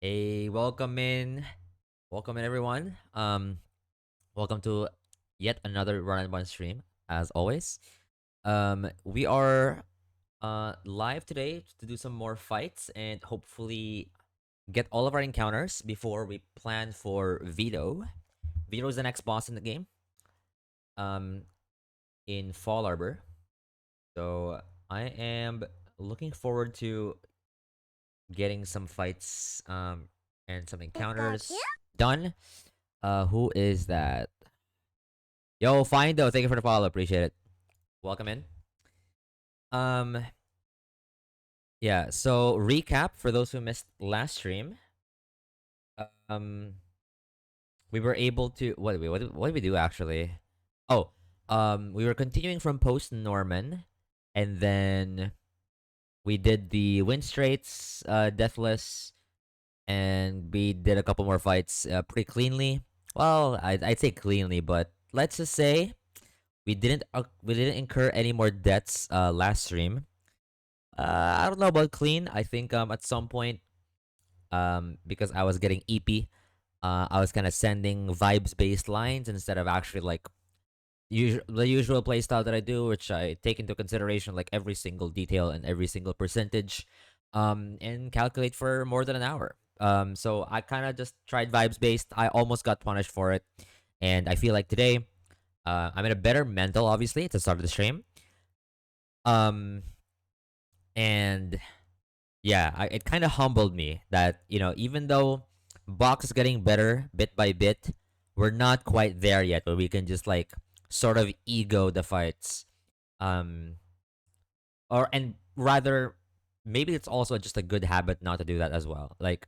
Hey, welcome in everyone. Welcome to yet another Run and One stream. As always, we are live today to do some more fights and hopefully get all of our encounters before we plan for Vito. Vito is the next boss in the game. Um, in Fall Arbor, so I am looking forward to getting some fights and some encounters done. Who is that? Yo, fine though. Thank you for the follow. Appreciate it. Welcome in. Um, yeah. So recap for those who missed last stream. Um, we were able to what did we do actually? Oh, we were continuing from post Norman, and then we did the win straights, deathless, and we did a couple more fights pretty cleanly. Well, I'd say cleanly, but let's just say we didn't incur any more deaths last stream. I don't know about clean. I think at some point because I was getting EP, I was kind of sending vibes based lines instead of actually like the usual playstyle that I do, which I take into consideration like every single detail and every single percentage, and calculate for more than an hour. So I kind of just tried vibes based. I almost got punished for it, and I feel like today, I'm in a better mental. Obviously, at the start of the stream. Um, and yeah, it kind of humbled me that even though box is getting better bit by bit, we're not quite there yet where we can just like sort of ego the fights. Um, or and rather, maybe it's also just a good habit not to do that as well. Like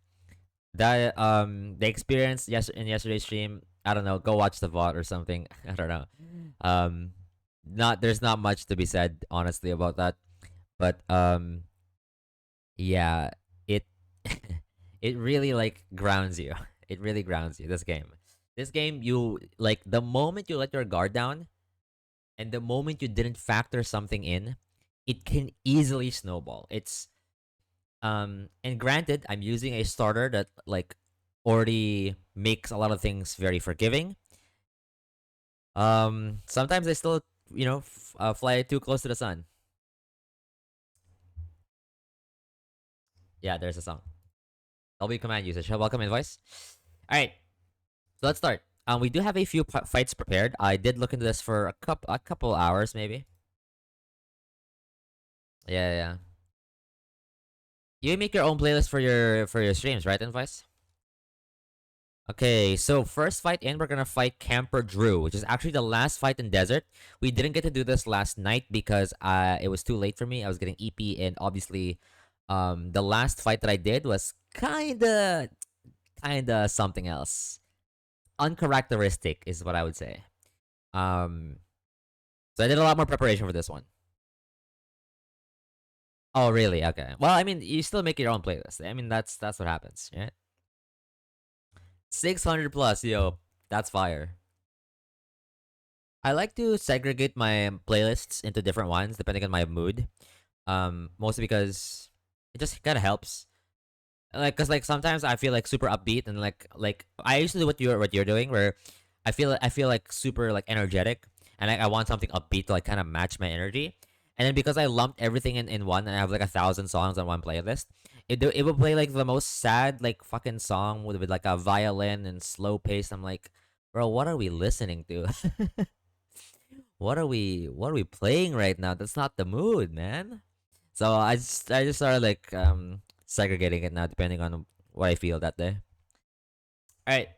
that the experience in yesterday's stream. I don't know. Go watch the VOD or something. I don't know. Um, not there's not much to be said honestly about that, but yeah, it it really like grounds you. It really grounds you. This game. This game, you like the moment you let your guard down and the moment you didn't factor something in, it can easily snowball. It's and granted, I'm using a starter that like already makes a lot of things very forgiving. Sometimes I still, fly too close to the sun. Yeah, there's a song. LB command usage. Welcome in voice. All right, so let's start. We do have a few fights prepared. I did look into this for a couple hours, maybe. Yeah, yeah. You make your own playlist for your streams, right, Invice? Okay, so first fight in, we're gonna fight Camper Drew, which is actually the last fight in Desert. We didn't get to do this last night because it was too late for me. I was getting EP, and obviously, the last fight that I did was kinda something else. Uncharacteristic is what I would say. Um, so I did a lot more preparation for this one. Oh, really? Okay. Well, I mean, you still make your own playlist. I mean, that's what happens, right? 600 plus, yo. That's fire. I like to segregate my playlists into different ones depending on my mood. Mostly because it just kind of helps. Like, cause like sometimes I feel like super upbeat and like I used to do what you're doing, where I feel like super like energetic and like I want something upbeat to like kind of match my energy. And then because I lumped everything in one and I have like 1,000 songs on one playlist, it will play like the most sad like fucking song with like a violin and slow pace. I'm like, bro, what are we listening to? What are we playing right now? That's not the mood, man. So I just started like segregating it now depending on what I feel that day. All right.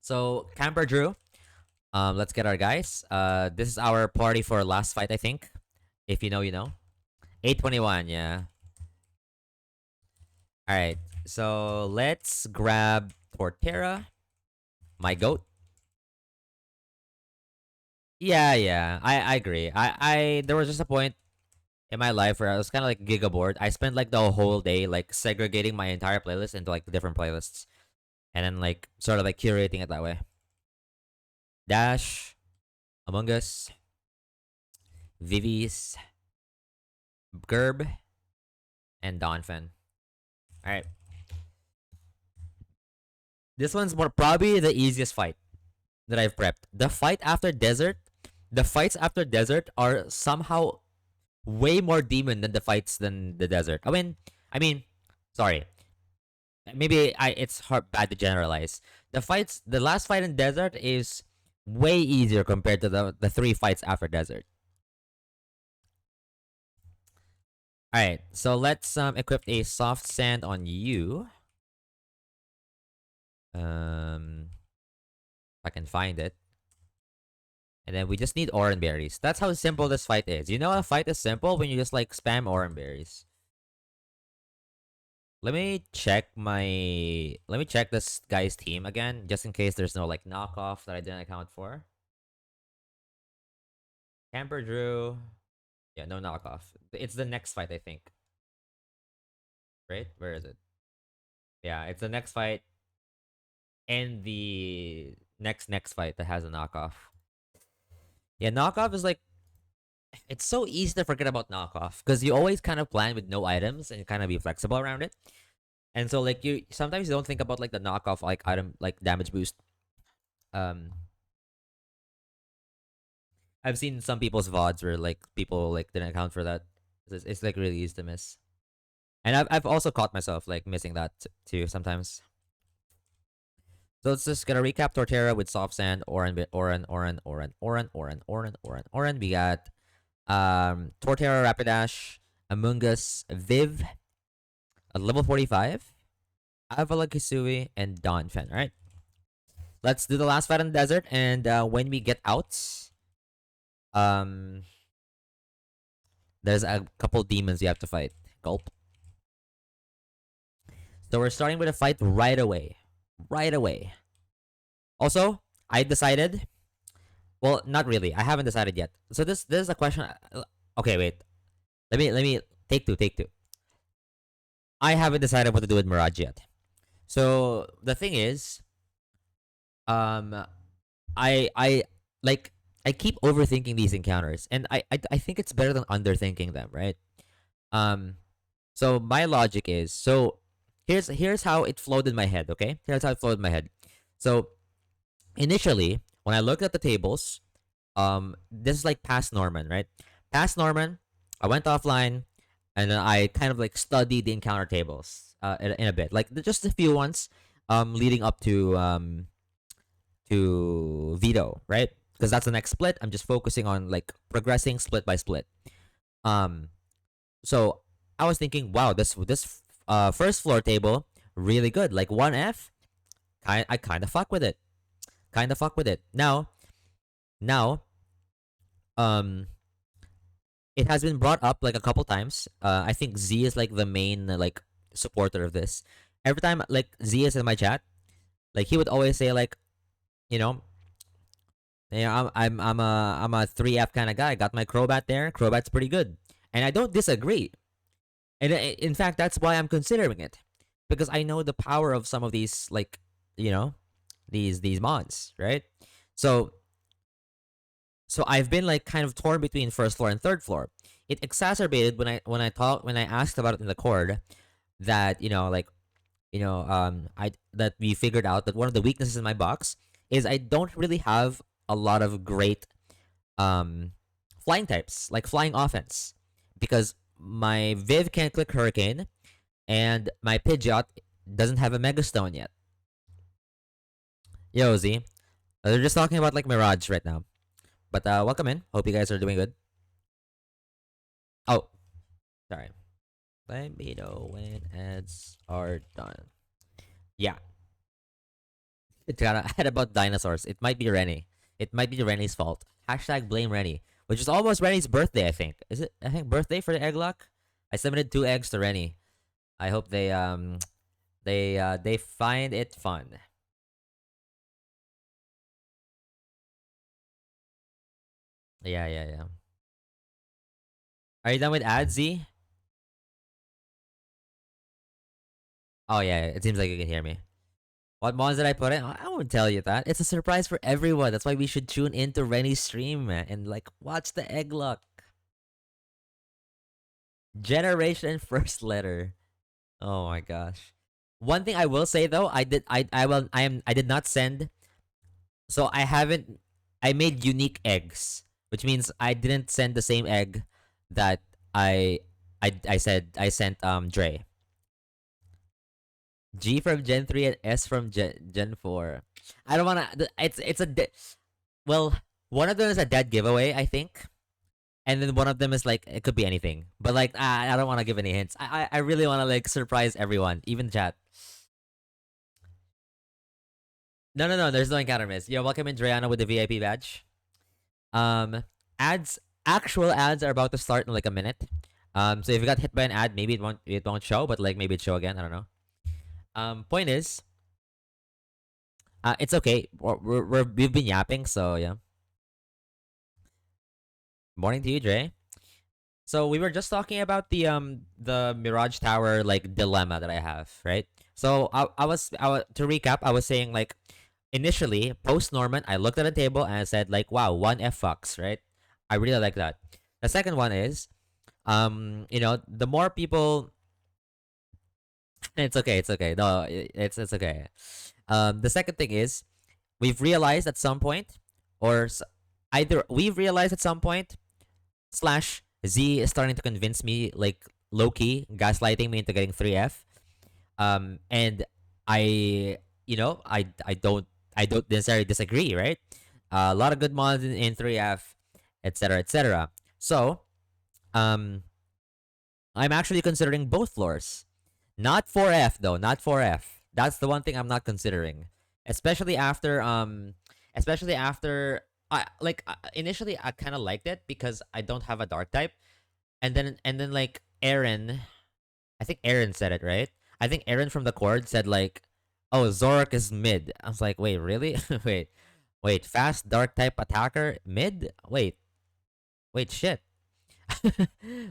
So Camper Drew, let's get our guys. This is our party for last fight, I think. If you know, you know. 821, yeah. All right. So let's grab Torterra, my goat. Yeah, yeah. I agree. I there was just a point in my life where I was kind of like giga bored. I spent like the whole day like segregating my entire playlist into like different playlists and then like sort of like curating it that way. Dash, Among Us, Vivi's, Gerb, and Donphan. All right. This one's more probably the easiest fight that I've prepped. The fights after desert are somehow way more demon than the fights than the desert. I mean, sorry, maybe it's hard bad to generalize. The last fight in desert is way easier compared to the three fights after desert. All right, so let's equip a soft sand on you. If I can find it. And then we just need orange berries. That's how simple this fight is. You know a fight is simple when you just like spam orange berries. Let me check this guy's team again, just in case there's no like knockoff that I didn't account for. Camper Drew. Yeah, no knockoff. It's the next fight, I think. Right? Where is it? Yeah, it's the next fight and the next fight that has a knockoff. Yeah, knockoff is like it's so easy to forget about knockoff because you always kind of plan with no items and kind of be flexible around it. And so like you sometimes you don't think about like the knockoff like item like damage boost. Um I've seen some people's VODs where like people like didn't account for that. It's like really easy to miss. And I've also caught myself like missing that too sometimes. So let's just gonna recap Torterra with soft sand, Oran. We got Torterra Rapidash, Amoonguss, Viv, at level 45, Avala Kisui, and Donphin. Alright. Let's do the last fight in the desert, and when we get out, um there's a couple demons you have to fight. Gulp. So we're starting with a fight right away. Right away. Also, I decided. Well, not really. I haven't decided yet. So this is a question. Okay, wait. Let me take two. I haven't decided what to do with Mirage yet. So the thing is, um, I like I keep overthinking these encounters, and I think it's better than underthinking them, right? Um, so my logic is here's how it flowed in my head. Okay, here's how it flowed in my head. So initially, when I looked at the tables, this is like past Norman, right? Past Norman, I went offline, and then I kind of like studied the encounter tables in a bit, like just a few ones, leading up to Veto, right? Because that's the next split. I'm just focusing on like progressing split by split. Um, so I was thinking, wow, this first floor table really good, like 1F. I kind of fuck with it. Kind of fuck with it. Now, um, it has been brought up like a couple times. I think Z is like the main like supporter of this. Every time like Z is in my chat, like he would always say like, you know, I'm a 3F kind of guy. Got my Crobat there. Crobat's pretty good, and I don't disagree. And in fact, that's why I'm considering it, because I know the power of some of these like, you know, these mods, right? So so I've been like kind of torn between first floor and third floor. It exacerbated when I asked about it in the cord that like I that we figured out that one of the weaknesses in my box is I don't really have a lot of great um flying types like flying offense because my Viv can't click Hurricane and my Pidgeot doesn't have a Mega Stone yet. Yo Z, they're just talking about like Mirage right now. But welcome in. Hope you guys are doing good. Oh, sorry. Let me know when ads are done. Yeah. It's got a head about dinosaurs. It might be Rennie. It might be Rennie's fault. Hashtag blame Rennie. Which is almost Rennie's birthday, I think. Is it I think birthday for the egg lock? I submitted 2 eggs to Rennie. I hope they find it fun. Yeah. Are you done with ads, Z? Oh yeah, it seems like you can hear me. What mods did I put in? I won't tell you that. It's a surprise for everyone. That's why we should tune into Rennie's stream and like watch the egg luck. Generation first letter. Oh my gosh. One thing I will say though, I did not send. So I haven't. I made unique eggs, which means I didn't send the same egg that I I said I sent Dre. G from Gen 3 and S from Gen 4. I don't wanna. It's a well. One of them is a dead giveaway, I think, and then one of them is like it could be anything. But like I don't want to give any hints. I really want to like surprise everyone, even chat. No. There's no encounter miss. Yo, welcome in Dreana with the VIP badge. Um, ads. Actual ads are about to start in like a minute. So if you got hit by an ad, maybe it won't show, but like maybe it show again. I don't know. Point is, it's okay. We've been yapping, so yeah. Morning to you, Dre. So we were just talking about the Mirage Tower like dilemma that I have, right? So I was to recap, I was saying like initially post Norman, I looked at the table and I said like, wow, one F fucks, right? I really like that. The second one is the more people, it's okay. No, it's okay. The second thing is we've realized at some point, or either we've realized at some point, slash Z is starting to convince me like low key gaslighting me into getting 3F. And I I don't necessarily disagree, right? A lot of good mods in 3F, etc. etc. So um I'm actually considering both floors. Not 4F though, not 4F. That's the one thing I'm not considering. Especially after initially I kind of liked it because I don't have a dark type. And then like Aaron, I think Aaron said it, right? I think Aaron from the Cord said like, "Oh, Zorak is mid." I was like, "Wait, really? Wait, fast dark type attacker mid? Wait, shit."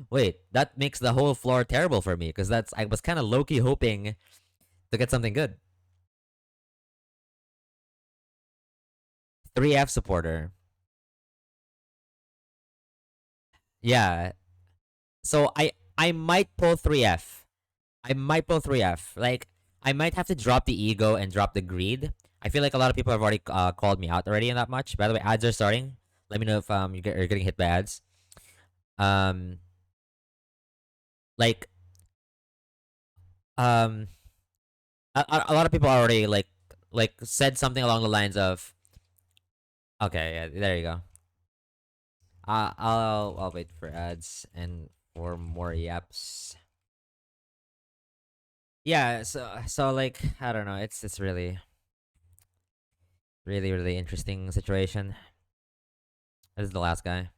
Wait, that makes the whole floor terrible for me because that's I was kind of low key hoping to get something good. 3F supporter. Yeah. So I might pull 3F. I might pull 3F. Like I might have to drop the ego and drop the greed. I feel like a lot of people have already called me out already in that much. By the way, ads are starting. Let me know if you're getting hit by ads. Um like um a lot of people already like said something along the lines of okay, yeah, there you go. I'll wait for ads and for more yaps. Yeah, so like I don't know, it's really interesting situation. This is the last guy.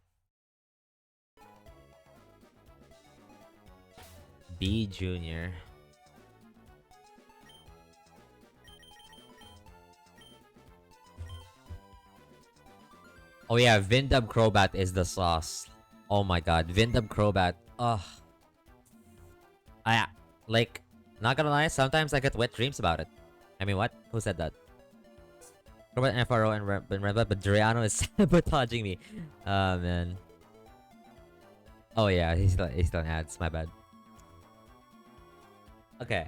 B Junior. Oh yeah, Vindub Crobat is the sauce. Oh my god, Vindub Crobat. Ugh. I like not gonna lie, sometimes I get wet dreams about it. I mean what? Who said that? Crobat and FRO and Red, but Duriano is sabotaging me. Oh man. Oh yeah, he's still in ads, my bad. Okay.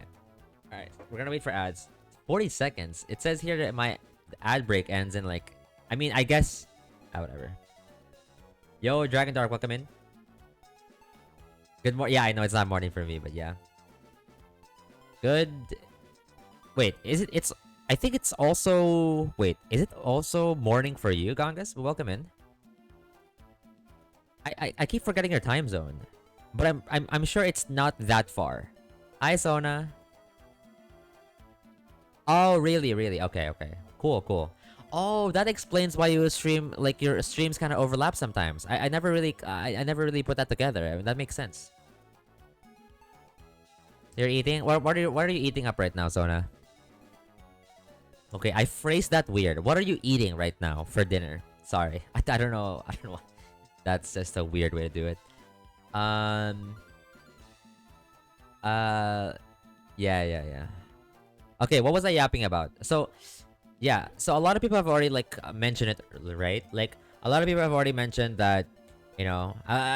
Alright, we're gonna wait for ads. 40 seconds. It says here that my ad break ends in like I mean I guess whatever. Yo, Dragon Dark, welcome in. Good morning. Yeah, I know it's not morning for me, but yeah. Good. Wait, is it? It's. I think it's also. Wait, is it also morning for you, Gongas? Welcome in. I keep forgetting your time zone, but I'm sure it's not that far. Hi, Sona. Oh, really, really? Okay, okay. Cool, cool. Oh, that explains why you stream like your streams kind of overlap sometimes. I never really put that together. I mean, that makes sense. You're eating? What are you eating up right now, Sona? Okay, I phrased that weird. What are you eating right now for dinner? Sorry. I don't know. I don't know. That's just a weird way to do it. Um yeah. Okay, what was I yapping about? So yeah, so a lot of people have already like mentioned it, right? Like a lot of people have already mentioned that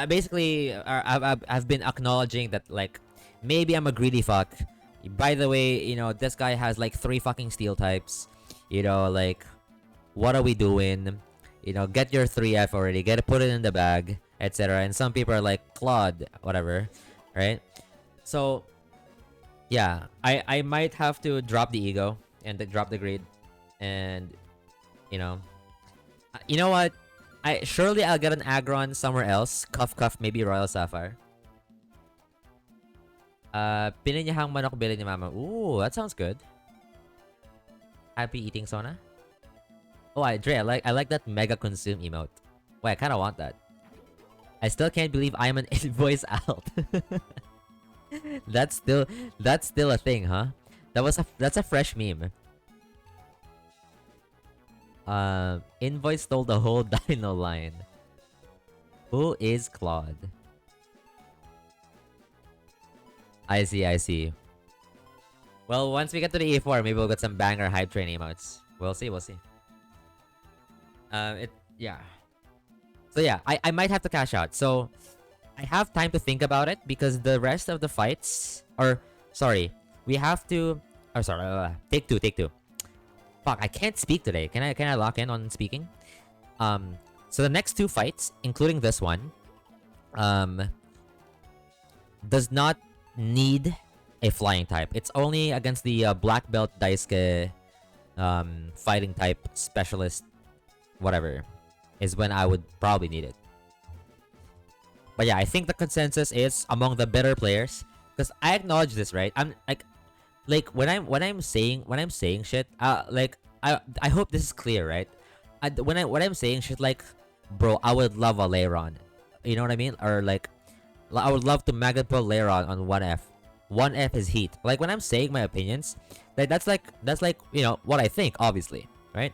basically I've been acknowledging that like maybe I'm a greedy fuck. By the way, this guy has like 3 fucking steel types. Like, what are we doing? Get your 3F already. Put it in the bag, etc. And some people are like, Claude, whatever, right? So, yeah, I might have to drop the ego and drop the greed, and you know, you know what? I'll get an Aggron somewhere else. Cuff, maybe Royal Sapphire. Pininyahang manok bili ni mama. Ooh, that sounds good. Happy eating, Sona. Oh, Dre, I like that mega consume emote. Wait, I kind of want that. I still can't believe I'm an invoice out. that's still a thing, huh? That's a fresh meme. Invoice stole the whole dino line. Who is Claude? I see. Well, once we get to the E4, maybe we'll get some banger hype train emotes. We'll see. Yeah. So yeah, I might have to cash out. So I have time to think about it because the rest of the fights, we have to. Oh, sorry. Take two. Fuck, I can't speak today. Can I lock in on speaking? So the next 2 fights, including this one, does not need a flying type. It's only against the black belt Daisuke fighting type specialist, whatever, is when I would probably need it. But yeah, I think the consensus is among the better players, because I acknowledge this, right? I'm like when I'm saying shit, I hope this is clear, right? When I'm saying shit, like, bro, I would love a Leiron, you know what I mean? Or like, I would love to magnet pull Leiron on 1F. 1F is heat. Like, when I'm saying my opinions, that's like what I think, obviously, right?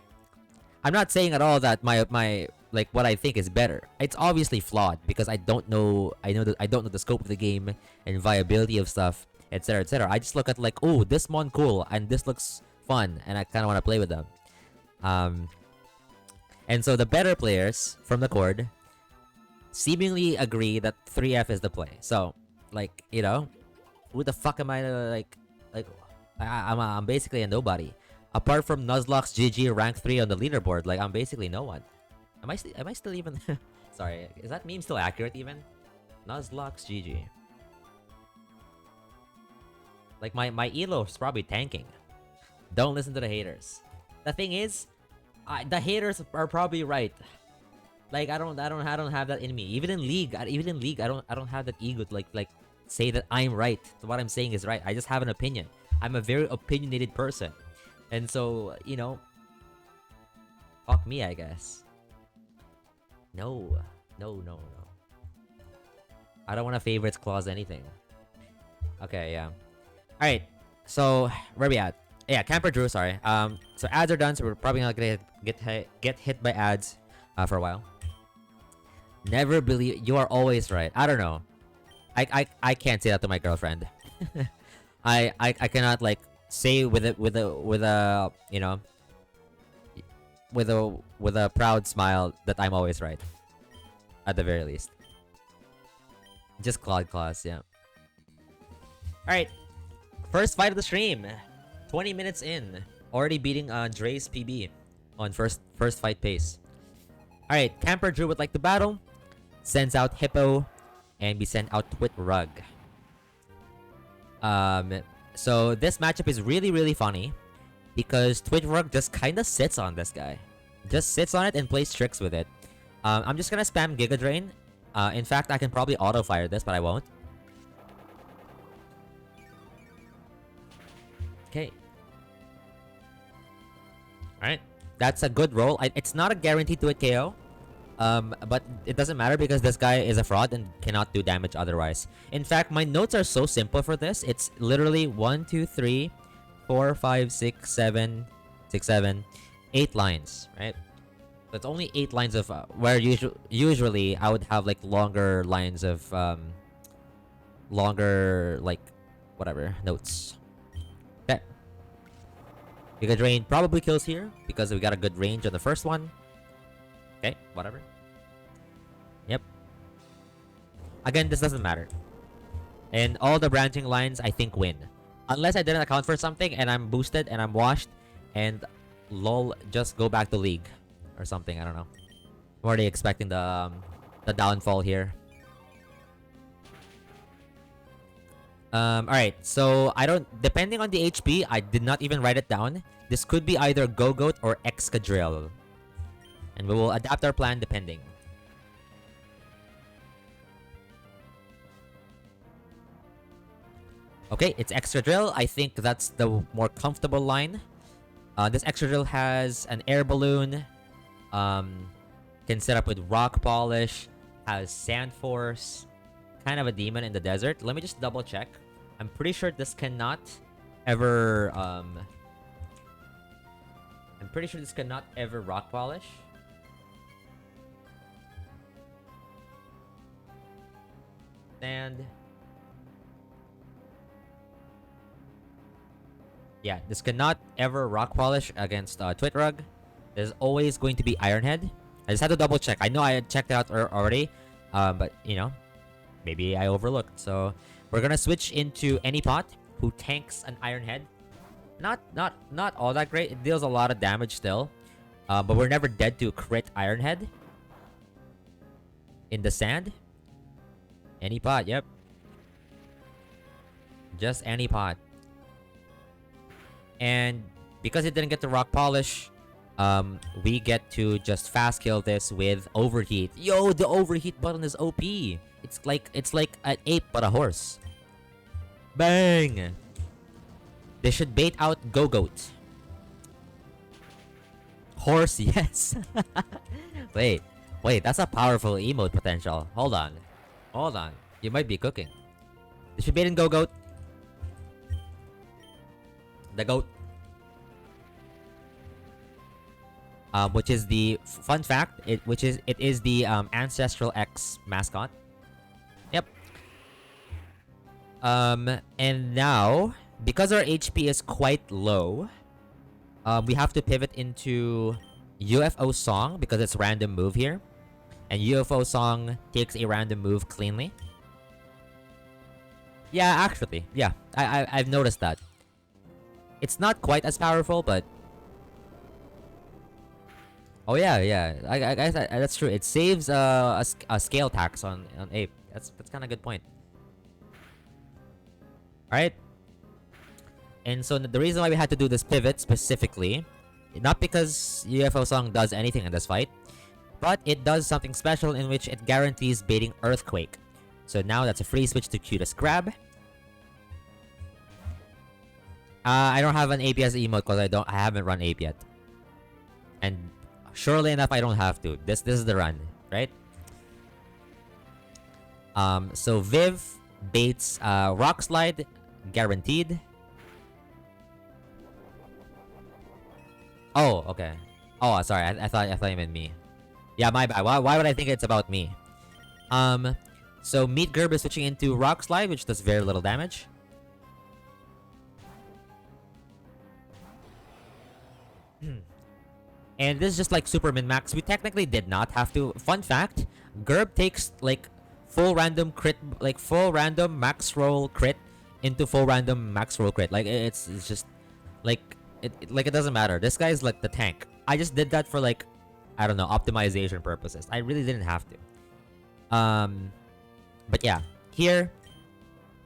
I'm not saying at all that my like what I think is better. It's obviously flawed because I don't know the scope of the game and viability of stuff, etc., etc. I just look at like, oh, this mon cool and this looks fun and I kind of want to play with them. And so the better players from the Cord seemingly agree that 3F is the play. So, like, who the fuck am I to I'm basically a nobody. Apart from Nuzlocke's GG rank 3 on the leaderboard, like, I'm basically no one. Am I still even sorry, is that meme still accurate even? Nuzlocke's GG. Like, my elo is probably tanking. Don't listen to the haters. The thing is, the haters are probably right. Like, I don't have that in me. Even in league, I don't have that ego to like say that I'm right. So what I'm saying is right. I just have an opinion. I'm a very opinionated person. And so, fuck me, I guess. No. I don't want to favorites clause anything. Okay, yeah. Alright, so where we at? Yeah, Camper Drew, sorry. So ads are done, so we're probably not gonna get hit by ads for a while. Never believe you are always right. I don't know. I can't say that to my girlfriend. I cannot like say with a proud smile that I'm always right. At the very least. Just claws, yeah. Alright. First fight of the stream. 20 minutes in. Already beating Dre's PB on first fight pace. Alright, Camper Drew would like to battle. Sends out Hippo. And we send out Twit Rug. So this matchup is really, really funny. Because Twit Rug just kinda sits on this guy. Just sits on it and plays tricks with it. I'm just gonna spam Giga Drain. In fact, I can probably auto-fire this, but I won't. Okay. Alright. That's a good roll. It's not a guaranteed to hit KO. But it doesn't matter because this guy is a fraud and cannot do damage otherwise. In fact, my notes are so simple for this. It's literally 1, 2, 3, 4, 5, 6, 7, 8 lines, right? So it's only 8 lines of where usually I would have like longer lines of longer like whatever notes. Okay. Giga Drain probably kills here because we got a good range on the first one. Okay, whatever. Yep. Again, this doesn't matter. And all the branching lines, I think, win. Unless I didn't account for something and I'm boosted and I'm washed and lol, just go back to league or something. I don't know. I'm already expecting the downfall here. Alright, so I don't, depending on the HP, I did not even write it down. This could be either Go-Goat or Excadrill. And we will adapt our plan depending. Okay, it's Excadrill. I think that's the more comfortable line. This Excadrill has an air balloon. Can set up with rock polish. Has sand force. Kind of a demon in the desert. Let me just double check. I'm pretty sure this cannot ever I'm pretty sure this cannot ever rock polish. And yeah, this cannot ever rock polish against Twitrug. There's always going to be Iron Head. I just had to double check. I know I had checked it out already, but you know, maybe I overlooked. So we're gonna switch into any pot who tanks an Iron Head. Not all that great. It deals a lot of damage still, but we're never dead to crit Iron Head. In the sand. Any pot, yep. Just any pot. And because it didn't get the rock polish, we get to just fast kill this with overheat. Yo, the overheat button is OP. It's like an ape but a horse. Bang! They should bait out Go-Goat. Horse, yes. Wait, that's a powerful emote potential. Hold on. You might be cooking. They should bait in Go-Goat. The goat. Which is the fun fact. It is the Ancestral X mascot. Yep. And now because our HP is quite low, we have to pivot into UFO Song because it's random move here, and UFO Song takes a random move cleanly. Yeah, actually, yeah, I've noticed that. It's not quite as powerful, but oh yeah. I guess that's true. It saves a scale tax on ape. That's kind of good point. All right. And so the reason why we had to do this pivot specifically, not because UFO Song does anything in this fight, but it does something special in which it guarantees baiting Earthquake. So now that's a free switch to Cutest Grab. I don't have an APS emote because I haven't run ape yet. And surely enough, I don't have to. This is the run, right? So Viv baits Rock Slide, guaranteed. Oh, okay. Oh, sorry. I thought you meant me. Yeah, my bad. Why would I think it's about me? So Meat Gerb is switching into Rock Slide, which does very little damage. And this is just like super min-max. We technically did not have to. Fun fact, Gerb takes like full random crit, like full random max roll crit into full random max roll crit. Like it's just like it doesn't matter. This guy's like the tank. I just did that for like, I don't know, optimization purposes. I really didn't have to. But yeah, here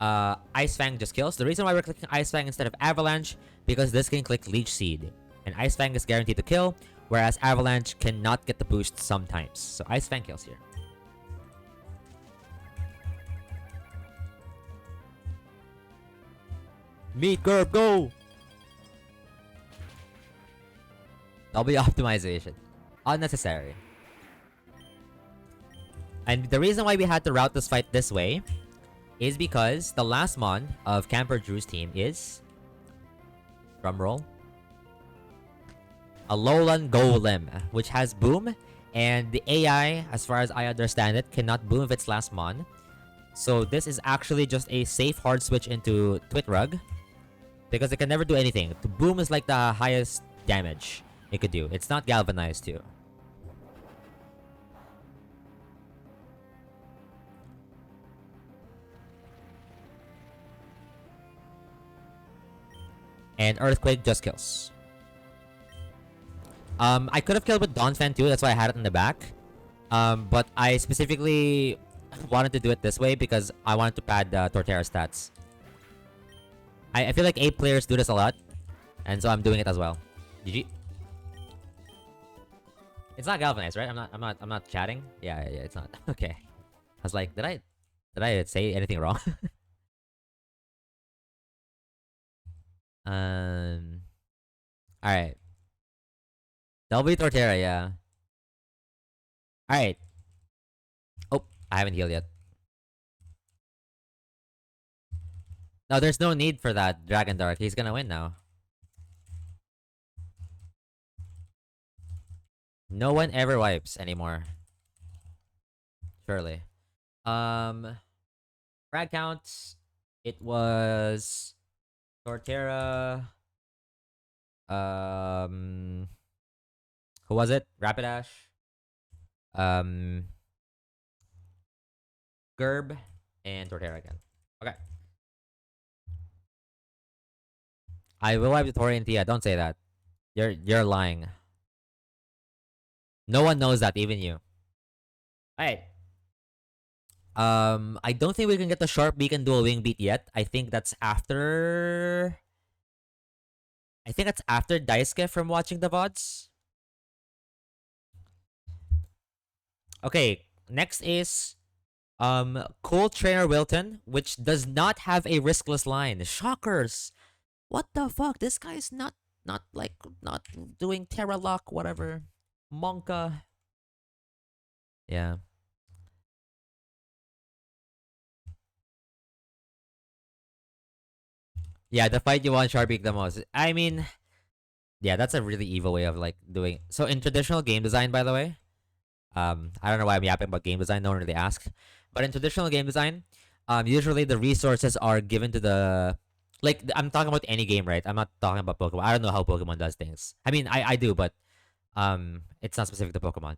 Ice Fang just kills. The reason why we're clicking Ice Fang instead of Avalanche, because this can click Leech Seed. And Ice Fang is guaranteed to kill, whereas Avalanche cannot get the boost sometimes. So Ice Fang kills here. Meat Gerb, go! W optimization. Unnecessary. And the reason why we had to route this fight this way is because the last mon of Camper Drew's team is... drumroll. Alolan Golem, which has Boom, and the AI, as far as I understand it, cannot boom if it's last mon. So this is actually just a safe hard switch into Twitrug, because it can never do anything. The Boom is like the highest damage it could do. It's not galvanized too. And Earthquake just kills. I could have killed with Dawn Fan too. That's why I had it in the back. But I specifically wanted to do it this way because I wanted to pad the Torterra stats. I feel like 8 players do this a lot, and so I'm doing it as well. GG. It's not galvanized, right? I'm not chatting. Yeah, it's not. Okay. I was like, did I say anything wrong? um. All right. W Torterra, yeah. All right. Oh, I haven't healed yet. No, there's no need for that Dragon Dark. He's gonna win now. No one ever wipes anymore. Surely. Um, frag counts. It was Torterra. Um, who was it? Rapidash. Um, Gerb and Torterra again. Okay. I will wipe the Tori and Tia. Don't say that. You're lying. No one knows that, even you. Alright. I don't think we can get the Sharp Beacon dual wing beat yet. I think that's after Daisuke from watching the VODs. Okay, next is Cool Trainer Wilton, which does not have a riskless line. Shockers. What the fuck? This guy is not doing Terra Lock, whatever. Monka. Yeah. Yeah, the fight you want Sharpie the most. I mean, yeah, that's a really evil way of like doing. So in traditional game design, by the way, I don't know why I'm yapping about game design. No one really asked, but in traditional game design, usually the resources are given to the like. I'm talking about any game, right? I'm not talking about Pokemon. I don't know how Pokemon does things. I mean, I do, but it's not specific to Pokemon.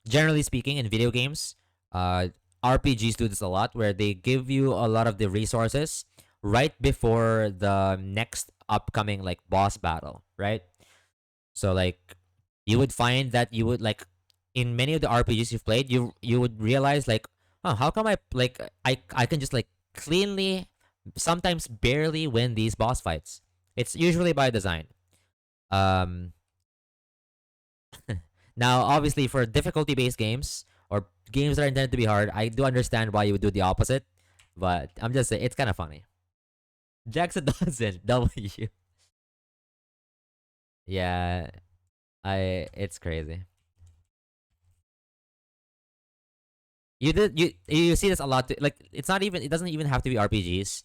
Generally speaking, in video games, RPGs do this a lot, where they give you a lot of the resources right before the next upcoming like boss battle, right? So like you would find that you would like in many of the RPGs you've played, you would realize like, oh, how come I can just like cleanly, sometimes barely win these boss fights. It's usually by design. Um, Now obviously for difficulty based games or games that are intended to be hard, I do understand why you would do the opposite, but I'm just saying it's kind of funny. Jackson doesn't. W. Yeah, it's crazy. You see this a lot. Like it's not even. It doesn't even have to be RPGs.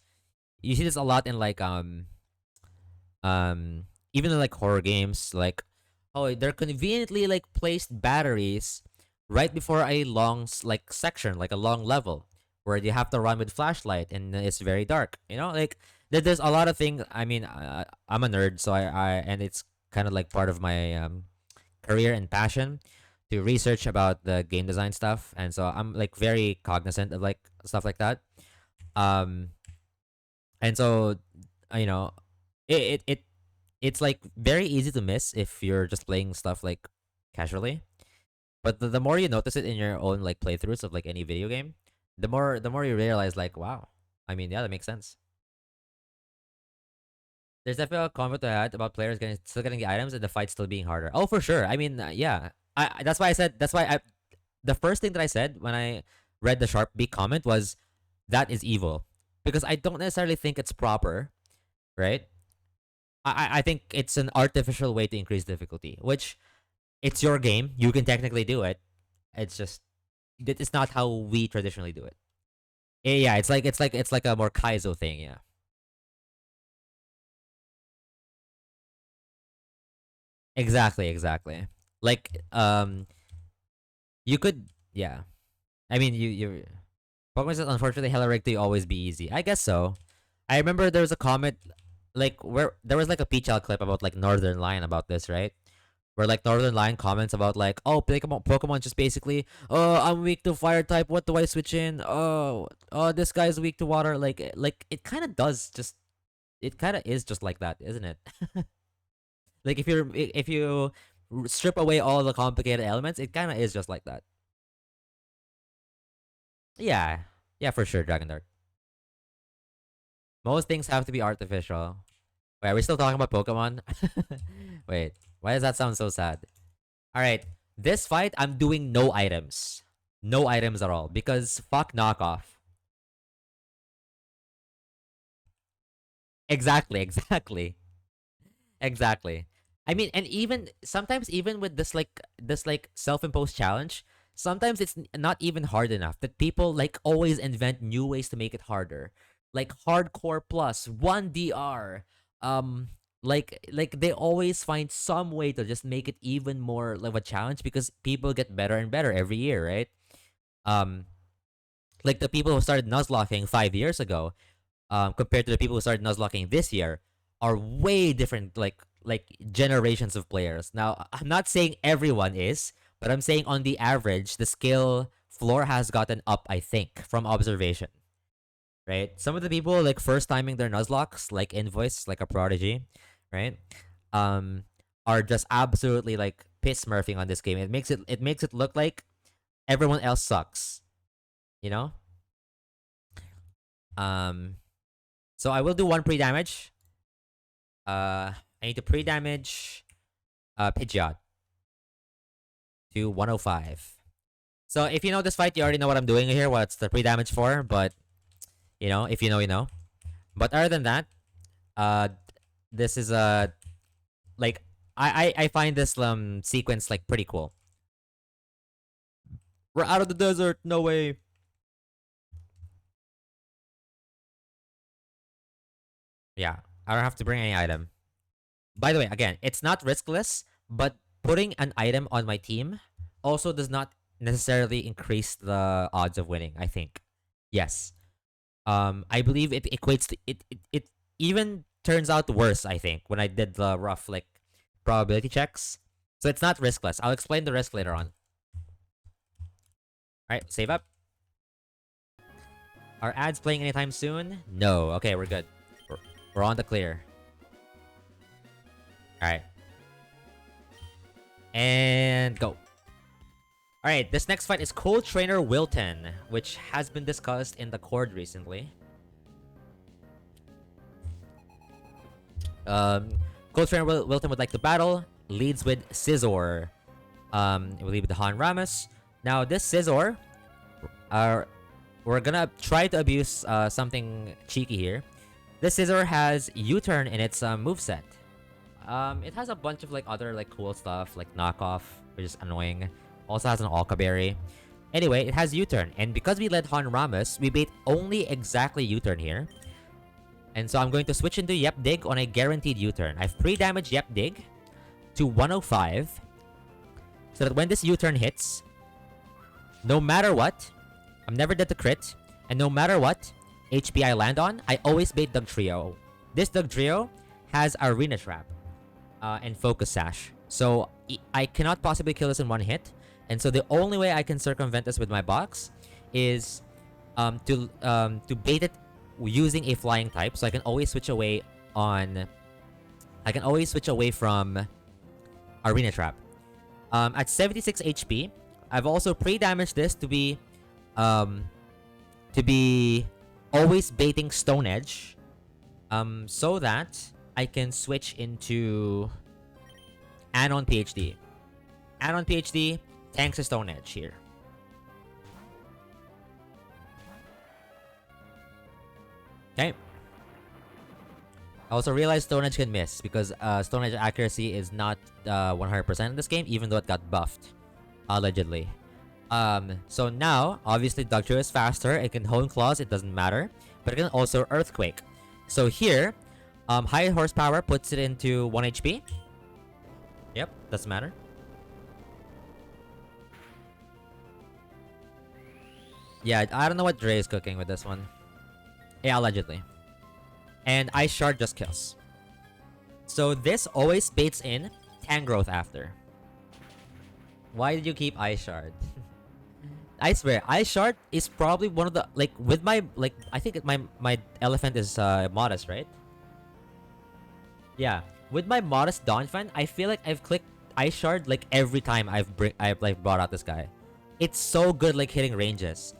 You see this a lot in like um even in like horror games. Like oh, they're conveniently like placed batteries right before a long like section, like a long level where you have to run with flashlight and it's very dark. You know, like there's a lot of things. I mean, I'm a nerd, so I and it's kind of like part of my career and passion to research about the game design stuff, and so I'm like very cognizant of like stuff like that. Um, and so you know, it's like very easy to miss if you're just playing stuff like casually. But the more you notice it in your own like playthroughs of like any video game, the more you realize like wow. I mean, yeah, that makes sense. There's definitely a comment I had about players still getting the items and the fight still being harder. Oh, for sure. I mean, yeah. That's why I said that's why I the first thing that I said when I read the Sharp B comment was that is evil because I don't necessarily think it's proper, right? I think it's an artificial way to increase difficulty, which it's your game. You can technically do it. It's just it's not how we traditionally do it. Yeah, it's like a more Kaizo thing. Yeah, exactly. Like you could yeah. I mean you Pokemon says unfortunately Hella Rig to always be easy. I guess so. I remember there was a comment like where there was like a Peachal clip about like Northern Lion about this, right? Where like Northern Lion comments about like, oh, Pokemon just basically, oh, I'm weak to fire type. What do I switch in? Oh, this guy's weak to water. Like it kind of does just it kind of is just like that, isn't it? Like if you strip away all the complicated elements, it kind of is just like that. Yeah, yeah, for sure, Dragon Dart. Most things have to be artificial. Wait, are we still talking about Pokemon? Wait, why does that sound so sad? All right, this fight I'm doing no items, no items at all because fuck knockoff. Exactly, exactly. Exactly. I mean, and even sometimes, even with this self-imposed challenge, sometimes it's not even hard enough that people like always invent new ways to make it harder, like hardcore plus 1 DR. Um, like they always find some way to just make it even more of a challenge because people get better and better every year, right? Um, like the people who started Nuzlocking 5 years ago, compared to the people who started Nuzlocking this year are way different like generations of players. Now, I'm not saying everyone is, but I'm saying on the average, the skill floor has gotten up, I think, from observation. Right? Some of the people like first timing their Nuzlocks, like Invoice, like a prodigy, right? Um are just absolutely like piss smurfing on this game. It makes it look like everyone else sucks, you know? Um so I will do one pre-damage. I need to pre-damage Pidgeot to 105. So if you know this fight, you already know what I'm doing here, what's the pre-damage for, but you know, if you know, you know. But other than that, uh this is like I find this sequence like pretty cool. We're out of the desert, no way. Yeah, I don't have to bring any item. By the way, again, it's not riskless, but putting an item on my team also does not necessarily increase the odds of winning, I think. Yes. I believe it equates to it even turns out worse, I think, when I did the rough like probability checks. So it's not riskless. I'll explain the risk later on. Alright, save up. Are ads playing anytime soon? No. Okay, we're good. We're on the clear. Alright. And go. Alright, this next fight is Cold Trainer Wilton, which has been discussed in the Cord recently. Cold Trainer Wilton would like to battle. Leads with Scizor. We lead with the Han Ramus. Now, this Scizor, we're gonna try to abuse something cheeky here. This Scizor has U-turn in its moveset. It has a bunch of like other like cool stuff like knockoff, which is annoying. Also has an Alka Berry. Anyway, it has U-turn, and because we led Han Ramus, we bait only exactly U-turn here. And so I'm going to switch into Yep Dig on a guaranteed U-turn. I've pre-damaged Yep Dig to 105, so that when this U-turn hits, no matter what, I'm never dead to crit, and no matter what HP I land on, I always bait Dugtrio. This Dugtrio has Arena Trap and Focus Sash, so I cannot possibly kill this in one hit. And so the only way I can circumvent this with my box is to bait it using a flying type, so I can always switch away on. I can always switch away from Arena Trap. At 76 HP, I've also pre-damaged this to be always baiting Stone Edge, so that I can switch into Anon PhD. Anon PhD tanks a Stone Edge here. Okay. I also realized Stone Edge can miss because Stone Edge accuracy is not 100% in this game, even though it got buffed, allegedly. So now, obviously, Dugtrio is faster. It can Hone Claws, it doesn't matter, but it can also Earthquake. So here, high horsepower puts it into 1 HP. Yep, doesn't matter. Yeah, I don't know what Dre is cooking with this one. Yeah, allegedly. And Ice Shard just kills. So this always baits in Tangrowth after. Why did you keep Ice Shard? I swear, Ice Shard is probably one of the, like, with my, like, I think my elephant is modest, right? Yeah, with my modest Donphan, I feel like I've clicked Ice Shard like every time I've like brought out this guy. It's so good like hitting ranges.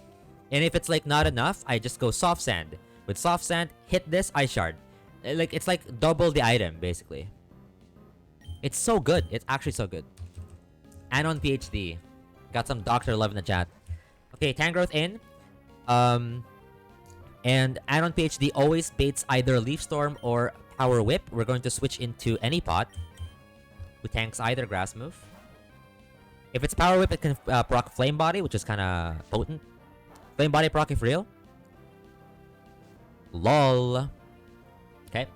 And if it's like not enough, I just go Soft Sand. With Soft Sand, hit this Ice Shard. Like it's like double the item basically. It's so good. It's actually so good. Anon PhD. Got some doctor love in the chat. Okay, Tangrowth in. And Anon PhD always baits either Leaf Storm or Power Whip. We're going to switch into any pot who tanks either grass move. If it's Power Whip, it can proc Flame Body, which is kind of potent. Flame Body proc if real. LOL. Okay.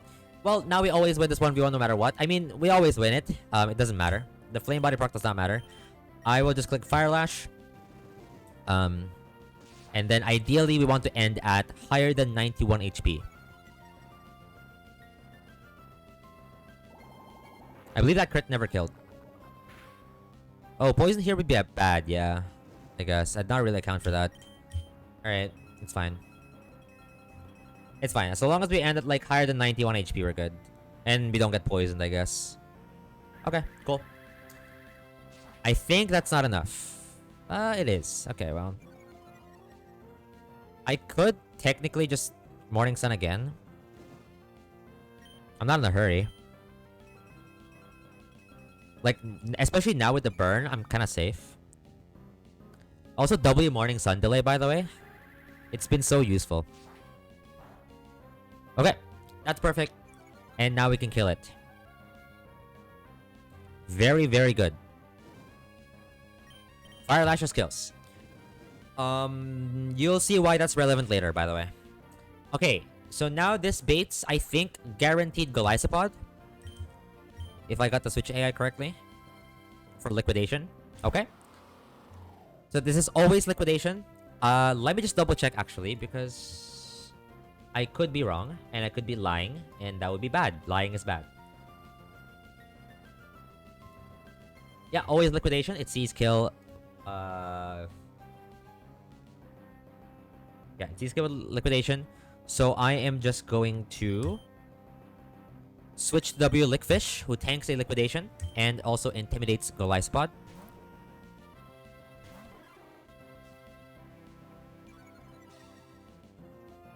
Well, now we always win this 1v1 no matter what. I mean, we always win it. It doesn't matter. The Flame Body proc does not matter. I will just click Fire Lash. And then ideally, we want to end at higher than 91 HP. I believe that crit never killed. Oh, poison here would be bad, yeah. I guess. I'd not really account for that. Alright, it's fine. It's fine. So long as we end at like higher than 91 HP, we're good. And we don't get poisoned, I guess. Okay, cool. I think that's not enough. It is. Okay, well. I could technically just Morning Sun again. I'm not in a hurry. Like, especially now with the burn, I'm kind of safe. Also, W Morning Sun delay, by the way. It's been so useful. Okay, that's perfect. And now we can kill it. Very, very good. Fire Lashes kills. You'll see why that's relevant later, by the way. Okay, so now this baits, I think, guaranteed Golisopod. If I got the switch AI correctly. For liquidation. Okay. So this is always liquidation. Let me just double check actually, because I could be wrong and I could be lying, and that would be bad. Lying is bad. Yeah, always liquidation. It sees kill. Yeah, it sees kill with liquidation. So I am just going to switch to W Lickfish, who tanks a liquidation and also intimidates Golisopod.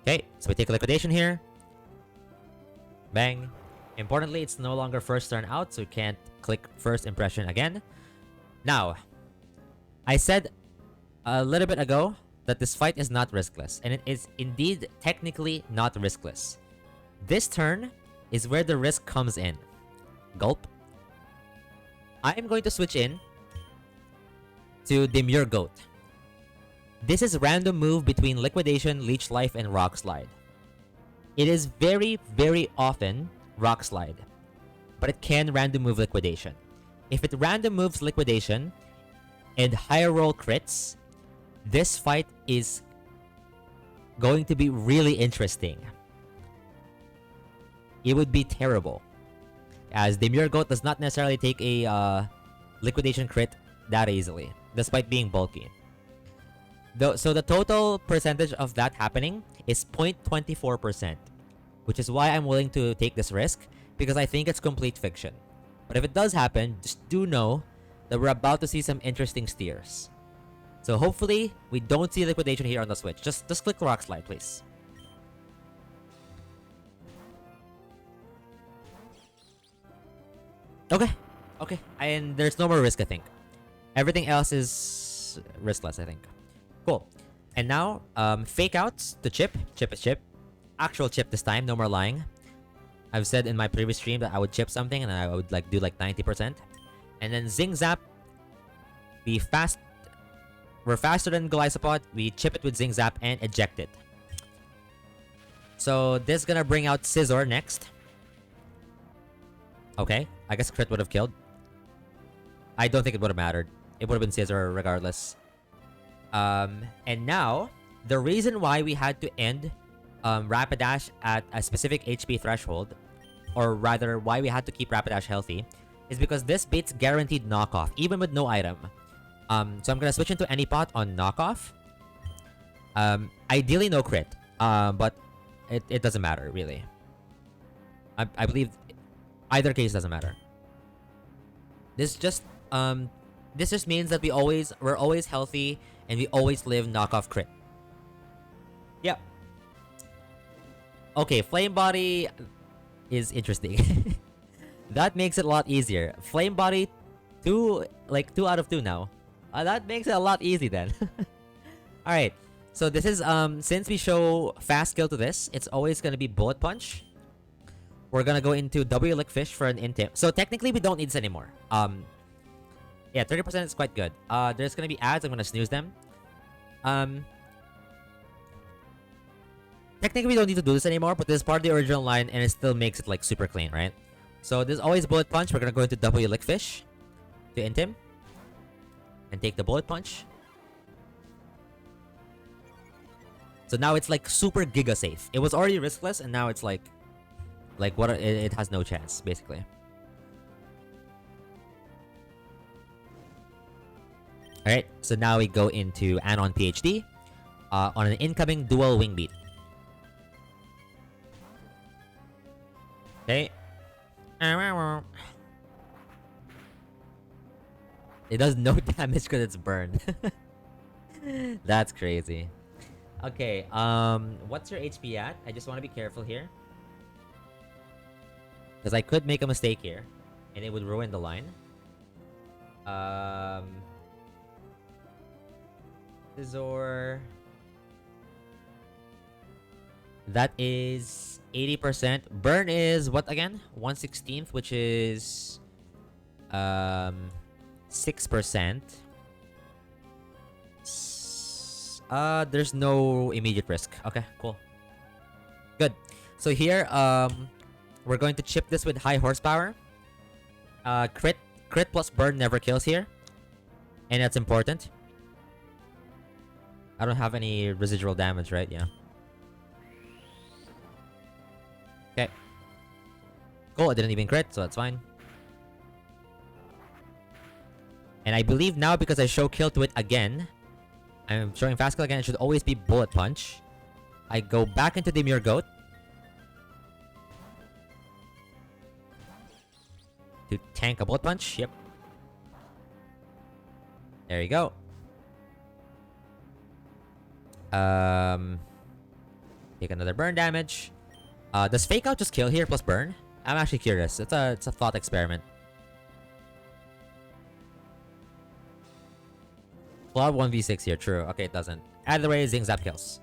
Okay, so we take a liquidation here. Bang. Importantly, it's no longer first turn out, so you can't click first impression again. Now, I said a little bit ago that this fight is not riskless, and it is indeed technically not riskless. This turn is where the risk comes in. Gulp. I am going to switch in to Demure Goat. This is random move between Liquidation, Leech Life, and Rock Slide. It is very, very often Rock Slide, but it can random move Liquidation. If it random moves Liquidation and higher roll crits, this fight is going to be really interesting. It would be terrible, as Demure Goat does not necessarily take a liquidation crit that easily, despite being bulky. So the total percentage of that happening is 0.24%, which is why I'm willing to take this risk, because I think it's complete fiction. But if it does happen, just do know that we're about to see some interesting steers. So hopefully, we don't see liquidation here on the switch. Just click the Rock Slide, please. Okay. And there's no more risk, I think. Everything else is riskless, I think. Cool. And now, fake outs to chip. Chip is chip. Actual chip this time, no more lying. I've said in my previous stream that I would chip something and I would do 90%. And then Zing Zap. We're faster than Golisopod. We chip it with Zing Zap and eject it. So this is gonna bring out Scizor next. Okay, I guess crit would have killed. I don't think it would have mattered. It would have been Scizor regardless. And now, the reason why we had to end Rapidash at a specific HP threshold, or rather why we had to keep Rapidash healthy, is because this baits guaranteed knockoff, even with no item. So I'm gonna switch into any pot on knockoff. Ideally no crit, but it doesn't matter really. I believe Either case doesn't matter. This just um this just means that we're always healthy and we always live knockoff crit. Yep. Okay, flame body is interesting. That makes it a lot easier. Flame body, two out of two now. That makes it a lot easy then. All right. So this is since we show fast kill to this, it's always gonna be bullet punch. We're gonna go into W lick fish for an intim. So technically we don't need this anymore. Yeah, 30% is quite good. There's gonna be ads. I'm gonna snooze them. Um, Technically we don't need to do this anymore, but this is part of the original line, and it still makes it like super clean, right? So there's always bullet punch. We're gonna go into W lick fish to intim and take the bullet punch. So now it's like super giga safe. It was already riskless, and now it's like what it has no chance basically. All right, so now we go into Anon PhD on an incoming dual wing beat. Okay. It does no damage because it's burned. That's crazy. Okay, what's your HP at? I just want to be careful here. Because I could make a mistake here, and it would ruin the line. Scizor. That is 80%. Burn is what again? 1/16th, which is 6%. There's no immediate risk. Okay, cool. Good. So here, we're going to chip this with high horsepower. Crit plus burn never kills here. And that's important. I don't have any residual damage, right? Yeah. Okay. Cool, I didn't even crit, so that's fine. And I believe now, because I show kill to it again, I'm showing fast kill again, it should always be bullet punch. I go back into the Demure Goat to tank a bullet punch. Yep. There you go. Take another burn damage. Does fake out just kill here plus burn? I'm actually curious. It's a thought experiment. Flood 1v6 here, true. Okay, it doesn't. Either way, Zing Zap kills.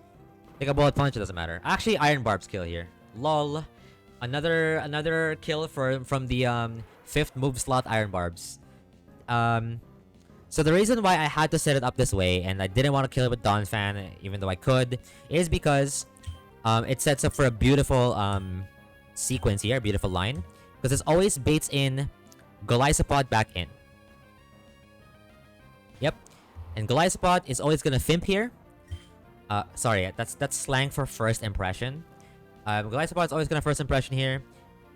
Take a bullet punch, it doesn't matter. Actually, Iron Barbs kill here. Lol. Another kill from the 5th move slot Iron Barbs. So the reason why I had to set it up this way, and I didn't want to kill it with Dawn Fan, even though I could, is because it sets up for a beautiful sequence here, beautiful line. Because it always baits in Golisopod back in. Yep. And Golisopod is always gonna Fimp here. Sorry, that's slang for first impression. Golisopod is always gonna first impression here,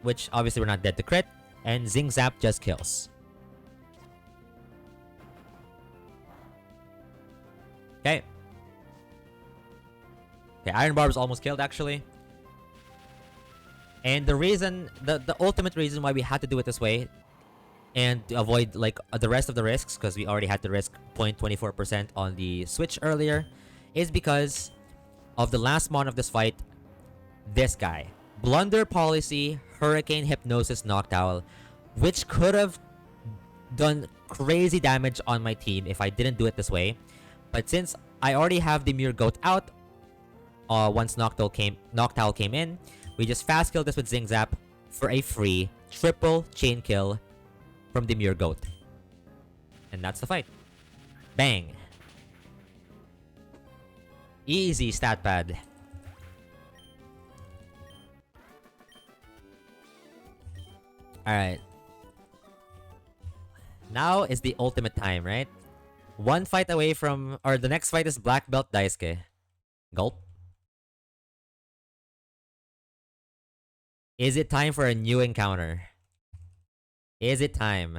which obviously we're not dead to crit. And Zing Zap just kills. Okay. Okay, Iron Barb is almost killed actually. And the reason, the ultimate reason why we had to do it this way, and to avoid like the rest of the risks, because we already had to risk 0.24% on the switch earlier, is because of the last mon of this fight, this guy. Blunder Policy, Hurricane Hypnosis Noctowl, which could have done crazy damage on my team if I didn't do it this way. But since I already have the Demure Goat out, once Noctowl came in, we just fast killed this with Zing Zap for a free triple chain kill from the Demure Goat. And that's the fight. Bang. Easy stat pad. Alright. Now is the ultimate time, right? One fight away from... Or the next fight is Black Belt Daisuke. Gulp. Is it time for a new encounter? Is it time?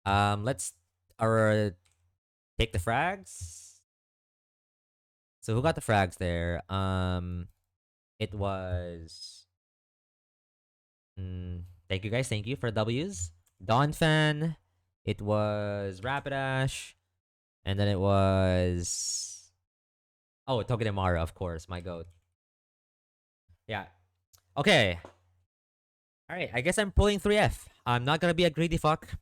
Let's take the frags. So who got the frags there? It was. Thank you guys. Thank you for W's. Don Fan. It was Rapidash, and then it was. Oh, Togedemaru, of course, my goat. Yeah. Okay. All right. I guess I'm pulling 3F. I'm not gonna be a greedy fuck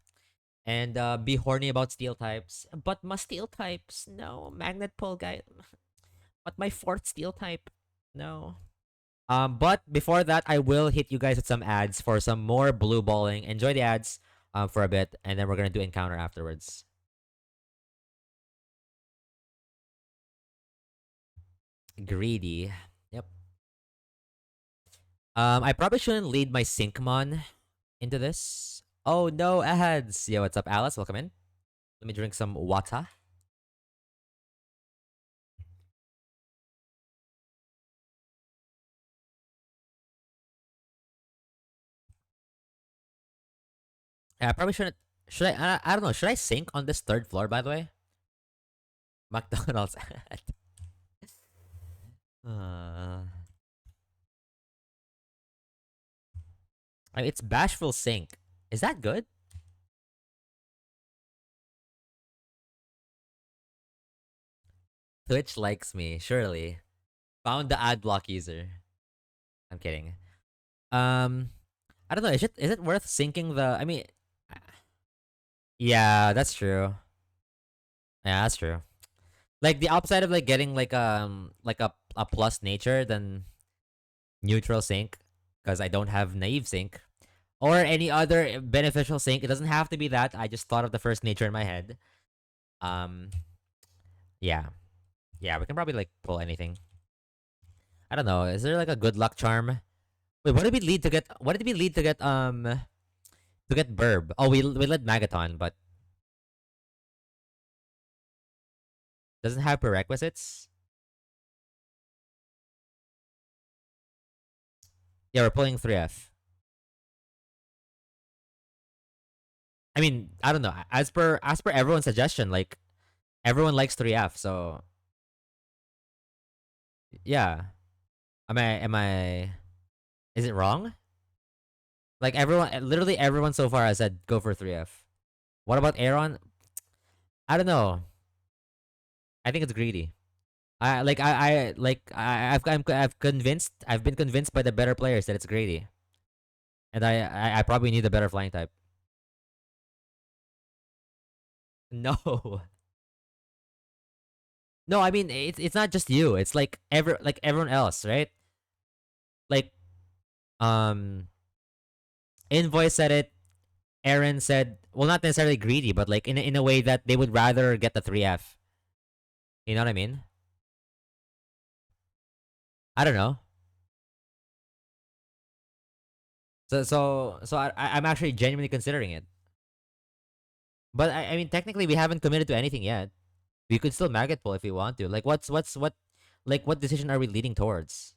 and be horny about steel types. But my steel types, no. Magnet pull guy. But my fourth steel type, no. But before that, I will hit you guys with some ads for some more blue balling. Enjoy the ads for a bit, and then we're gonna do encounter afterwards. Greedy. Yep. I probably shouldn't lead my Syncmon into this. Oh no, ads. Yo, what's up, Alice? Welcome in. Let me drink some water. Yeah, I probably shouldn't. Should I? I don't know. Should I sync on this third floor? By the way, McDonald's ad. Uh, it's bashful sync. Is that good? Twitch likes me, surely. Found the ad block user. I'm kidding. Um, I don't know. Is it worth syncing the? I mean, yeah, that's true. Yeah, that's true. Like the upside of like getting like a plus nature than neutral sync, because I don't have naive sync or any other beneficial sync. It doesn't have to be that. I just thought of the first nature in my head. Um, yeah, yeah. We can probably like pull anything. I don't know. Is there like a good luck charm? Wait, what did we lead to get? What did we lead to get Burb? Oh, we led Magaton, but doesn't have prerequisites. Yeah, we're pulling 3F. I mean, I don't know. As per everyone's suggestion, like everyone likes 3F, so yeah. Am I is it wrong? Like everyone literally everyone so far has said go for 3F. What about Aaron? I don't know. I think it's greedy. I've been convinced by the better players that it's greedy. And I probably need a better flying type. No. No, I mean it's not just you. It's like everyone else, right? Like um Invoice said it, Aaron said, well, not necessarily greedy, but like in a way that they would rather get the 3F. You know what I mean? I don't know. I'm actually genuinely considering it. But I mean technically we haven't committed to anything yet. We could still maggot pull if we want to. Like what decision are we leading towards?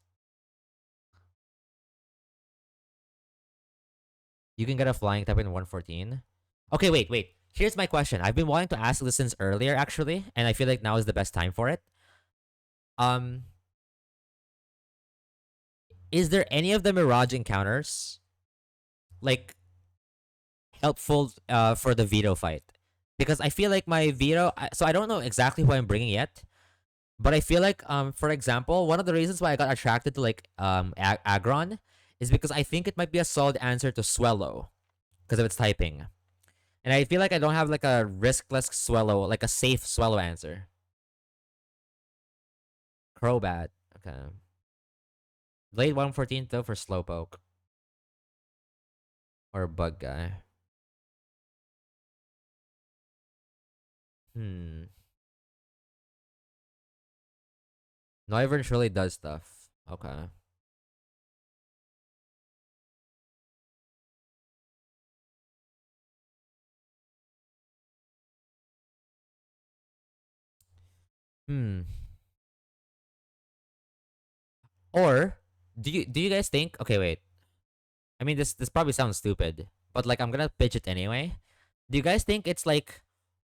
You can get a flying type in 114. Okay, wait. Here's my question. I've been wanting to ask this since earlier actually, and I feel like now is the best time for it. Um is there any of the Mirage encounters like helpful for the veto fight? Because I feel like my veto, so I don't know exactly who I'm bringing yet, but I feel like for example, one of the reasons why I got attracted to like Agron is because I think it might be a solid answer to Swellow because of its typing. And I feel like I don't have like a riskless Swellow, like a safe Swellow answer. Crobat. Okay. Blade 114 though for Slowpoke. Or Bug Guy. Hmm. Noivern surely does stuff. Okay. Hmm. Or do you guys think? Okay, wait. I mean, this probably sounds stupid, but like I'm gonna pitch it anyway. Do you guys think it's like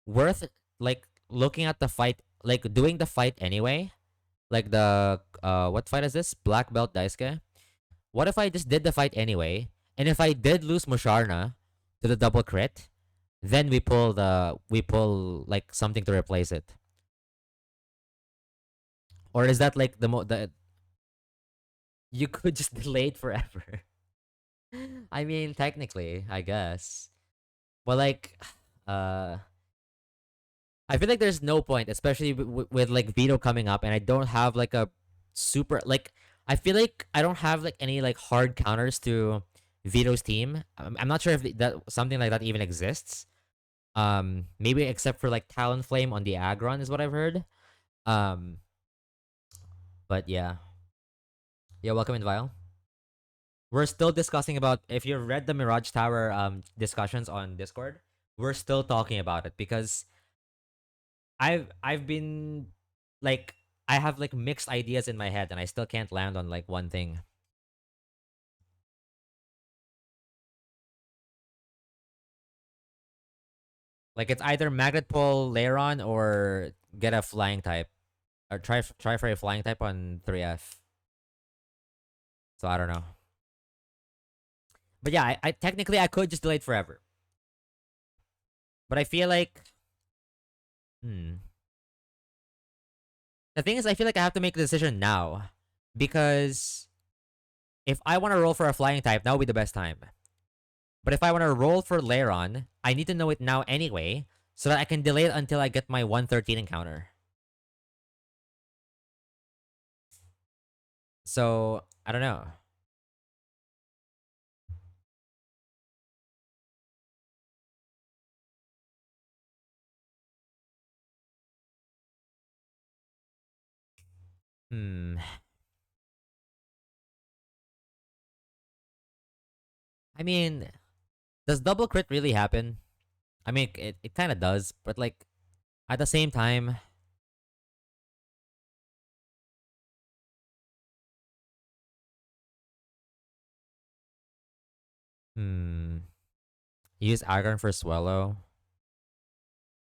worth like looking at the fight, like doing the fight anyway, like the what fight is this? Black belt Daisuke. What if I just did the fight anyway? And if I did lose Musharna to the double crit, then we pull like something to replace it. Or is that like the you could just delay it forever? I mean, technically, I guess. But like, uh, I feel like there's no point, especially with like Vito coming up, and I don't have like a super like. I feel like I don't have like any like hard counters to Vito's team. I'm not sure if that something like that even exists. Maybe except for like Talonflame on the Aggron is what I've heard. Um, but yeah, yeah. Welcome in, Vile. We're still discussing about if you read the Mirage Tower discussions on Discord. We're still talking about it because I've been like I have like mixed ideas in my head and I still can't land on like one thing. Like it's either Magnet Pull Lairon or get a flying type or try for a flying type on 3F. So I don't know. But yeah, I technically I could just delay it forever. But I feel like hmm. The thing is I feel like I have to make a decision now because if I want to roll for a flying type, that would be the best time. But if I want to roll for Lairon, I need to know it now anyway, so that I can delay it until I get my 113 encounter. So, I don't know. Hmm. I mean, does double crit really happen? I mean, it kind of does, but like, at the same time, hmm. Use Aggron for Swallow.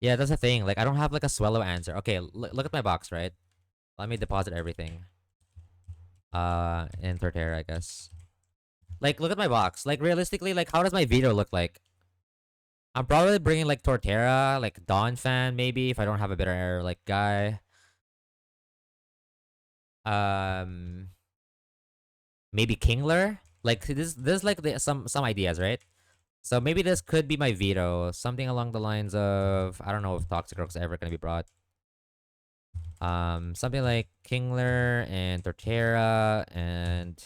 Yeah, that's the thing. Like, I don't have like a Swallow answer. Okay, look at my box, right? Let me deposit everything. In Torterra, I guess. Like, look at my box. Like, realistically, like, how does my Vito look like? I'm probably bringing like Torterra, like Dawn fan maybe if I don't have a better like guy. Um, maybe Kingler. Like this like some ideas, right? So maybe this could be my veto, something along the lines of I don't know if Toxicroak's ever gonna be brought. Something like Kingler and Torterra and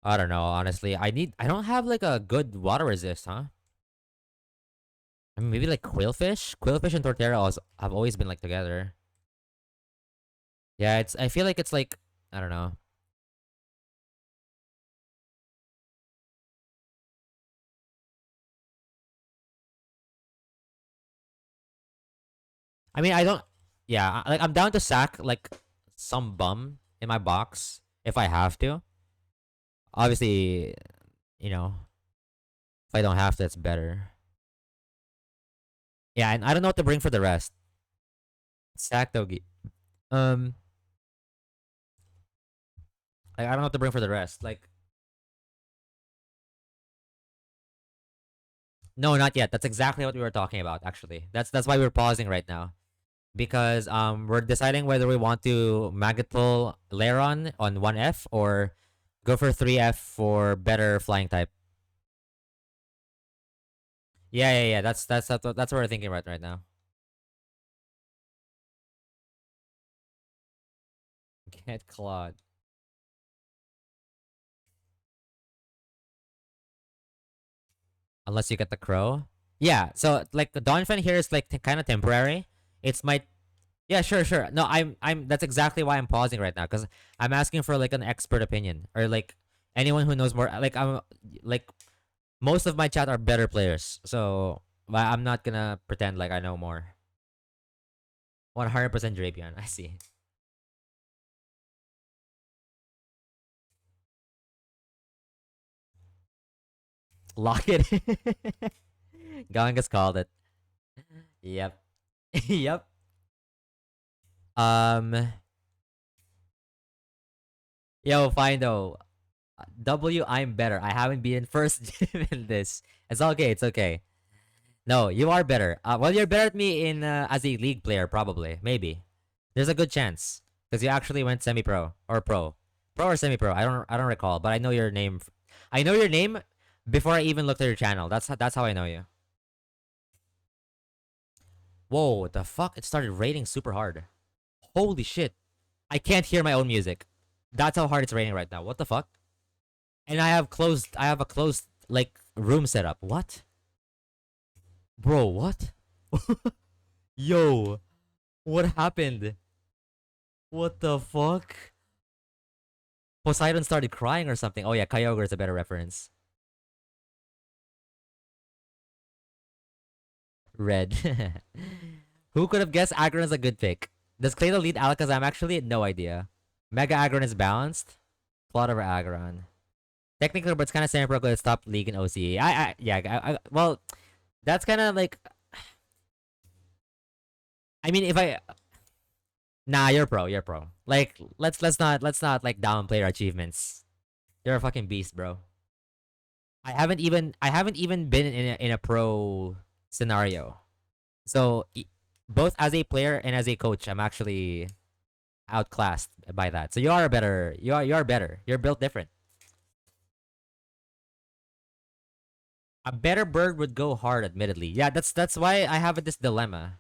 I don't know. Honestly, I don't have like a good water resist, huh? I mean, maybe like Quillfish. Quillfish and Torterra have always been like together. Yeah, it's. I feel like it's like I don't know. I mean, I don't. Yeah, like I'm down to sack like some bum in my box if I have to. Obviously, you know, if I don't have to, it's better. Yeah, and I don't know what to bring for the rest. Sack Dogi. Um, like, I don't know what to bring for the rest. Like, no, not yet. That's exactly what we were talking about. Actually, that's why we're pausing right now because we're deciding whether we want to maggot pull Lairon on 1F or go for 3F for better flying type. Yeah. That's what we're thinking right now. Get clawed. Unless you get the crow. Yeah, so like the Donphan here is like kind of temporary. It's my yeah, sure. No, I'm that's exactly why I'm pausing right now because I'm asking for like an expert opinion or like anyone who knows more. Like I'm like most of my chat are better players, so I'm not gonna pretend like I know more. 100% Drapion. I see. Lock it. Gangas called it. Yep. Yep. Um, yo, fine though. W, I'm better. I haven't been in first gym in this. It's okay. It's okay. No, you are better. Well, you're better at me in as a league player, probably. Maybe. There's a good chance because you actually went semi-pro or pro or semi-pro. I don't recall, but I know your name. I know your name before I even looked at your channel. That's how I know you. Whoa, what the fuck? It started raining super hard. Holy shit! I can't hear my own music. That's how hard it's raining right now. What the fuck? And I have a closed like room set up. What? Bro, what? Yo, what happened? What the fuck? Poseidon started crying or something. Oh yeah, Kyogre is a better reference. Red. Who could have guessed Aggron is a good pick? Does Clado lead Alakazam actually? No idea. Mega Aggron is balanced. Plot over Aggron. Technically, but it's kind of semi-pro because it stopped League and OCE. Well, that's kind of like, I mean, if I, nah, you're pro. Like, let's not like downplay our achievements. You're a fucking beast, bro. I haven't even been in a pro scenario. So both as a player and as a coach, I'm actually outclassed by that. So you are better. You're built different. A better bird would go hard, admittedly. Yeah, that's why I have this dilemma.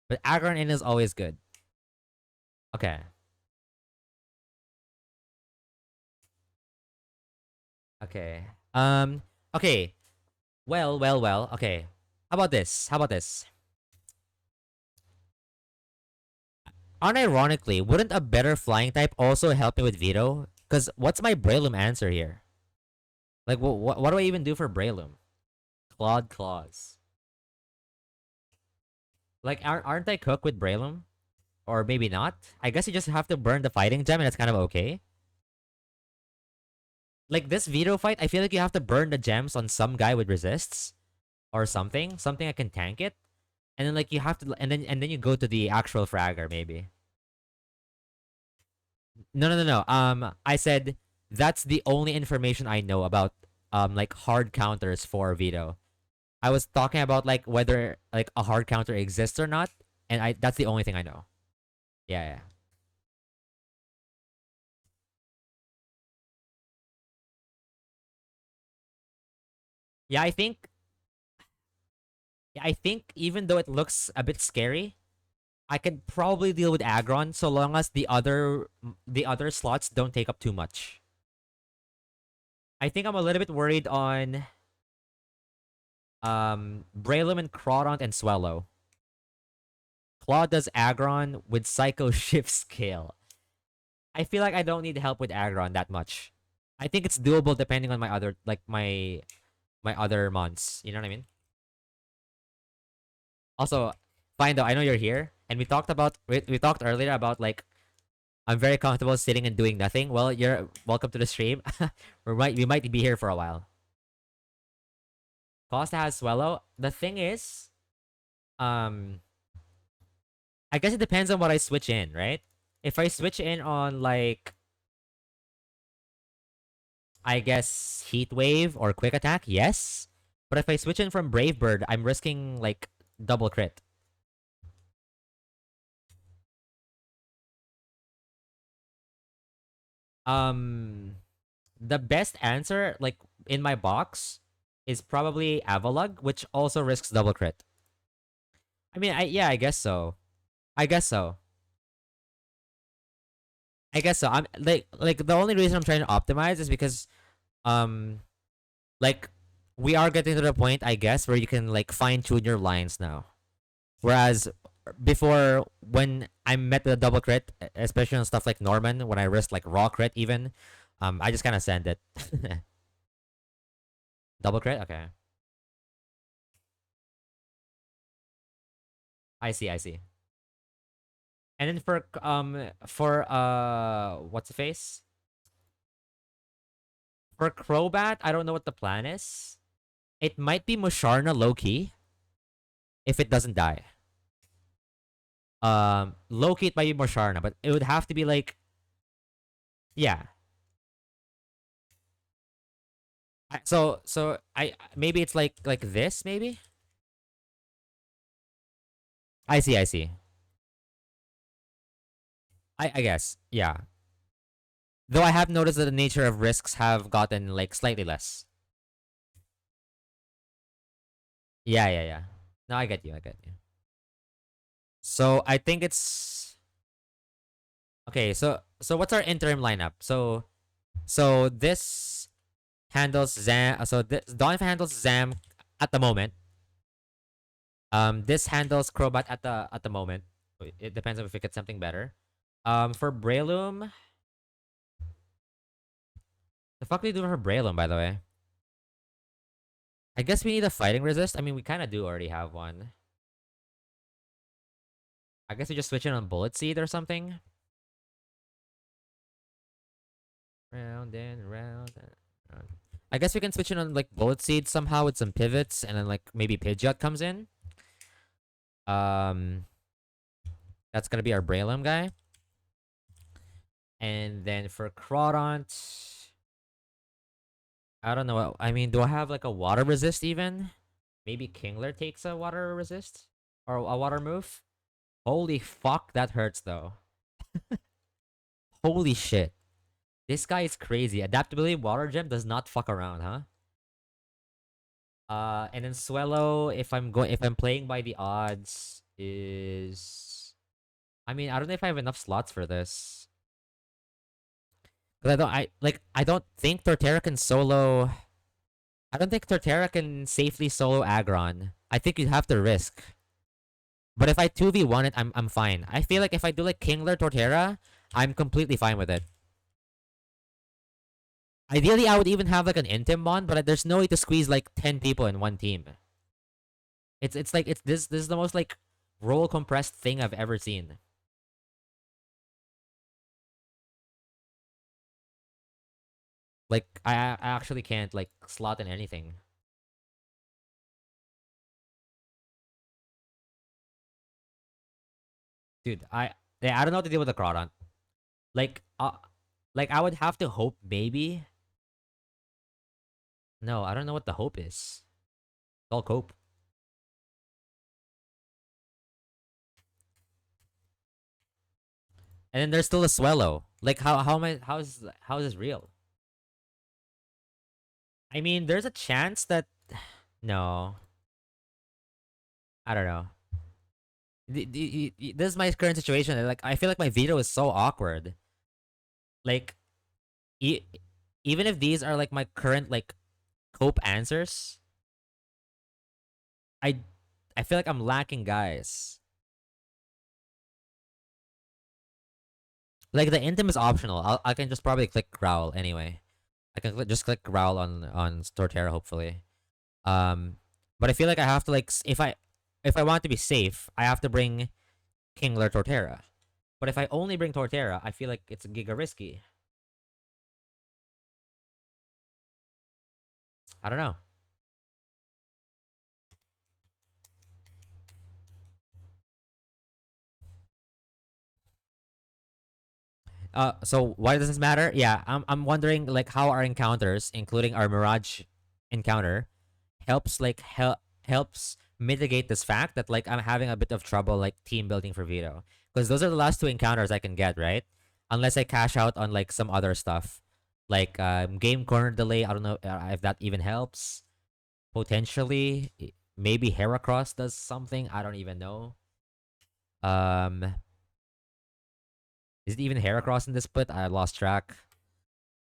But Aggron in is always good. Okay. Okay. Okay. Well. Okay. How about this? How about this? Unironically, wouldn't a better flying type also help me with Veto? Because what's my Breloom answer here? Like, what do I even do for Breloom? Clawed Claws. Like, aren't I cooked with Breloom? Or maybe not? I guess you just have to burn the fighting gem and it's kind of okay. Like, this Veto fight, I feel like you have to burn the gems on some guy with resists. Or something. Something I can tank it. And then, like, you have to... And then you go to the actual fragger, maybe. No. I said that's the only information I know about like hard counters for Veto. I was talking about like whether like a hard counter exists or not, and I that's the only thing I know. Yeah. Yeah, I think even though it looks a bit scary, I could probably deal with Aggron so long as the other slots don't take up too much. I think I'm a little bit worried on Breloom and Crawdont and Swellow. Claw does Aggron with Psycho Shift Scale. I feel like I don't need help with Aggron that much. I think it's doable depending on my other like my other mons. You know what I mean? Also, fine though. I know you're here, and we talked earlier about like I'm very comfortable sitting and doing nothing. Well, you're welcome to the stream. We might be here for a while. Costa has Swallow. The thing is, um, I guess it depends on what I switch in, right? If I switch in on like I guess Heat Wave or Quick Attack, yes. But if I switch in from Brave Bird, I'm risking like double crit. Um, the best answer, like in my box, is probably Avalug, which also risks double crit. I mean, I guess so. I guess so. I guess so. I'm like the only reason I'm trying to optimize is because um like we are getting to the point, I guess, where you can like fine tune your lines now. Whereas before, when I met the double crit, especially on stuff like Norman, when I risked like raw crit even, I just kind of send it. Double crit, okay. I see. And then for what's the face? For Crobat, I don't know what the plan is. It might be Musharna low key if it doesn't die. Loki it might be more Sharna, but it would have to be like, yeah. So I maybe it's like this maybe. I see. I guess yeah. Though I have noticed that the nature of risks have gotten like slightly less. Yeah. No, I get you. I get you. So I think it's okay. So what's our interim lineup? So this handles Zam. So this Don handles Zam at the moment. This handles Crobat at the moment. It depends on if we get something better. For Breloom, the fuck do you do for Breloom, by the way? I guess we need a fighting resist. I mean, we kind of do already have one. I guess we just switch it on Bullet Seed or something. Round and round and round. I guess we can switch it on like Bullet Seed somehow with some pivots, and then like maybe Pidgeot comes in. Um, that's gonna be our Breloom guy. And then for Crawdont, I don't know. I mean, do I have like a water resist even? Maybe Kingler takes a water resist or a water move. Holy fuck, that hurts though. Holy shit. This guy is crazy. Adaptability water gem does not fuck around, huh? And then Swellow, if I'm playing by the odds, is I mean, I don't know if I have enough slots for this. Cause I don't think Torterra can solo. I don't think Torterra can safely solo Aggron. I think you'd have to risk. But if I 2v1 it, I'm fine. I feel like if I do like Kingler Torterra, I'm completely fine with it. Ideally, I would even have like an Intim Bond, but there's no way to squeeze like 10 people in one team. It's like it's this is the most like role compressed thing I've ever seen. Like I actually can't like slot in anything. Dude, I don't know what to deal with the Crawdon. Like like I would have to hope maybe. No, I don't know what the hope is. It's all cope. And then there's still a Swellow. Like how am I how is this real? I mean, there's a chance that no, I don't know. This is my current situation. Like I feel like my veto is so awkward. Like e- even if these are like my current like cope answers, I I feel like I'm lacking guys. Like the Intim is optional. I can just probably click Growl anyway. I can just click Growl on Torterra hopefully. Um, but I feel like I have to like if I want to be safe, I have to bring Kingler Torterra. But if I only bring Torterra, I feel like it's giga risky. I don't know. So why does this matter? Yeah, I'm wondering like how our encounters, including our Mirage encounter, helps mitigate this fact that like I'm having a bit of trouble like team building for Vito, because those are the last two encounters I can get, right? Unless I cash out on like some other stuff, like game corner delay. I don't know if that even helps. Potentially, maybe Heracross does something. I don't even know. Um, is it even Heracross in this split? I lost track.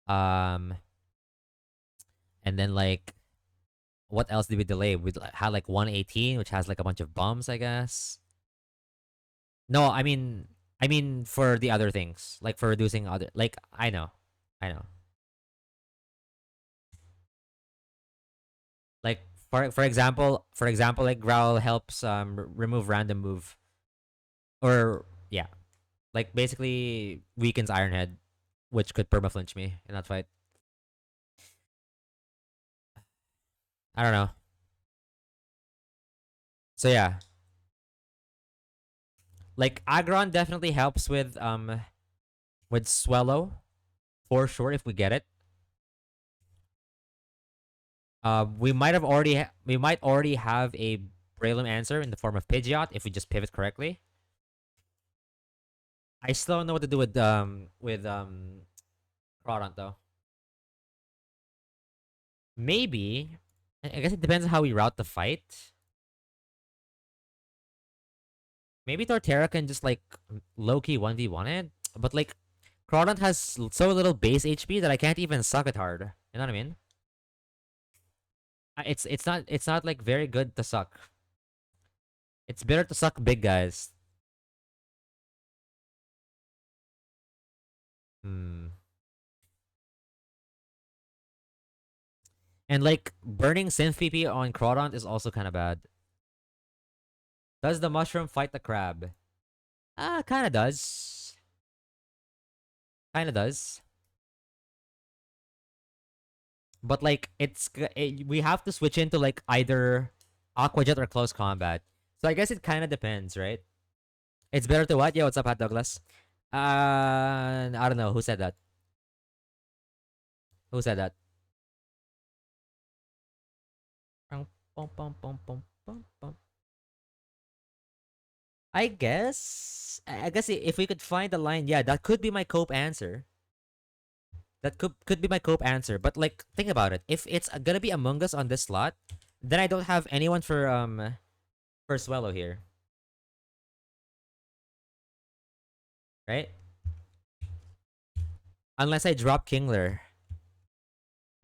Um, and then like, what else did we delay? We had like 118, which has like a bunch of bombs, I guess. No, I mean for the other things, like for reducing other, like I know. Like for example, like Growl helps remove random move, or yeah, like basically weakens Iron Head, which could permaflinch me in that fight. I don't know. So yeah, Like Agron definitely helps with Swallow for sure if we get it. We might already have a Braylon answer in the form of Pidgeot if we just pivot correctly. I still don't know what to do with Crawdont though. Maybe I guess it depends on how we route the fight. Maybe Torterra can just like low key 1v1 it, but like Crawdont has so little base HP that I can't even suck it hard. You know what I mean? It's not like very good to suck. It's better to suck big guys. Hmm. And like burning Synth PP on Crawdont is also kind of bad. Does the mushroom fight the crab? Ah, kind of does. Kind of does. But like we have to switch into like either Aqua Jet or close combat. So I guess it kind of depends, right? It's better to what? Yeah, what's up, Hot Douglas? I don't know who said that. Who said that? Pum, pum, pum, pum, pum, pum, pum. I guess if we could find the line, yeah, that could be my cope answer. That could be my cope answer. But like, think about it. If it's gonna be Among Us on this slot, then I don't have anyone for Swallow here, right? Unless I drop Kingler.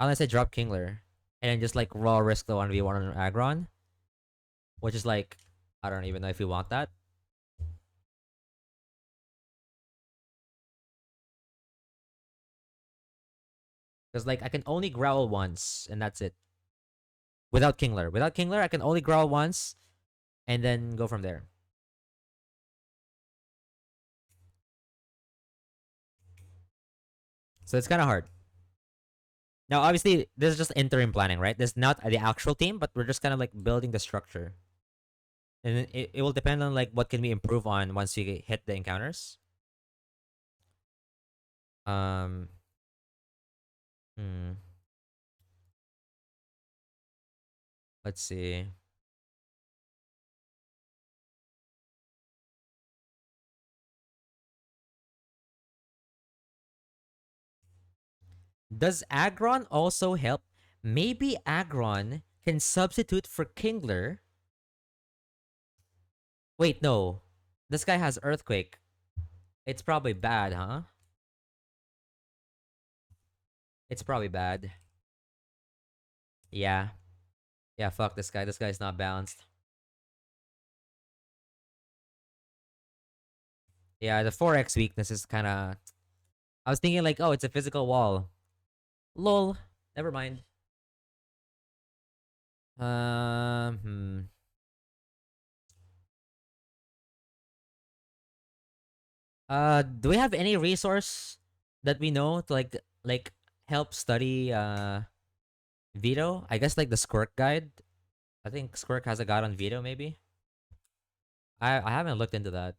Unless I drop Kingler. And then just like raw risk the 1v1 on Aggron. Which is like, I don't even know if we want that. Because like I can only growl once and that's it. Without Kingler. Without Kingler, I can only growl once and then go from there. So it's kind of hard. Now, obviously, this is just interim planning, right? This is not the actual team, but we're just kind of like building the structure. And it will depend on like what can we improve on once we hit the encounters. Um, hmm. Let's see. Does Aggron also help? Maybe Aggron can substitute for Kingler. Wait, no. This guy has Earthquake. It's probably bad, huh? It's probably bad. Yeah. Yeah, fuck this guy. This guy's not balanced. Yeah, the 4x weakness is kind of... I was thinking like, oh, it's a physical wall. Lol. Never mind. Hmm. Do we have any resource that we know to like help study Veto? I guess like the Squirk guide. I think Squirk has a guide on Veto, maybe. I haven't looked into that.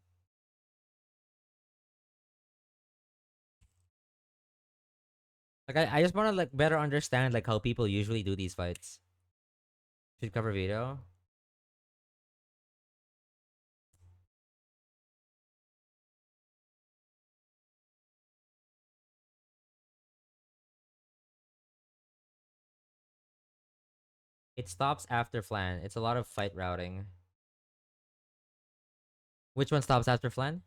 Like I just want to like better understand like how people usually do these fights. Should cover Veto. It stops after Flan. It's a lot of fight routing. Which one stops after Flan?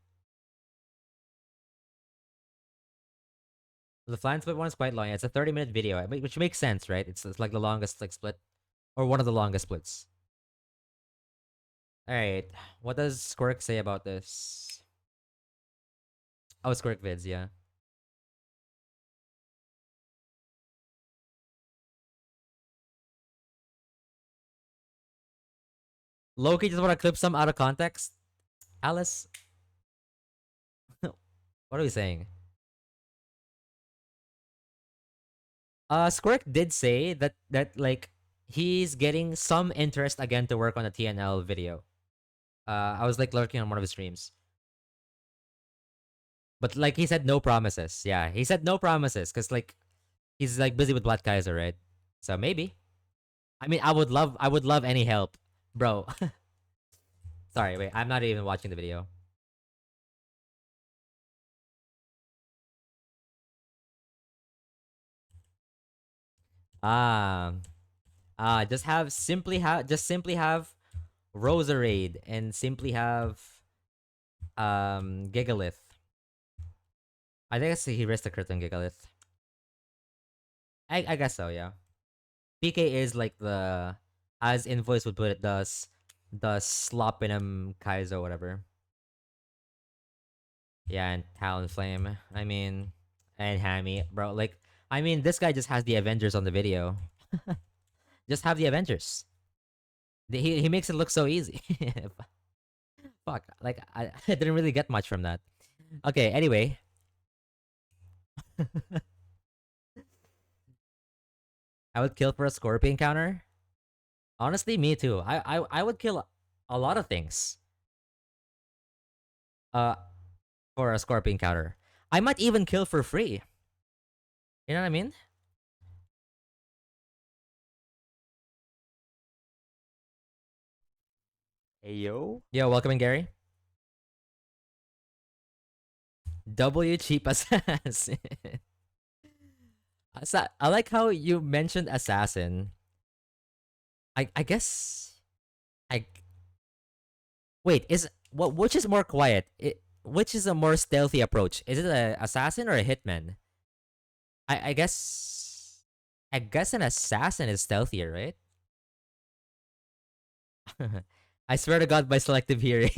The Flan split one is quite long. It's a 30-minute video, which makes sense, right? It's like the longest like split, or one of the longest splits. All right, what does Squirk say about this? Oh, Squirk vids, yeah. Loki just want to clip some out of context. Alice, what are we saying? Squirk did say that like he's getting some interest again to work on a TNL video. I was like lurking on one of his streams. But like he said no promises. Yeah, he said no promises because like he's like busy with Black Kaiser, right? So maybe. I mean, I would love any help, bro. Sorry, wait, I'm not even watching the video. Um, just simply have Roserade and simply have Gigalith. I think he risked a crit on Gigalith. I guess so, yeah. PK is like the, as Invoice would put it, the Slopinum Kaizo whatever. Yeah, and Talonflame. I mean, and Hammy, bro. Like, I mean, this guy just has the Avengers on the video. Just have the Avengers. He makes it look so easy. Fuck, like I didn't really get much from that. Okay, anyway, I would kill for a Scorpion counter. Honestly, me too. I would kill a lot of things. Uh, for a Scorpion counter. I might even kill for free. You know what I mean? Hey yo. Yo, welcome in, Gary. W cheap assassin. I like how you mentioned assassin. I guess I wait. Is what which is more quiet? Which is a more stealthy approach? Is it a assassin or a hitman? I guess an assassin is stealthier, right? I swear to God by selective hearing.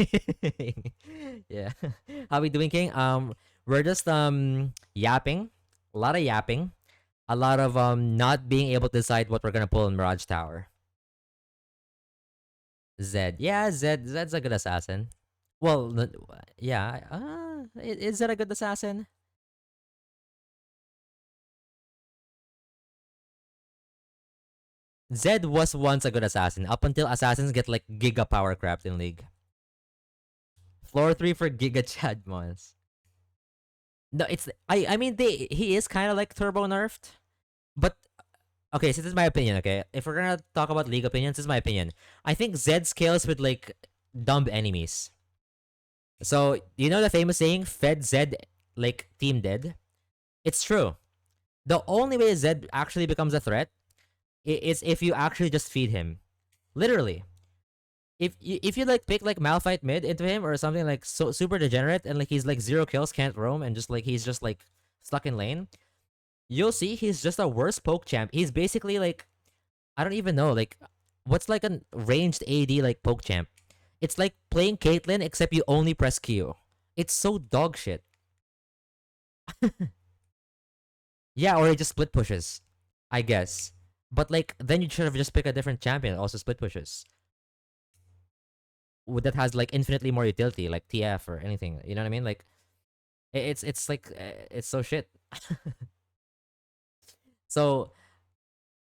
Yeah. How we doing, King? We're just yapping. A lot of yapping. A lot of not being able to decide what we're gonna pull in Mirage Tower. Zed. Yeah, Zed's a good assassin. Well, yeah. Is that a good assassin? Zed was once a good assassin up until assassins get like giga power craft in League. Floor 3 for Giga Chadmons. No, it's I mean he is kind of like turbo nerfed, but okay, so this is my opinion, okay? If we're gonna talk about League opinions, this is my opinion. I think Zed scales with like dumb enemies. So you know the famous saying, "Fed Zed like team dead." It's true. The only way Zed actually becomes a threat is if you actually just feed him. Literally, if you like pick like Malphite mid into him or something like so super degenerate and like he's like zero kills, can't roam, and just like he's just like stuck in lane, you'll see he's just a worse poke champ. He's basically like, I don't even know, like what's like a ranged AD like poke champ. It's like playing Caitlyn except you only press Q. It's so dog shit. Yeah, or he just split pushes, I guess. But like then you should have just picked a different champion that also split pushes. That has like infinitely more utility, like TF or anything. You know what I mean? Like it's like it's so shit. So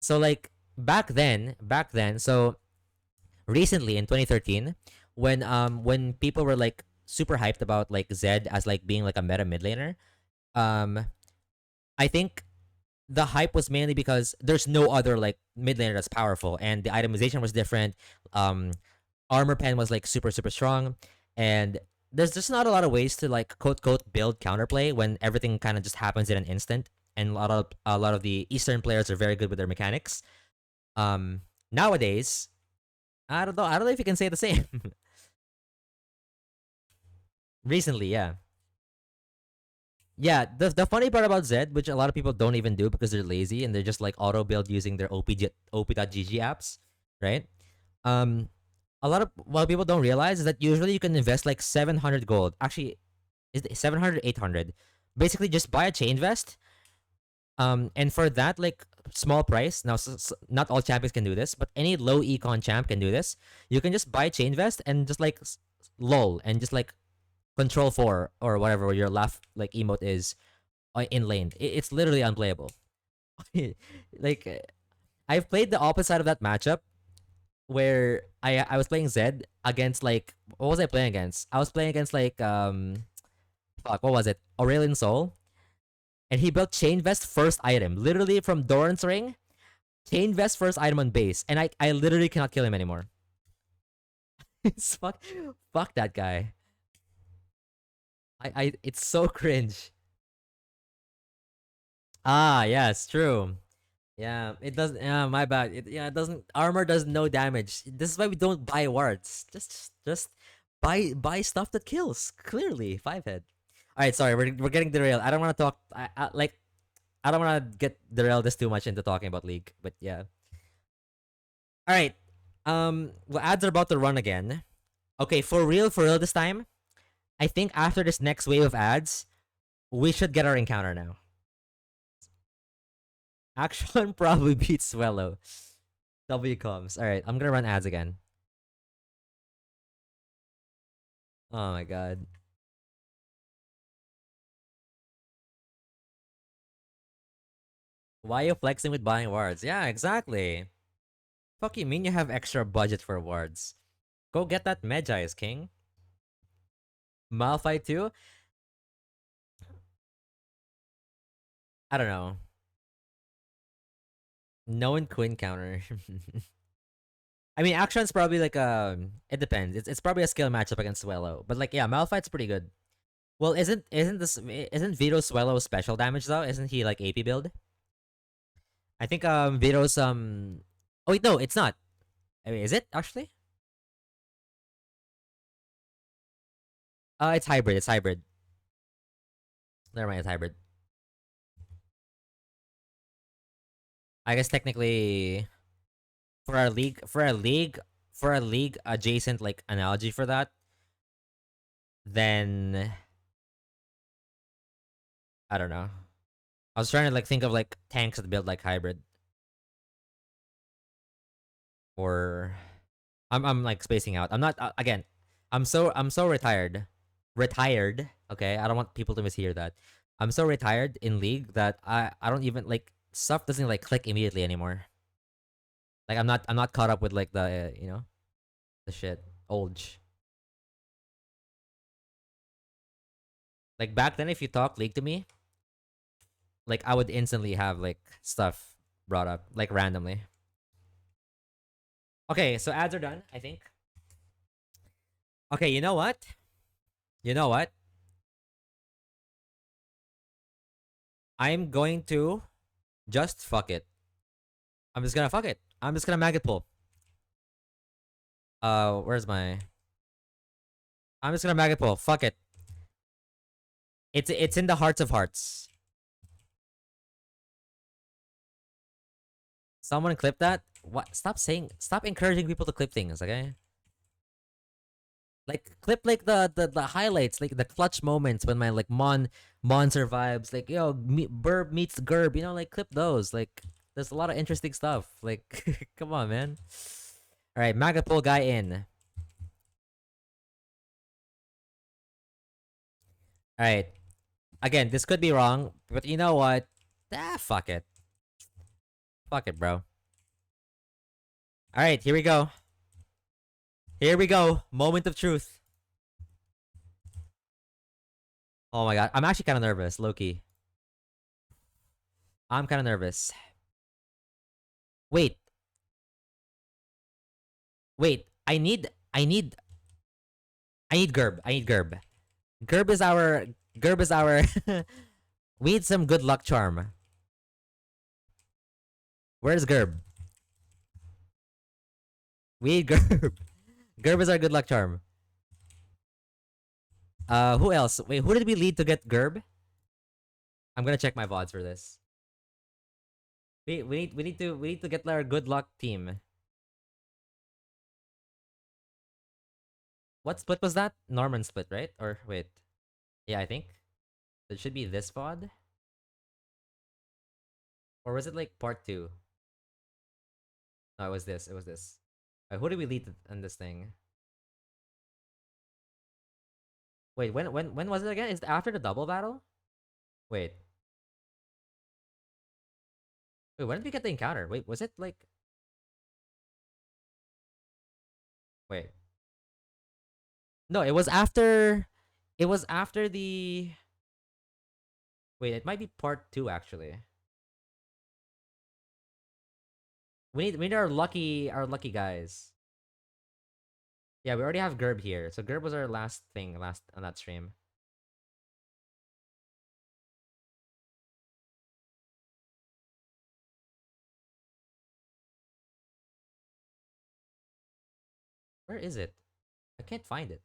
like back then, so recently in 2013, when people were like super hyped about like Zed as like being like a meta mid laner, um I think the hype was mainly because there's no other like mid laner that's powerful and the itemization was different. Um Armor pen was like super super strong, and there's just not a lot of ways to like quote quote build counterplay when everything kind of just happens in an instant. And a lot of the Eastern players are very good with their mechanics. Nowadays, I don't know if you can say the same. Recently, yeah. Yeah, the funny part about Zed, which a lot of people don't even do because they're lazy and they're just like auto build using their OP.GG apps, right? Um, a lot of what people don't realize is that usually you can invest like 700 gold. Actually, is it 700, 800? Basically, just buy a chain vest. And for that like small price, now not all champions can do this, but any low econ champ can do this. You can just buy chain vest and just like lol and just like control 4 or whatever your laugh like emote is in lane. It's literally unplayable. Like I've played the opposite side of that matchup where I was playing Zed against like what was I playing against? I was playing against like fuck, what was it? Aurelian Soul, and he built Chain Vest first item, literally from Doran's Ring. Chain Vest first item on base, and I literally cannot kill him anymore. It's fuck that guy. It's so cringe. Ah, yes, true. Yeah, it doesn't. Yeah, my bad. It doesn't. Armor does no damage. This is why we don't buy wards. Just buy stuff that kills. Clearly, 5 head. All right, sorry, we're getting derailed. I don't want to talk. I don't want to get derailed this too much into talking about League, but yeah. All right. Well, ads are about to run again. Okay, for real this time. I think after this next wave of ads, we should get our encounter now. Action probably beats Swallow. W comes. All right, I'm gonna run ads again. Oh my god. Why are you flexing with buying wards? Yeah, exactly. Fuck you mean you have extra budget for wards? Go get that Medjai's king. Malphite too? I don't know. No one Quinn counter. I mean, Action's probably like it depends. It's probably a skill matchup against Swellow. But like yeah, Malphite's pretty good. Well, isn't Vito Swellow special damage though? Isn't he like AP build? I think Vito's oh wait, no, it's not. I mean, is it actually? It's hybrid. It's hybrid. Never mind, it's hybrid. I guess technically for a league adjacent like analogy for that, then I don't know. I was trying to like think of like tanks that build like hybrid. Or I'm like spacing out. I'm not again. I'm so retired. Retired. Okay, I don't want people to mishear that. I'm so retired in League that I don't even like stuff doesn't like click immediately anymore. Like I'm not caught up with like the you know the shit old. Like back then, if you talk League to me, like I would instantly have like stuff brought up like randomly. Okay, so ads are done. I think. Okay, you know what? You know what? I'm going to just fuck it. I'm just gonna fuck it. I'm just gonna maggot pull. Where's my? I'm just gonna maggot pull. Fuck it. It's in the hearts of hearts. Someone clip that. What? Stop saying. Stop encouraging people to clip things. Okay. Like clip like the highlights, like the clutch moments when my like Mon survives. Like yo, Burb meets Gerb. You know, like clip those. Like there's a lot of interesting stuff. Like come on, man. All right, maggot pull guy in. All right. Again, this could be wrong, but you know what? Ah, fuck it. Fuck it, bro. All right, here we go. Here we go. Moment of truth. Oh my god, I'm actually kind of nervous, Loki. I'm kind of nervous. Wait, wait. I need Gerb. I need Gerb. Gerb is our. Gerb is our. We need some good luck charm. Where's Gerb? We need Gerb. Gerb is our good luck charm. Who else? Wait, who did we lead to get Gerb? I'm gonna check my VODs for this. We need to get our good luck team. What split was that? Norman split, right? Or wait. Yeah, I think. It should be this VOD. Or was it like part two? No, it was this. It was this. Who did we lead in this thing? Wait, when was it again? Is it after the double battle? Wait. Wait, when did we get the encounter? Wait, was it like wait. No, it was after the Wait, it might be part 2 actually. We need our lucky guys. Yeah, we already have Gerb here. So Gerb was our last thing last on that stream. Where is it? I can't find it.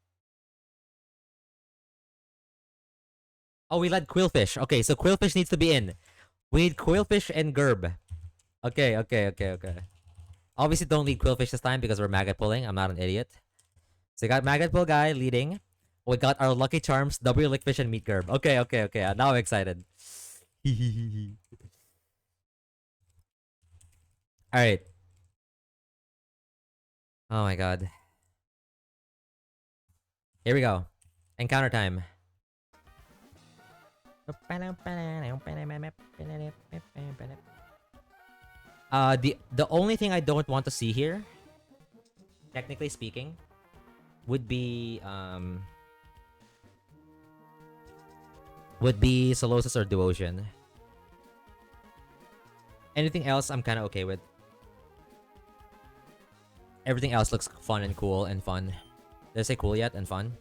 Oh, we let Quillfish. Okay, so Quillfish needs to be in. We need Quillfish and Gerb. Okay, okay, okay, okay. Obviously, don't lead Quillfish this time because we're maggot pulling. I'm not an idiot. So we got maggot pull guy leading. We got our lucky charms, W Lickfish and Meat Gerb. Okay, okay, okay. Now I'm excited. All right. Oh my god. Here we go. Encounter time. The only thing I don't want to see here, technically speaking, would be Solosis or Devotion. Anything else I'm kind of okay with. Everything else looks fun and cool and fun. Did I say cool yet and fun?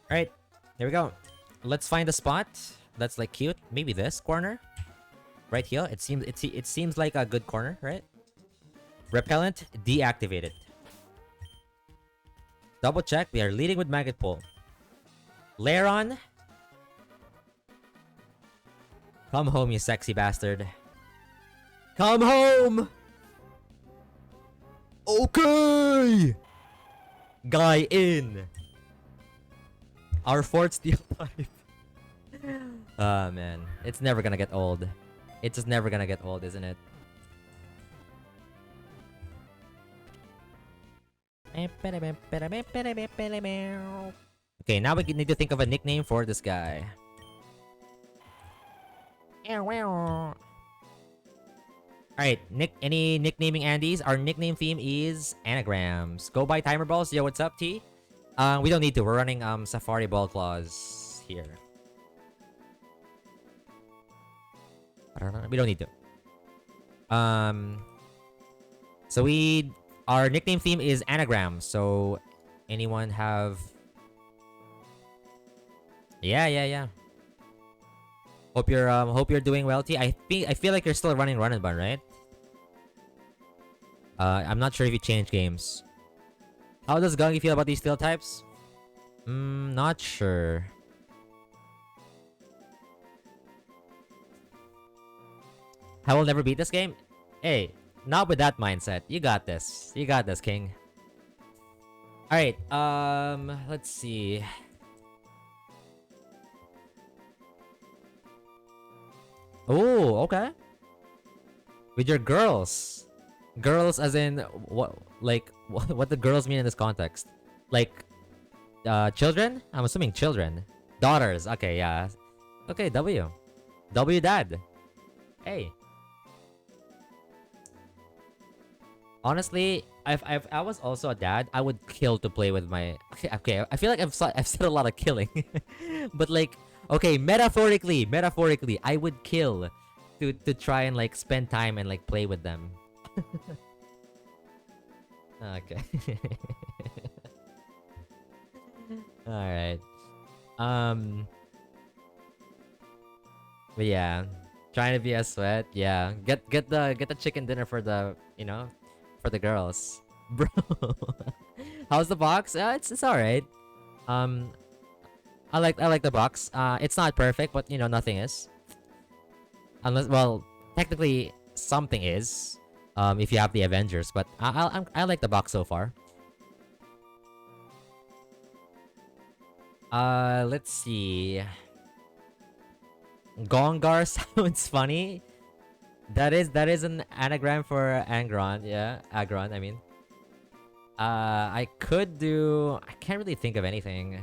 Alright, here we go. Let's find a spot that's like cute. Maybe this corner. Right here. It seems like a good corner, right? Repellent deactivated. Double check. We are leading with Maggot Pull. Laron. Come home, you sexy bastard. Come home! Okay! Guy in. Our fourth steel type. Ah, man. It's never gonna get old. It's just never gonna get old, isn't it? Okay, now we need to think of a nickname for this guy. Alright, any nicknaming Andes? Our nickname theme is anagrams. Go buy timer balls. Yo, what's up, T? We don't need to. We're running Safari Ball Claws here. We don't need to. So our nickname theme is anagrams. So anyone have? Yeah. Hope you're doing well, T. I feel like you're still running Run and Bun, right? I'm not sure if you changed games. How does Gungi feel about these steel types? Not sure. I will never beat this game? Hey, not with that mindset. You got this. You got this, King. Alright, let's see. Oh, okay. With your girls. Girls as in what what the girls mean in this context? Like children? I'm assuming children. Daughters. Okay, yeah. Okay, W. W dad. Hey. Honestly, if I was also a dad, I would kill to play with my okay, I feel like I've said a lot of killing. But like okay, metaphorically, I would kill to try and like spend time and like play with them. Okay. All right. But yeah, trying to be a sweat. Yeah, get the chicken dinner for the for the girls, bro. How's the box? It's all right. I like the box. It's not perfect, but nothing is. Unless, well, technically something is. If you have the Avengers, but I like the box so far. Let's see. Gongar sounds funny. That is an anagram for Angron. Yeah, Agron. I mean. I could do. I can't really think of anything.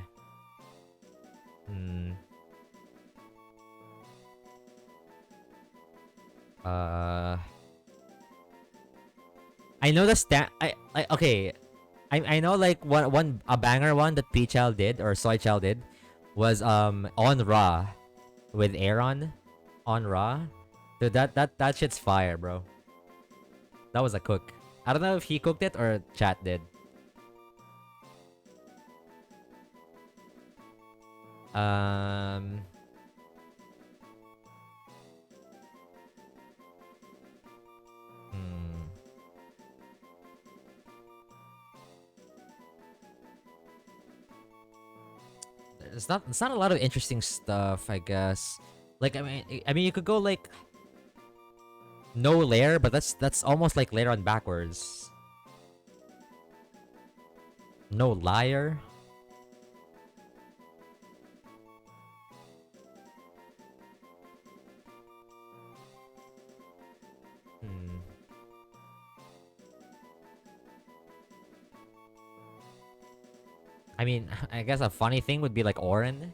I know the okay. I know like a banger one that P-Child did or Soy Child did was on Ra with Aaron on Raw. Dude, that shit's fire, bro. That was a cook. I don't know if he cooked it or chat did. Um, hmm. It's not a lot of interesting stuff, I guess. Like I mean you could go like no layer, but that's almost like layer on backwards. No liar. Hmm. I mean, I guess a funny thing would be like Orin.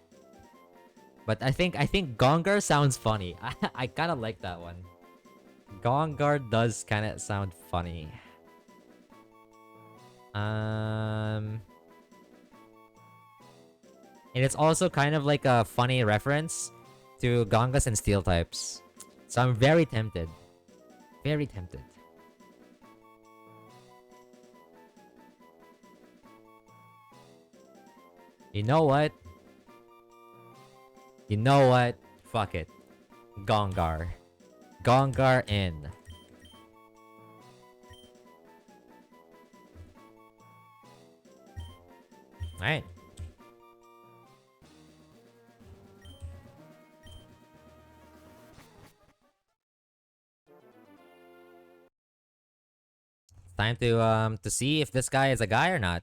But I think Gongar sounds funny. I kind of like that one. Gongar does kind of sound funny. Um, and it's also kind of like a funny reference to Gongas and Steel types. So I'm very tempted. Very tempted. You know what? You know what? Fuck it. Gongar. Gongar in. Alright. Time to see if this guy is a guy or not.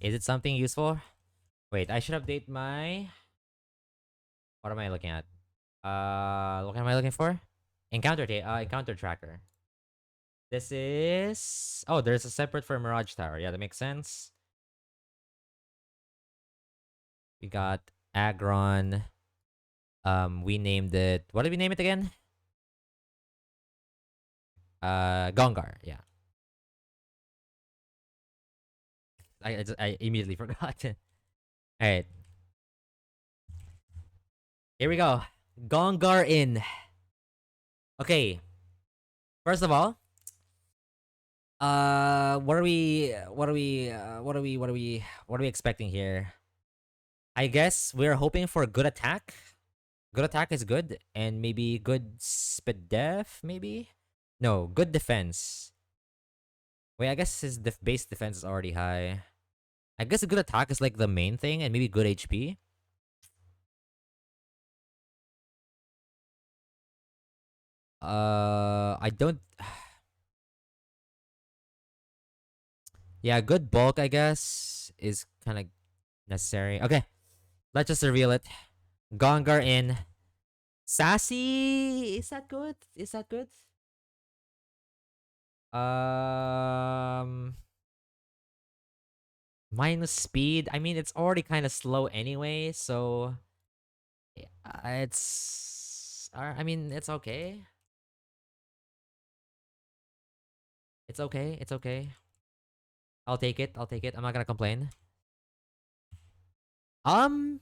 Is it something useful? Wait, I should update my... What am I looking at? What am I looking for? Encounter tracker. This is... Oh, there's a separate for Mirage Tower. Yeah, that makes sense. We got Agron. We named it... What did we name it again? Gongar. Yeah. I immediately forgot. Alright. Here we go. Gongar in. Okay. First of all, what are we expecting here? I guess we're hoping for good attack. Good attack is good, and maybe good speed def, maybe? No, good defense. Wait, I guess his base defense is already high. I guess a good attack is like the main thing, and maybe good HP. I don't... Yeah, good bulk, I guess, is kind of necessary. Okay, let's just reveal it. Gongar in. Sassy, is that good? Is that good? Um, minus speed. I mean, it's already kind of slow anyway, so it's. I mean, it's okay. It's okay. It's okay. I'll take it. I'll take it. I'm not gonna complain. Um,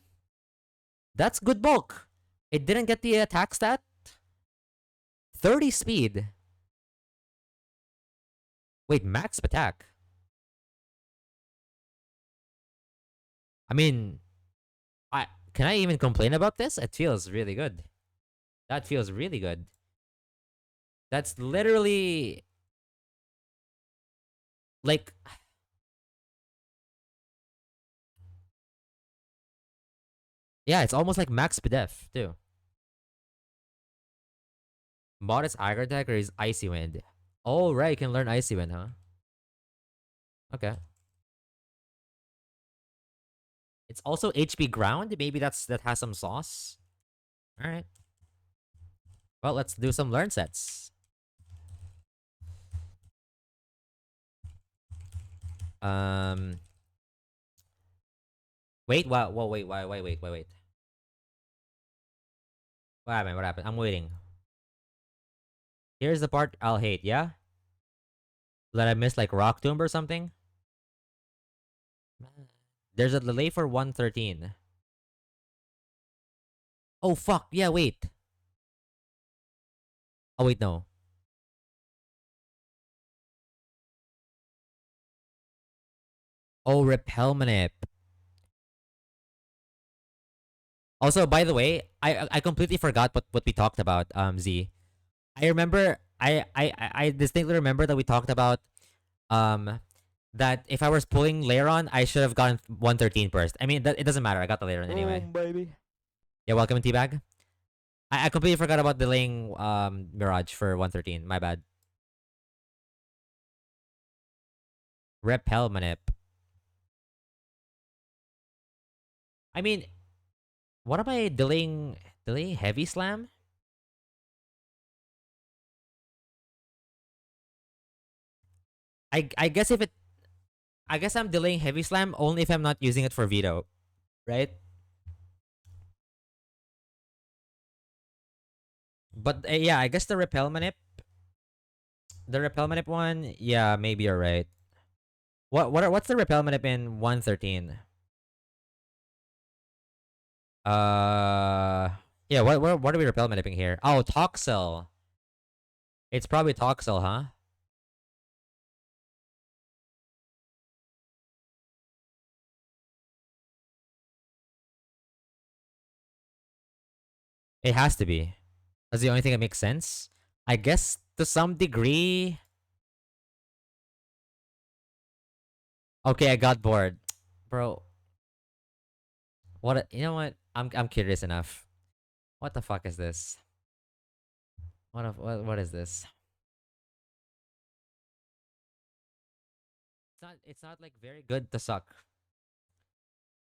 that's good bulk. It didn't get the attack stat. 30 speed. Wait, max attack. I mean, I can I even complain about this? It feels really good. That feels really good. That's literally like yeah, it's almost like max def too. Modest aggro attacker is Icy Wind. Oh right, you can learn Icy Wind, huh? Okay. It's also HP ground. Maybe that has some sauce. All right. Well, let's do some learn sets. Um. Wait. What? Whoa. Wait. Wait. What happened? What happened? I'm waiting. Here's the part I'll hate. Yeah. That I missed like Rock Tomb or something. There's a delay for 113. Oh fuck. Yeah, wait. Oh wait, no. Oh, repel manip. Also, by the way, I completely forgot what we talked about, Z. I remember I distinctly remember that we talked about um that if I was pulling Layeron, I should have gotten 113 first. I mean, it doesn't matter. I got the Layeron anyway. Boom, baby. Yeah, welcome to Teabag. I completely forgot about delaying Mirage for 113. My bad. Repel manip. I mean, what am I delaying? Delaying heavy slam? I guess if it I guess I'm delaying heavy slam only if I'm not using it for veto, right? But yeah, I guess the repel manip one, yeah, maybe you're right. What's the repel manip in 113? Uh yeah, what are we repel manipping here? Oh, Toxel. It's probably Toxel, huh? It has to be. That's the only thing that makes sense. I guess to some degree. Okay, I got bored. Bro, you know what? I'm curious enough. What the fuck is this? What is this? It's not like very good to suck.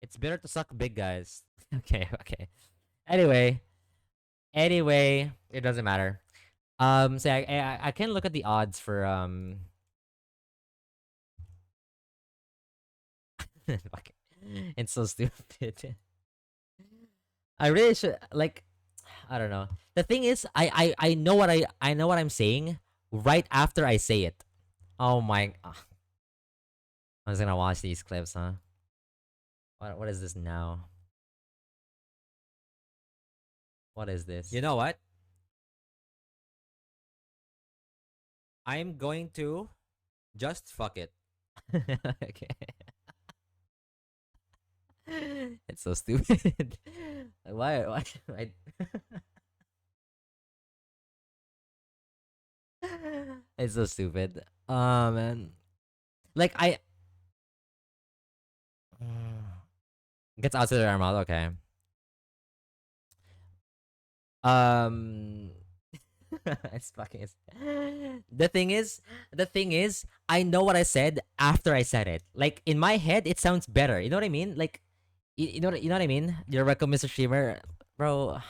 It's better to suck big guys. Okay, okay. Anyway, it doesn't matter. So I can look at the odds for fuck it. It's so stupid. I really should like I don't know. The thing is, I know I know what I'm saying right after I say it. Oh my! I'm just gonna watch these clips, huh? What is this now? What is this? You know what? I'm going to just fuck it. Okay. It's so stupid. Why I It's so stupid. Man. Like I gets outside the armor. Okay. Um it's fucking the thing is I know what I said after I said it. Like in my head it sounds better. You know what I mean? Like you know what I mean? You're welcome, Mr. Streamer. Bro, what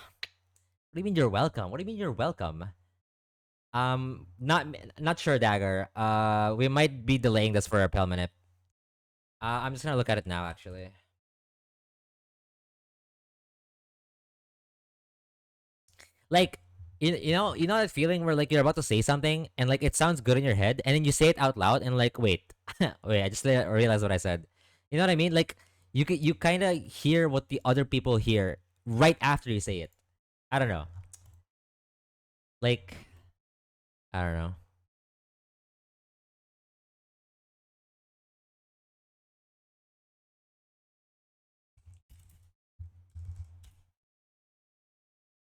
do you mean you're welcome? What do you mean you're welcome? Not sure, Dagger. We might be delaying this for a Pel minute. I'm just gonna look at it now, actually. Like, you know that feeling where like you're about to say something and like it sounds good in your head, and then you say it out loud and like, wait, wait, I just realized what I said. You know what I mean? Like, you kind of hear what the other people hear right after you say it. I don't know. Like, I don't know.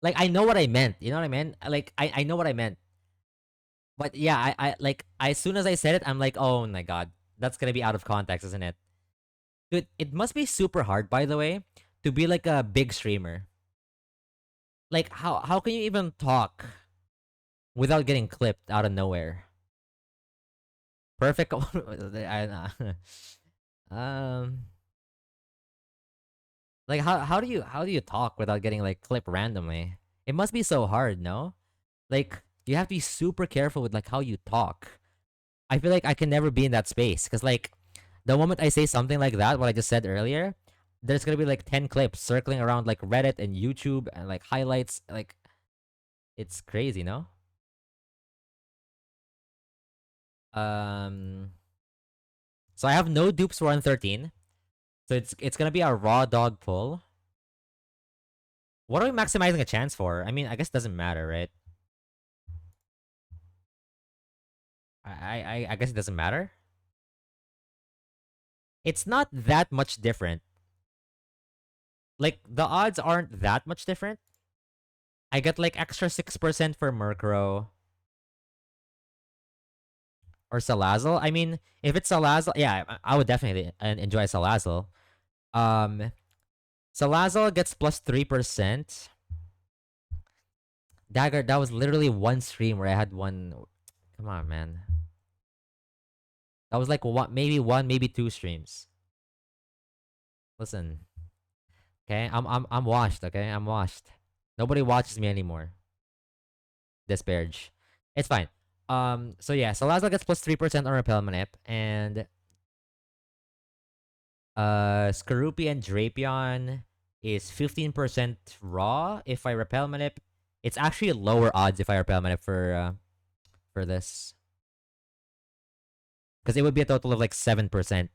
Like, I know what I meant. You know what I meant? Like, I know what I meant. But yeah, I like as soon as I said it, I'm like, oh my god, that's gonna be out of context, isn't it? Dude, it must be super hard, by the way, to be like a big streamer. Like, how can you even talk without getting clipped out of nowhere? Perfect. um, like how do you talk without getting like clipped randomly? It must be so hard, no? Like you have to be super careful with like how you talk. I feel like I can never be in that space because like the moment I say something like that, what I just said earlier, there's gonna be like 10 clips circling around like Reddit and YouTube and like highlights. Like it's crazy, no? Um, so I have no dupes for 113. So it's gonna be a raw dog pull. What are we maximizing a chance for? I mean, I guess it doesn't matter, right? I guess it doesn't matter. It's not that much different. Like the odds aren't that much different. I get like extra 6% for Murkrow or Salazzle. I mean, if it's Salazzle, yeah, I would definitely enjoy Salazzle. Um, Salazzle gets plus 3%. Dagger, that was literally one stream where I had one. Come on, man. That was like one, maybe two streams. Listen, okay, I'm washed. Okay, I'm washed. Nobody watches me anymore. Disparage. It's fine. So yeah, Salazzle gets plus 3% on Repel Manip, and Skorupi and Drapion is 15% raw if I Repel Manip. It's actually lower odds if I Repel Manip for this. Because it would be a total of like 7%.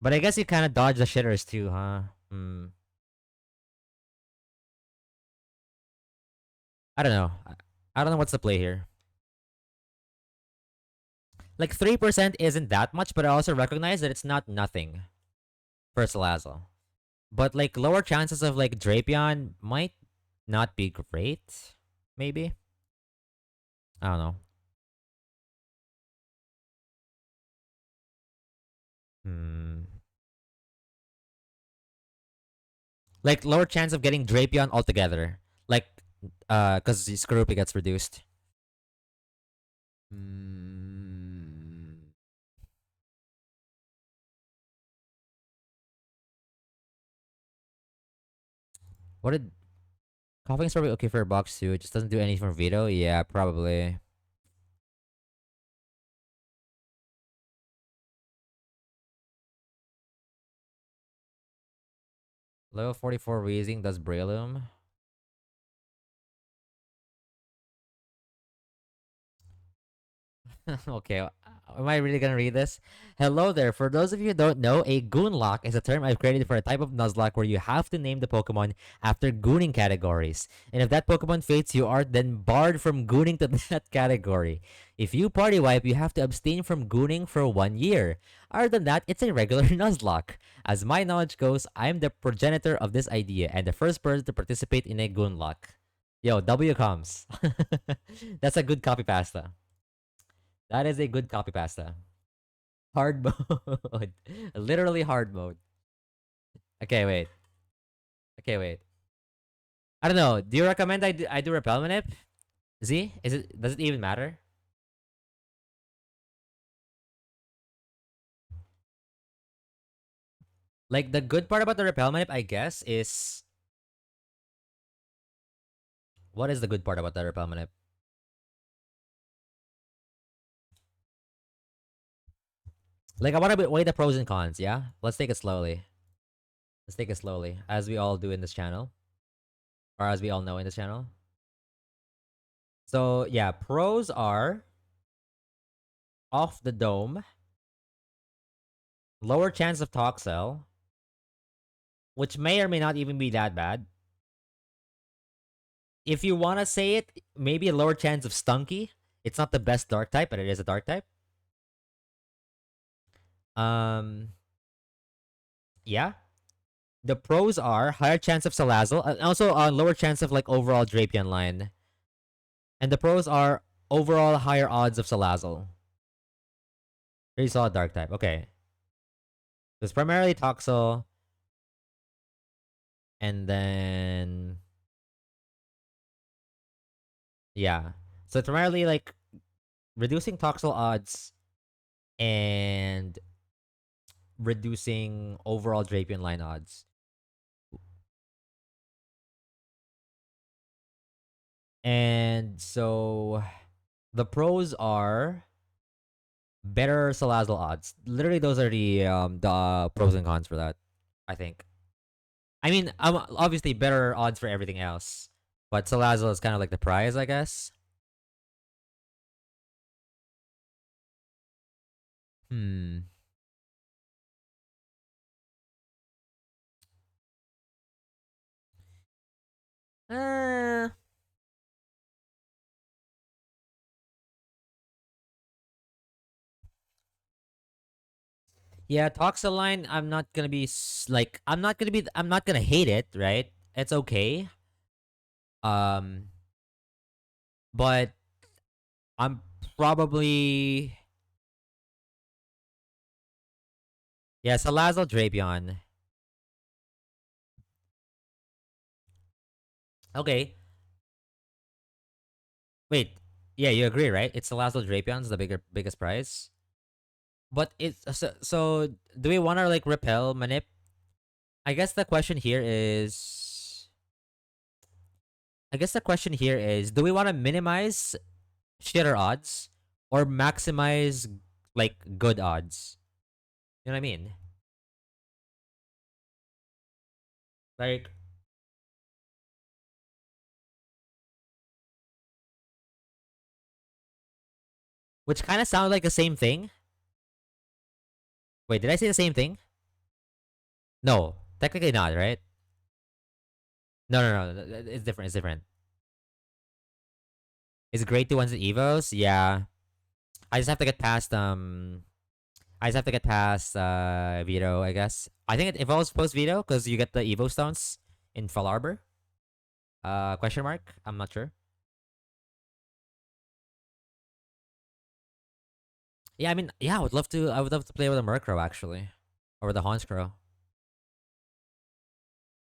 But I guess you kind of dodge the shitters too, huh? Hmm. I don't know. I don't know what's the play here. Like 3% isn't that much, but I also recognize that it's not nothing for Salazzle. But like lower chances of like Drapion might not be great. Maybe. I don't know. Hmm. Like lower chance of getting Drapion altogether. Like because Skorupi gets reduced. Hmm. What did Coughing Story okay for a box too? It just doesn't do anything for Veto? Yeah, probably. Level 44 Weezing does Breloom. Okay, am I really gonna read this? Hello there. For those of you who don't know, a Goonlock is a term I've created for a type of Nuzlocke where you have to name the Pokemon after Gooning categories. And if that Pokemon fates, you are then barred from Gooning to that category. If you party wipe, you have to abstain from Gooning for 1 year. Other than that, it's a regular Nuzlocke. As my knowledge goes, I'm the progenitor of this idea and the first person to participate in a Goonlock. Yo, W comes. That's a good copy pasta. That is a good copy pasta. Hard mode. Literally hard mode. Okay, wait. Okay, wait. I don't know. Do you recommend I do Repel Manip? Z? Does it even matter? Like the good part about the Repel Manip, I guess, is what is the good part about the Repel Manip? Like I want to weigh the pros and cons, yeah? Let's take it slowly. Let's take it slowly, as we all do in this channel. Or as we all know in this channel. So yeah, pros are off the dome, lower chance of Toxel, which may or may not even be that bad. If you want to say it, maybe a lower chance of Stunky. It's not the best dark type, but it is a dark type. Um, yeah. The pros are higher chance of Salazzle, and also a lower chance of like overall Drapion line. And the pros are overall higher odds of Salazzle. Very solid dark type. Okay. It's primarily Toxel, and then yeah. So it's primarily like reducing Toxel odds and reducing overall Drapion line odds. And so the pros are better Salazzle odds. Literally, those are the pros and cons for that. I think. I mean, obviously better odds for everything else, but Salazzle is kind of like the prize, I guess. Hmm. Uh, yeah, Toxaline, I'm not gonna be like I'm not gonna hate it, right? It's okay. Um, but I'm probably yeah, Salazzle Drapion. Okay, wait. Yeah, you agree, right? It's Salazzle Drapion's the biggest prize. But it's so. Do we want to like repel manip? I guess the question here is. I guess the question here is: do we want to minimize shitter odds or maximize like good odds? You know what I mean? Like, which kind of sound like the same thing. Wait, did I say the same thing? No, technically not, right? No, no, no. It's different. It's different. Is grade two ones and evos? Yeah. I just have to get past I just have to get past Veto, I guess. I think it evolves post Veto because you get the Evo stones in Fall Arbor. Question mark? I'm not sure. Yeah, I mean, yeah, I would love to play with a Murkrow actually, or with a Honskrow.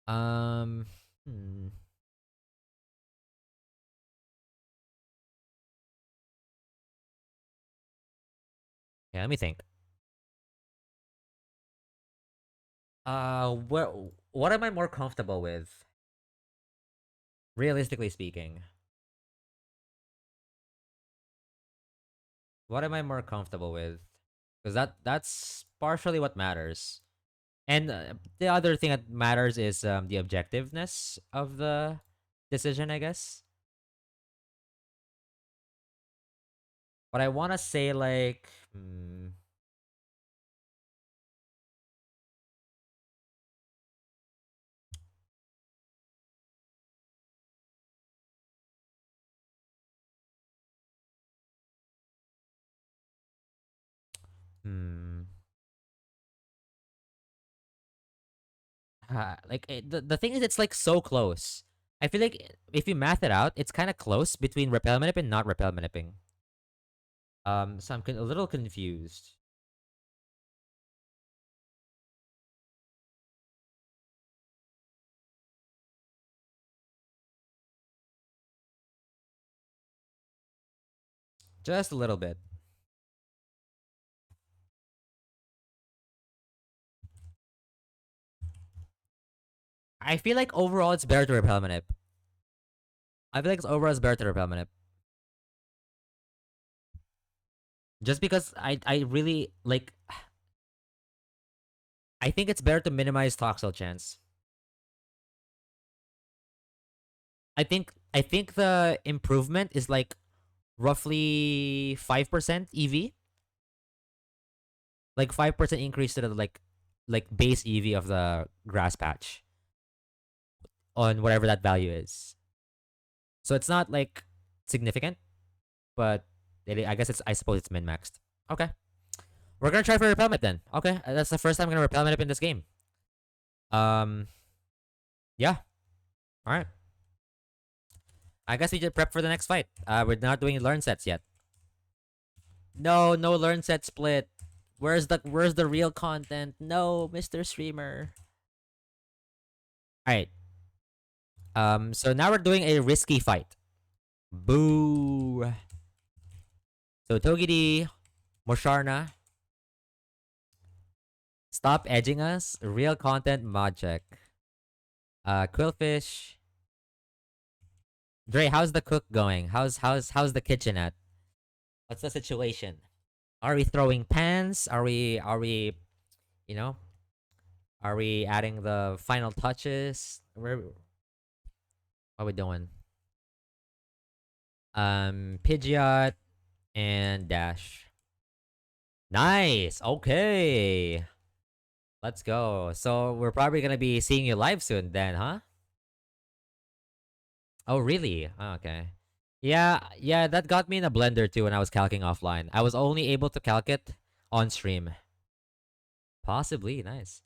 Um, hmm. Yeah, let me think. What am I more comfortable with? Realistically speaking, what am I more comfortable with? Because that's partially what matters. And the other thing that matters is the objectiveness of the decision, I guess. But I want to say like, hmm, the thing is, it's like so close. I feel like if you math it out, it's kind of close between repel manip and not repel manipping. So I'm a little confused. Just a little bit. I feel like overall it's better to repel manip. I feel like it's overall it's better to repel manip. Just because I really like I think it's better to minimize Toxel chance. I think the improvement is like roughly 5% EV, like 5% increase to the like base EV of the grass patch on whatever that value is. So it's not like significant, but I guess I suppose it's min maxed. Okay, we're gonna try for repellment then. Okay, that's the first time I'm gonna repellment up in this game. Um, yeah. All right. I guess we just prep for the next fight. We're not doing learn sets yet. No, no learn set split. Where's the real content? No, Mr. Streamer. All right. So now we're doing a risky fight. Boo. So Togedy, Mosharna, stop edging us. Real content mod check. Quillfish. Dre, how's the cook going? How's the kitchen at? What's the situation? Are we throwing pans? Are we you know are we adding the final touches? What are we doing? Pidgeot and Dash. Nice. Okay. Let's go. So we're probably gonna be seeing you live soon then, huh? Oh, really? Oh, okay. Yeah, yeah, that got me in a blender too when I was calcing offline. I was only able to calc it on stream. Possibly, nice.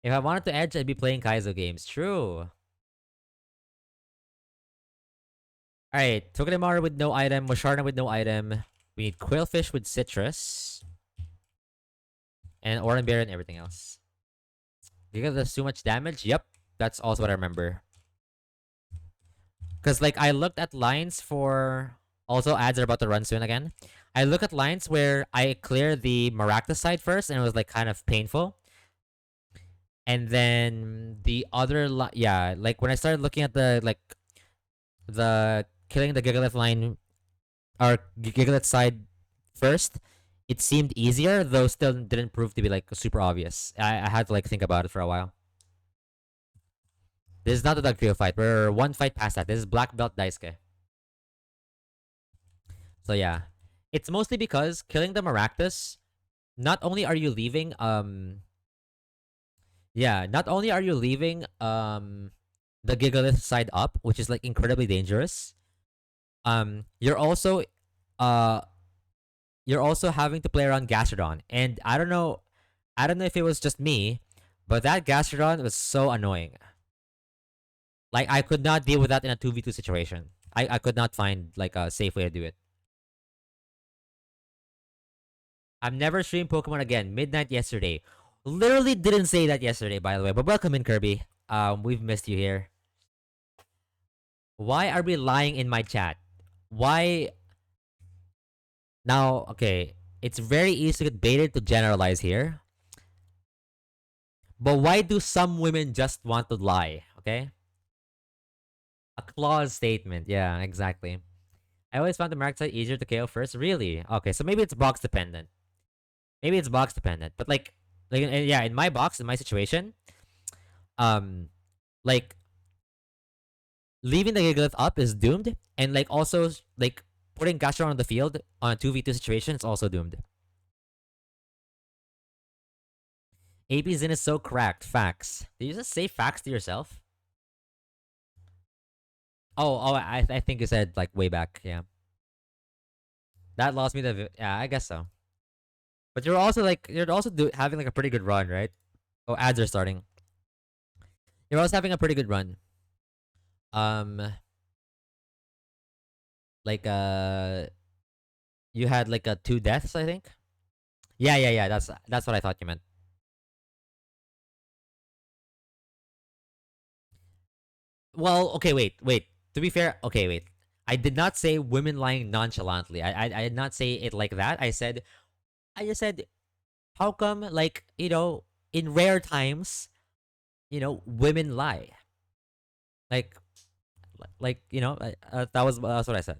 If I wanted to edge, I'd be playing Kaizo games. True. Alright, Togedemaru with no item, Musharna with no item. We need Quailfish with citrus. And Oran Bear and everything else. Because there's too much damage? Yep. That's also what I remember. Because, like, I looked at lines for... Also, ads are about to run soon again. I look at lines where I clear the Maractus side first, and it was, like, kind of painful. And then the other... Yeah, like, when I started looking at the, like... The killing the Gigalith line... Or Gigalith side first, it seemed easier, though still didn't prove to be, like, super obvious. I had to, like, think about it for a while. This is not the Dugtrio fight. We're one fight past that. This is Black Belt Daisuke. So yeah. It's mostly because killing the Maractus, not only are you leaving not only are you leaving the Gigalith side up, which is like incredibly dangerous, you're also uh you're also having to play around Gastrodon. And I don't know if it was just me, but that Gastrodon was so annoying. Like I could not deal with that in a 2v2 situation. I could not find like a safe way to do it. I'm never streaming Pokemon again. Midnight yesterday. Literally didn't say that yesterday, by the way. But welcome in, Kirby. We've missed you here. Why are we lying in my chat? Why? Now, okay. It's very easy to get baited to generalize here. But why do some women just want to lie? Okay? A clause statement. Yeah, exactly. I always found the mark side easier to KO first. Really? Okay, so maybe it's box dependent. Maybe it's box dependent. But like yeah, in my box, in my situation, um, like leaving the Gigalith up is doomed, and like also like putting Gastron on the field on a 2v2 situation is also doomed. AP Zin is so cracked. Facts. Did you just say facts to yourself? Oh, I think you said like way back. Yeah, that lost me the. Yeah, I guess so. But you're also having like a pretty good run, right? Oh, ads are starting. You're also having a pretty good run. Um, like you had like a 2 deaths, I think. Yeah. That's what I thought you meant. Well, okay, wait. To be fair, okay, wait. I did not say women lying nonchalantly. I did not say it like that. I just said, how come like in rare times, women lie. Like that's what I said.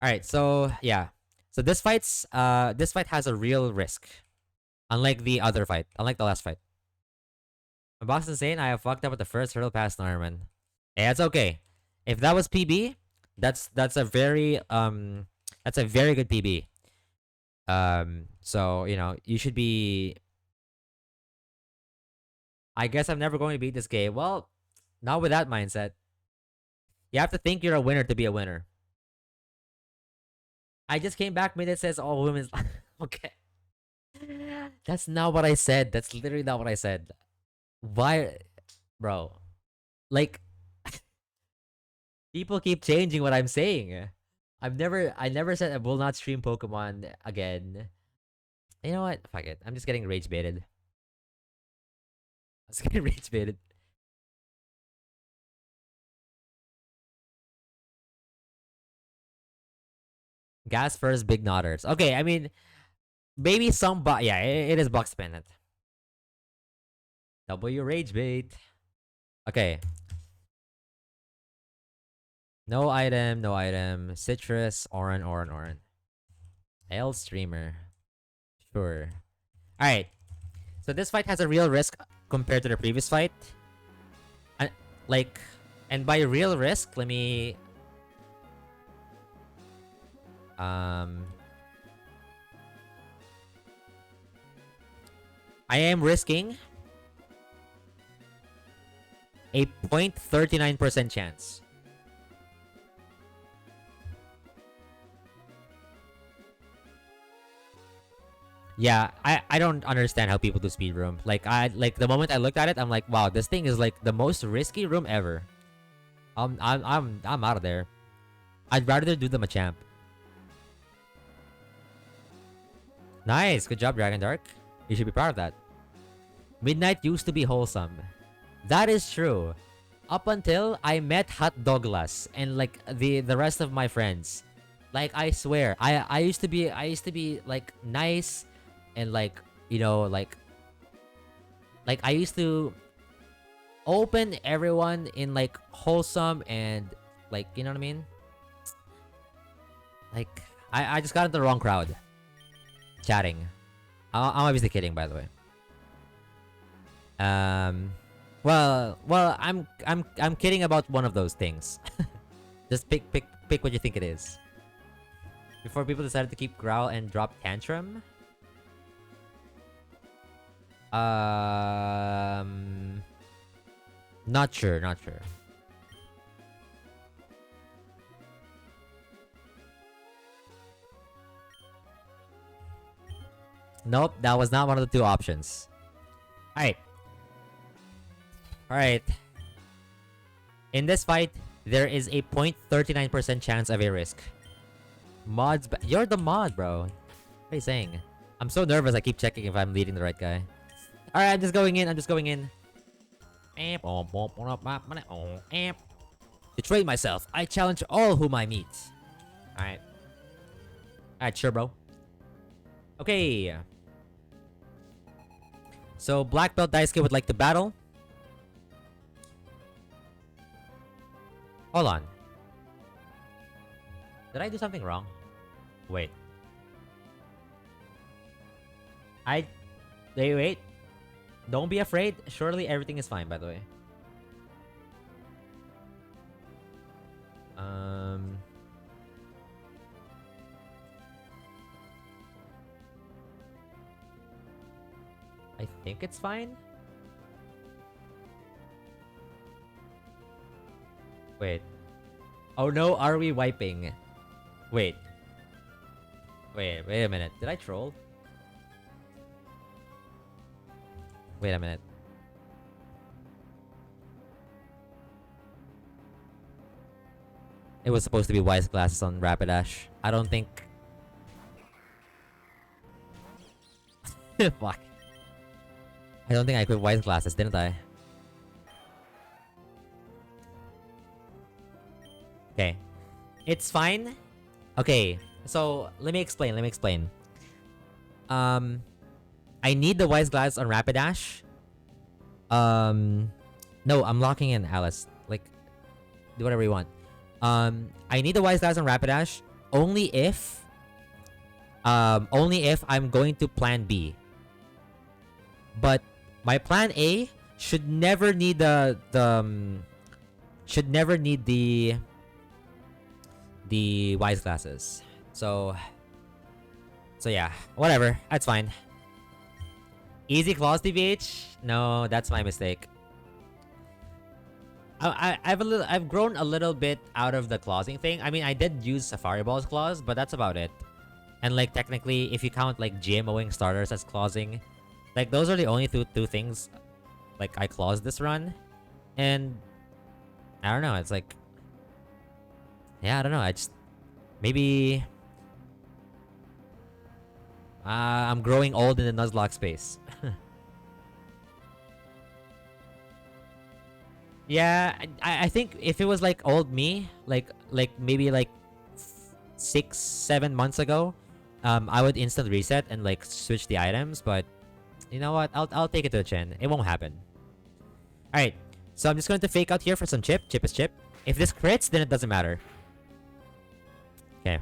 All right, so yeah, so this fight has a real risk, unlike the last fight. My box is saying I have fucked up with the first hurdle past Norman. Yeah, it's okay. If that was PB, that's a very good PB. So you should be. I guess I'm never going to beat this game. Well, not with that mindset. You have to think you're a winner to be a winner. I just came back mid it says all women's. Okay. That's not what I said. That's literally not what I said. Why, bro? Like, people keep changing what I'm saying. I never said I will not stream Pokemon again. You know what? Fuck it. I'm just getting rage baited. I'm just getting rage baited. Gas first, big nodders. Okay, I mean, maybe yeah, it is box dependent. W rage bait. Okay. No item, no item. Citrus, Oran. L streamer. Sure. Alright. So this fight has a real risk compared to the previous fight. I, like, and by real risk, let me um I am risking a 0.39% chance. Yeah, I don't understand how people do speed room. Like the moment I looked at it, I'm like, wow, this thing is like the most risky room ever. I'm out of there. I'd rather do the Machamp. Nice, good job, Dragon Dark. You should be proud of that. Midnight used to be wholesome. That is true. Up until I met Hot Douglas and like the rest of my friends. Like I swear, I used to be like nice and like, you know, like I used to open everyone in like wholesome and like, you know what I mean? Like I just got into the wrong crowd. Chatting. I'm obviously kidding, by the way. Well, I'm kidding about one of those things. Just pick what you think it is. Before people decided to keep Growl and drop Tantrum. Not sure. Nope, that was not one of the two options. Alright. In this fight, there is a 0.39% chance of a risk. Mods, you're the mod, bro. What are you saying? I'm so nervous. I keep checking if I'm leading the right guy. Alright, I'm just going in. To trade myself, I challenge all whom I meet. Alright. Alright, sure, bro. Okay. So, Black Belt Daisuke would like to battle. Hold on. Did I do something wrong? Wait. Wait. Don't be afraid. Surely everything is fine, by the way. I think it's fine. Wait. Oh no, are we wiping? Wait a minute. Did I troll? Wait a minute. It was supposed to be wise glasses on Rapidash. I don't think... Fuck. I don't think I equipped wise glasses, didn't I? Okay. It's fine. Okay. So, let me explain. I need the wise glasses on Rapidash. No, I'm locking in Alice. Like, do whatever you want. I need the wise glasses on Rapidash only if I'm going to plan B. But my plan A should never need the wise glasses. So yeah, whatever. That's fine. Easy claws, TBH? No, that's my mistake. I've grown a little bit out of the clawsing thing. I mean, I did use Safari Ball's claws, but that's about it. And like technically, if you count like GMOing starters as clawsing, like those are the only two things like I claws this run. And I don't know, it's like, yeah, I don't know. I just maybe I'm growing old in the Nuzlocke space. Yeah, I think if it was like old me, like maybe like 6-7 months ago, I would instant reset and like switch the items. But you know what? I'll take it to the chin. It won't happen. All right, so I'm just going to fake out here for some chip. Chip is chip. If this crits, then it doesn't matter. Okay.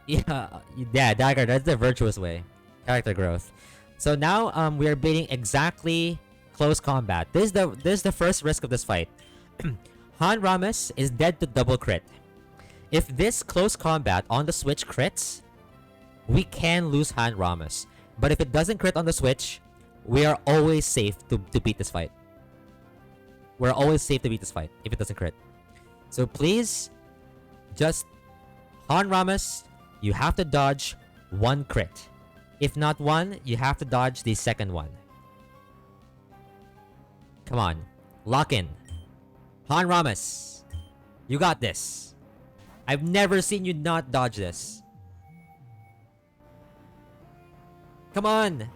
Yeah, Dagger. That's the virtuous way. Character growth. So now we are beating exactly close combat. This is the first risk of this fight. Han Ramus is dead to double crit. If this close combat on the switch crits, we can lose Han Ramus. But if it doesn't crit on the switch, we are always safe to beat this fight. We're always safe to beat this fight if it doesn't crit. So please, just Han Ramus, you have to dodge one crit. If not one, you have to dodge the second one. Come on. Lock in. Han Ramus, you got this. I've never seen you not dodge this. Come on.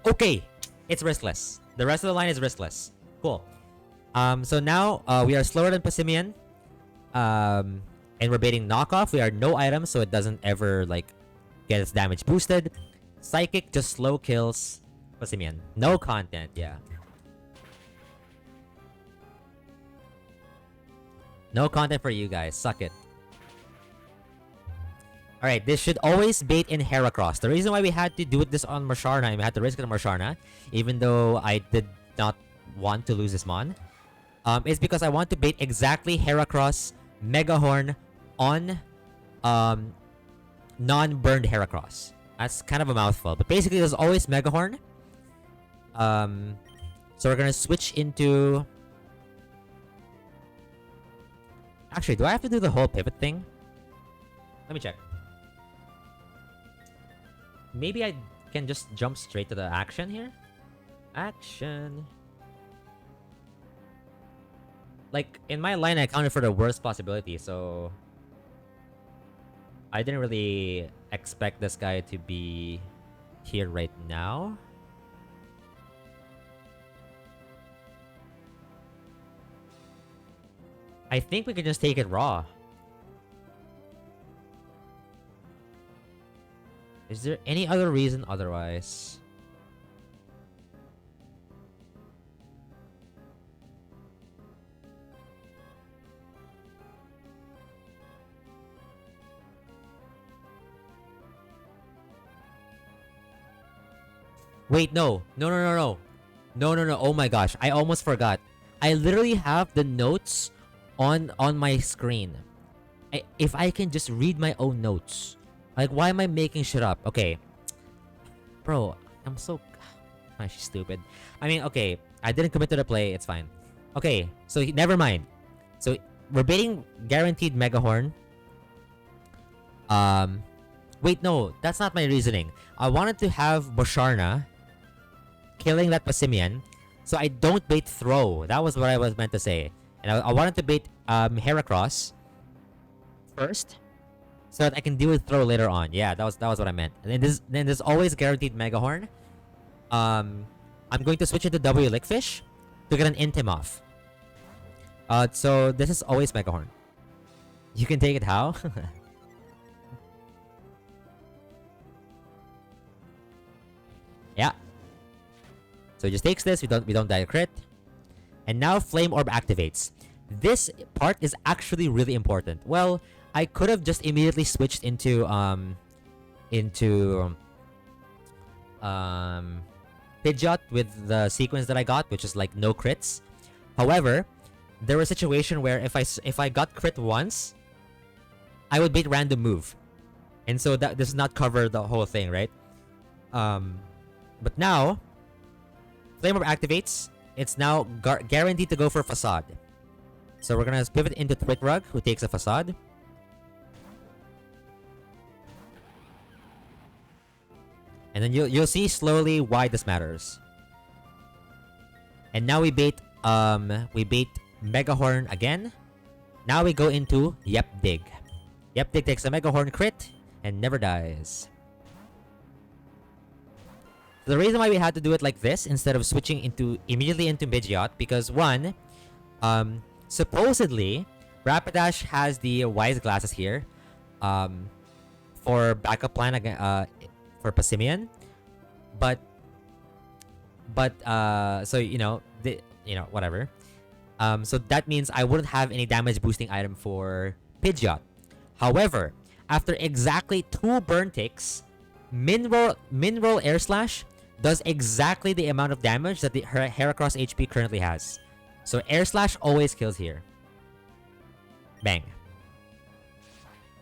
Okay. It's riskless. The rest of the line is riskless. Cool. So now we are slower than Passimian. And we're baiting knockoff. We are no items, so it doesn't ever like get its damage boosted. Psychic just slow kills Passimian. No content, yeah. No content for you guys. Suck it. Alright, this should always bait in Heracross. The reason why we had to do this on Marsharna and we had to risk it on Marsharna, even though I did not want to lose this Mon, is because I want to bait exactly Heracross Megahorn on non-burned Heracross. That's kind of a mouthful, but basically there's always Megahorn. So we're gonna switch into... Actually, do I have to do the whole pivot thing? Let me check. Maybe I can just jump straight to the action here? Action. Like, in my line, I accounted for the worst possibility, so... I didn't really expect this guy to be here right now. I think we can just take it raw. Is there any other reason otherwise? Wait, no. No. Oh my gosh. I almost forgot. I literally have the notes on my screen. If I can just read my own notes. Like, why am I making shit up? Okay. Bro, I'm so... I'm actually stupid. I mean, okay. I didn't commit to the play. It's fine. Okay. So, never mind. So, we're baiting guaranteed Megahorn. Wait, no. That's not my reasoning. I wanted to have Bosharna killing that Passimian, so I don't bait Throw. That was what I was meant to say. And I wanted to bait Heracross first, so that I can deal with Throw later on. Yeah, that was what I meant. And then there's always guaranteed Megahorn. I'm going to switch into W Lickfish to get an Intim off. So this is always Megahorn. You can take it how? Yeah. So it just takes this. We don't die a crit. And now Flame Orb activates. This part is actually really important. Well, I could have just immediately switched into Pidgeot with the sequence that I got, which is like no crits. However, there was a situation where if I got crit once, I would bait random move, and so that does not cover the whole thing, right? But now, Flame Orb activates. It's now guaranteed to go for Facade. So we're gonna pivot into Twitterug, who takes a Facade. And then you'll see slowly why this matters. And now we bait Megahorn again. Now we go into Yep Dig. Yep Dig takes a Megahorn crit and never dies. So the reason why we had to do it like this instead of switching immediately into Pidgeot, because one, supposedly Rapidash has the Wise Glasses here, for backup plan again, for Passimian, but so whatever. So that means I wouldn't have any damage boosting item for Pidgeot. However, after exactly 2 burn ticks, Minroll Air Slash does exactly the amount of damage that her Heracross HP currently has. So Air Slash always kills here. Bang.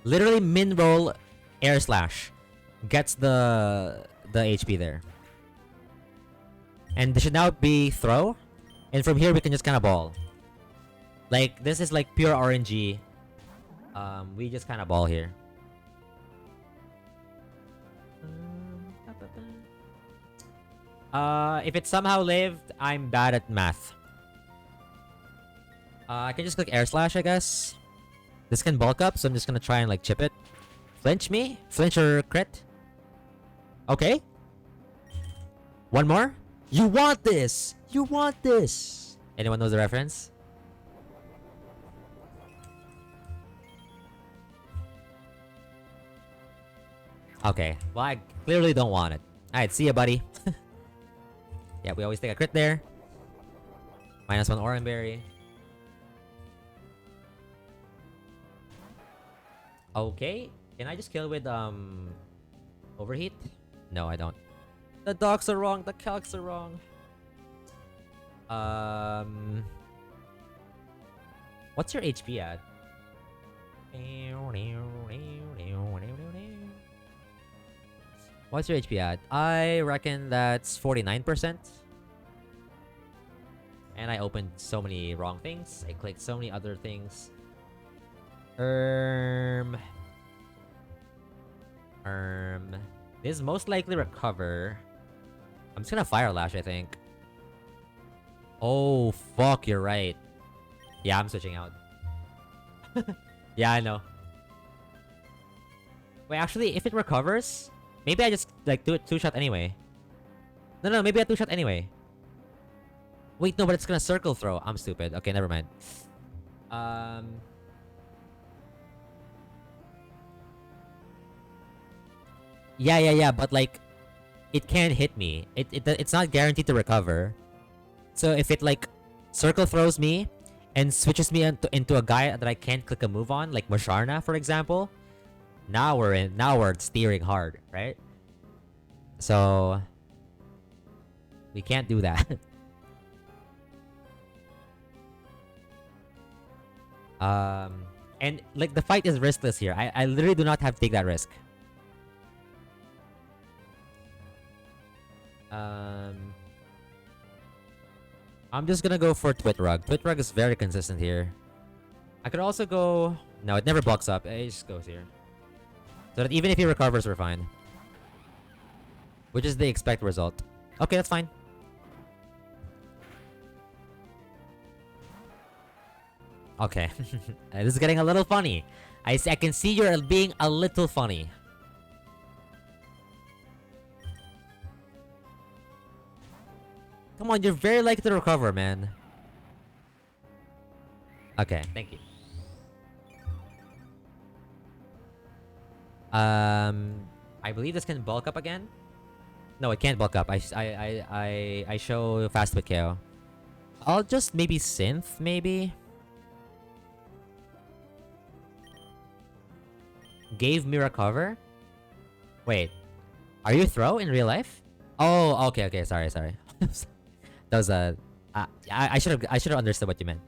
Literally Minroll Air Slash gets the the HP there. And this should now be throw. And from here, we can just kind of ball. Like, this is like pure RNG. We just kind of ball here. If it somehow lived, I'm bad at math. I can just click air slash, I guess. This can bulk up, so I'm just gonna try and like chip it. Flinch me? Flinch or crit? Okay. One more? You want this! You want this! Anyone knows the reference? Okay. Well, I clearly don't want it. Alright, see ya, buddy. Yeah, we always take a crit there. -1 Oranberry. Okay. Can I just kill with overheat? No, I don't. The docs are wrong. The calcs are wrong. What's your HP at? What's your HP at? I reckon that's 49%. And I opened so many wrong things. I clicked so many other things. This most likely recover. I'm just gonna Fire Lash, I think. Oh, fuck, you're right. Yeah, I'm switching out. Yeah, I know. Wait, actually, if it recovers, maybe I just, like, do it 2-shot anyway. No, maybe I 2-shot anyway. Wait, no, but it's gonna circle throw. I'm stupid. Okay, never mind. Yeah, but, like, it can hit me. It's not guaranteed to recover. So if it, like, circle throws me and switches me into a guy that I can't click a move on, like Musharna, for example, now we're steering hard, right? So we can't do that. And like the fight is riskless here. I literally do not have to take that risk. I'm just gonna go for Twitrug. Twitrug is very consistent here. I could also go... No, it never blocks up. It just goes here. So that even if he recovers, we're fine. Which is the expected result. Okay, that's fine. Okay. This is getting a little funny. I can see you're being a little funny. Come on, you're very likely to recover, man. Okay, thank you. I believe this can bulk up again. No, it can't bulk up. I show fast with KO. I'll just maybe synth, maybe. Gave me recover. Wait, are you throw in real life? Oh, okay, sorry. That was a. I should have understood what you meant.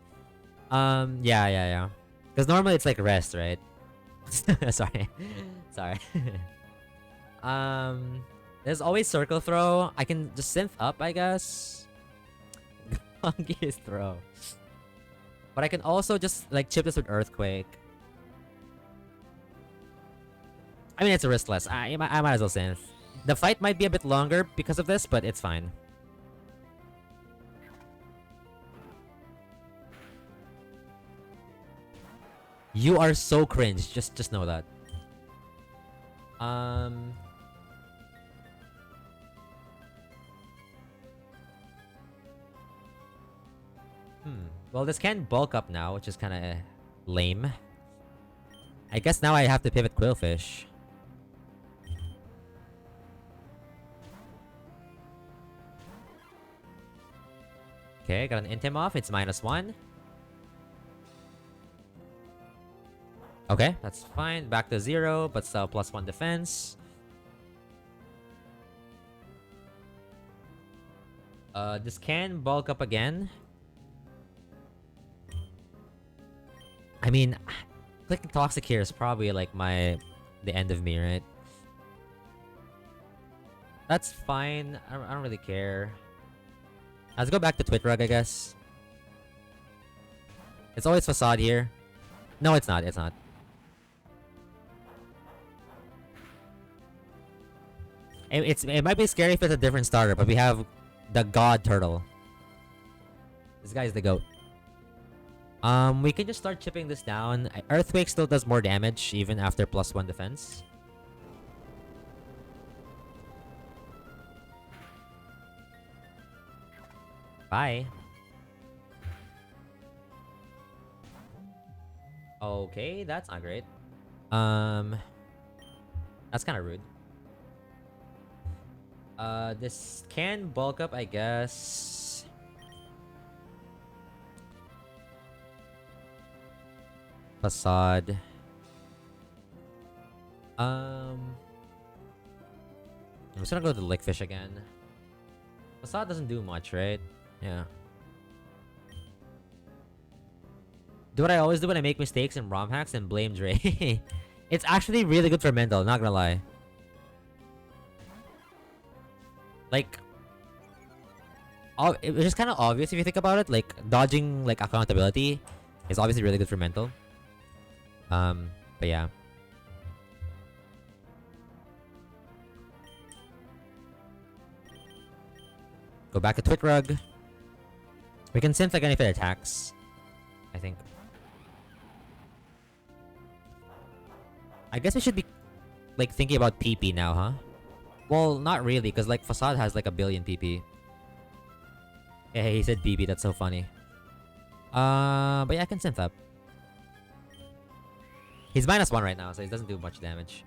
Yeah. Because normally it's like rest, right? Sorry. There's always circle throw. I can just synth up, I guess. Gongi is throw. But I can also just like chip this with earthquake. I mean, it's a riskless. I might as well synth. The fight might be a bit longer because of this, but it's fine. You are so cringe. Just know that. Well, this can bulk up now, which is kind of lame. I guess now I have to pivot Quillfish. Okay, got an int him off. It's -1. Okay, that's fine. Back to 0, but still +1 defense. This can bulk up again. I mean, clicking Toxic here is probably like the end of me, right? That's fine. I don't really care. Let's go back to Twitterug, I guess. It's always Facade here. No, it's not. It's not. It might be scary if it's a different starter, but we have the God Turtle. This guy's the GOAT. We can just start chipping this down. Earthquake still does more damage even after +1 defense. Bye. Okay, that's not great. That's kind of rude. This can bulk up, I guess. Facade. I'm just gonna go to Lickfish again. Facade doesn't do much, right? Yeah. Do what I always do when I make mistakes in ROM hacks and blame Dre. It's actually really good for mental, not gonna lie. Like, it was just kind of obvious if you think about it. Like, dodging like accountability is obviously really good for mental. But yeah. Go back to Twitterug. We can synth again if it attacks, I think. I guess we should be like thinking about PP now, huh? Well, not really, because like Facade has like a billion PP. Yeah, he said PP, that's so funny. But yeah, I can synth up. He's -1 right now, so he doesn't do much damage.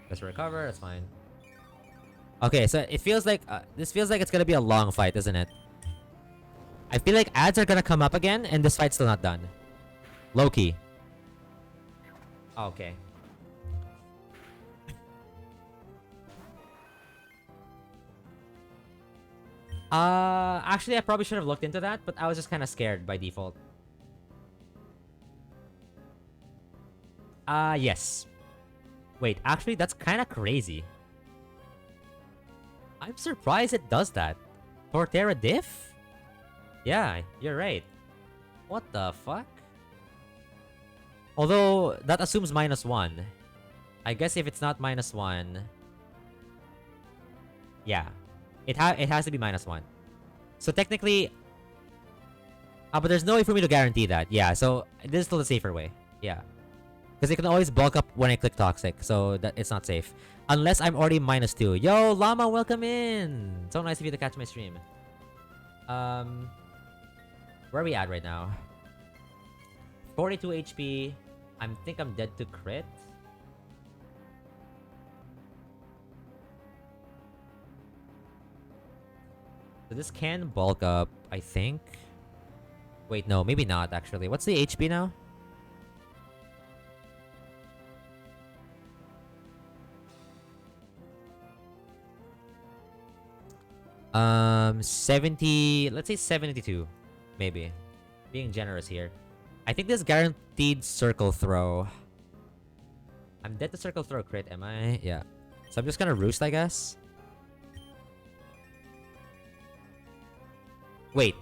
Let's recover, that's fine. Okay, so it feels like this feels like it's gonna be a long fight, isn't it? I feel like ads are gonna come up again, and this fight's still not done. Low-key. Okay. Actually, I probably should have looked into that, but I was just kind of scared by default. Yes. Wait, actually, that's kind of crazy. I'm surprised it does that. Torterra diff? Yeah, you're right. What the fuck? Although, that assumes -1. I guess if it's not -1... Yeah. It has to be -1. So technically... but there's no way for me to guarantee that. Yeah, so this is still the safer way. Yeah. Because it can always bulk up when I click Toxic, so that it's not safe. Unless I'm already -2. Yo, Llama, welcome in! So nice of you to catch my stream. Where are we at right now? 42 HP. I think I'm dead to crit. So this can bulk up, I think. Wait, no, maybe not actually. What's the HP now? 70, let's say 72, maybe. Being generous here. I think this guaranteed circle throw. I'm dead to circle throw crit, am I? Yeah. So I'm just gonna roost, I guess. Wait,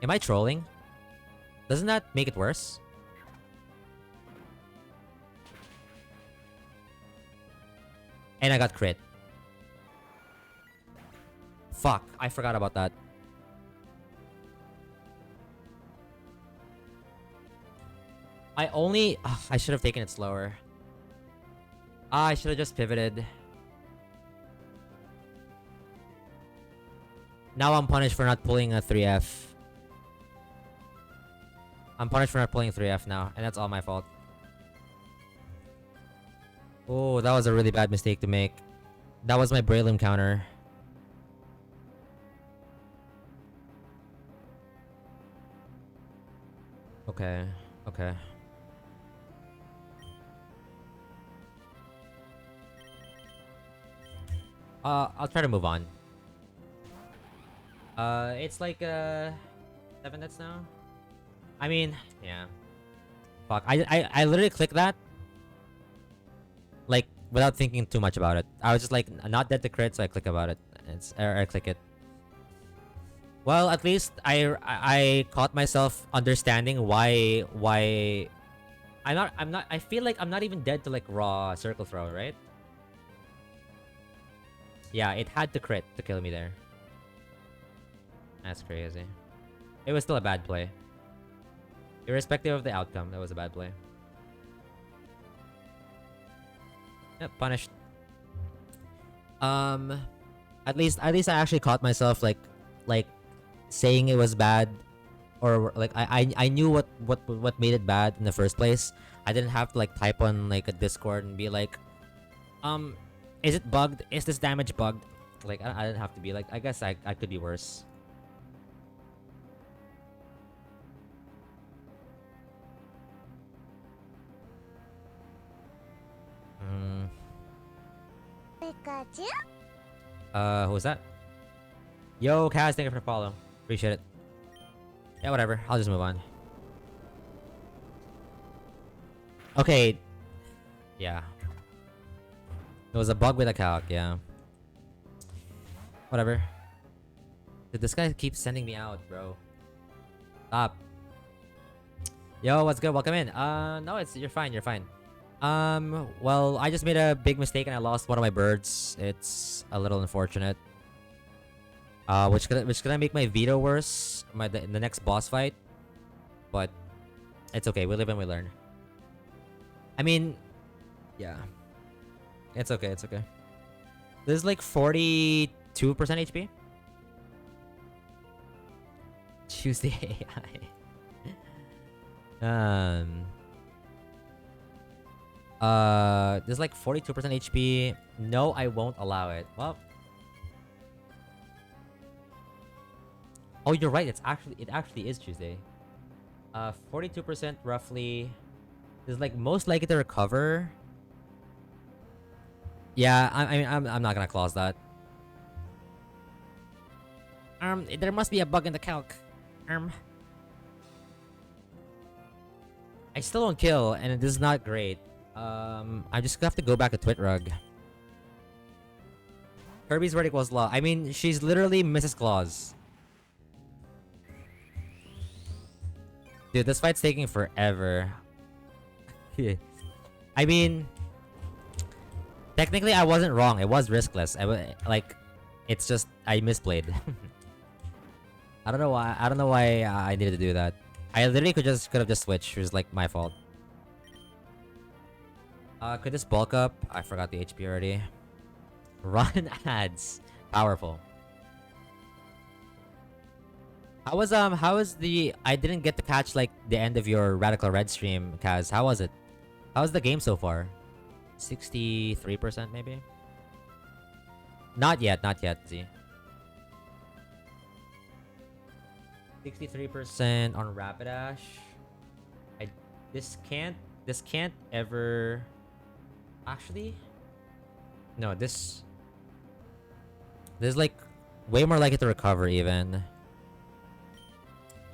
am I trolling? Doesn't that make it worse? And I got crit. Fuck, I forgot about that. I should have taken it slower. I should have just pivoted. Now I'm punished for not pulling a 3F. I'm punished for not pulling 3F now, and that's all my fault. Oh, that was a really bad mistake to make. That was my Braylum counter. Okay, okay. I'll try to move on. It's like 7 minutes now. I mean, yeah. Fuck. I literally clicked that like without thinking too much about it. I was just like not dead to crit, so I click about it. I click it. Well, at least I caught myself understanding why I'm not I feel like I'm not even dead to like raw circle throw, right? Yeah, it had to crit to kill me there. That's crazy. It was still a bad play. Irrespective of the outcome, that was a bad play. Yep, punished. Um at least I actually caught myself like saying it was bad, or like I knew what made it bad in the first place. I didn't have to like type on like a Discord and be like, um, is it bugged? Is this damage bugged? Like I didn't have to be like, I guess I could be worse. Mm. Who was that? Yo, Kaz, thank you for the follow. Appreciate it. Yeah, whatever. I'll just move on. Okay. Yeah. It was a bug with a calc, yeah. Whatever. Dude, this guy keeps sending me out, bro. Stop. Yo, what's good? Welcome in. No, you're fine, you're fine. Well, I just made a big mistake and I lost one of my birds. It's a little unfortunate. Which gonna make my veto worse in the next boss fight. But it's okay. We live and we learn. I mean, yeah. It's okay, it's okay. There's like 42% HP. Tuesday AI. There's like 42% HP. No, I won't allow it. Well. Oh, you're right. It actually is Tuesday. 42% roughly. Is like most likely to recover. Yeah, I'm not gonna clause that. There must be a bug in the calc. I still don't kill, and this is not great. I just have to go back to Twit Rug. Kirby's verdict was law. I mean, she's literally Mrs. Claus. Dude, this fight's taking forever. I mean, technically I wasn't wrong. It was riskless. Like, it's just I misplayed. I don't know why. I don't know why I needed to do that. I literally could have just switched. It was like my fault. Could this bulk up? I forgot the HP already. Run ads. Powerful. How was the I didn't get to catch like the end of your Radical Red stream, Kaz. How was it? How's the game so far? 63% maybe? Not yet, Z. 63% on Rapidash. This can't ever actually. No, this is like way more likely to recover even.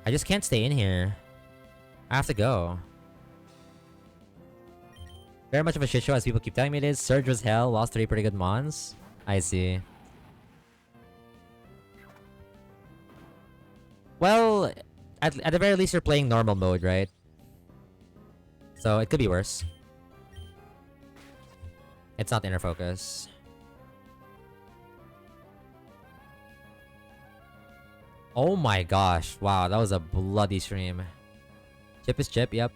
I just can't stay in here. I have to go. Very much of a shit show as people keep telling me it is. Surge was hell, lost 3 pretty good mons. I see. Well, at the very least you're playing normal mode, right? So it could be worse. It's not the inner focus. Oh my gosh. Wow, that was a bloody stream. Chip is chip, yep.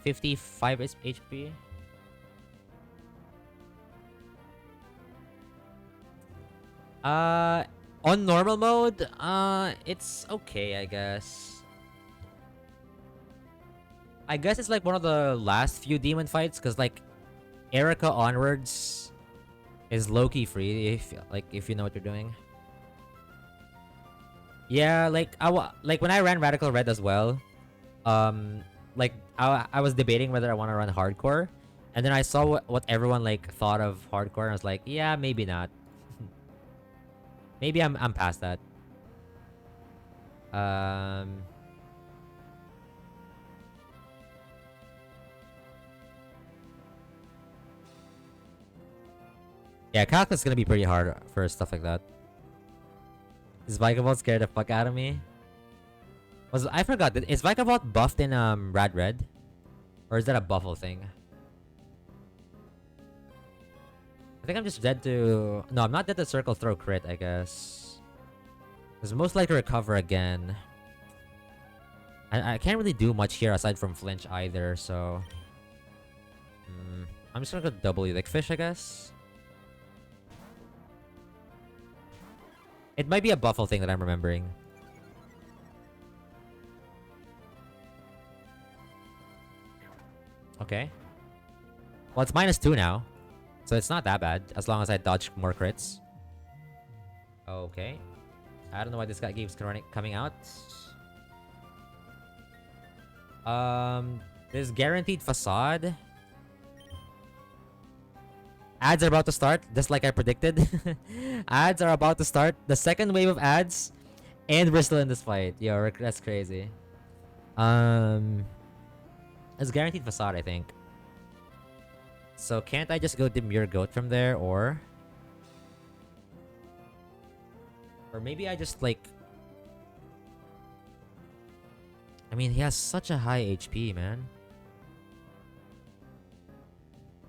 55 HP. On normal mode, it's okay, I guess. I guess it's like one of the last few demon fights, because like Erica onwards is low-key free if you know what you're doing. Yeah, like like when I ran Radical Red as well, like I was debating whether I want to run hardcore, and then I saw what everyone like thought of hardcore, and I was like, yeah, maybe not. Maybe I'm past that. Yeah, calc is gonna be pretty hard for stuff like that. Is Vikavolt scared the fuck out of me? I forgot. Is Vikavolt buffed in Rad Red? Or is that a buffle thing? I think I'm just dead to... No, I'm not dead to Circle Throw crit, I guess. Because most likely recover again. I can't really do much here aside from flinch either, so... I'm just gonna go W, like fish, I guess. It might be a buffle thing that I'm remembering. Okay. Well, it's -2 now. So it's not that bad, as long as I dodge more crits. Okay. I don't know why this guy keeps coming out. This guaranteed facade. Ads are about to start, just like I predicted. Ads are about to start. The second wave of ads. And we're still in this fight. Yo, that's crazy. It's guaranteed facade, I think. So can't I just go Demure Goat from there, or... Or maybe I just, like... I mean, he has such a high HP, man.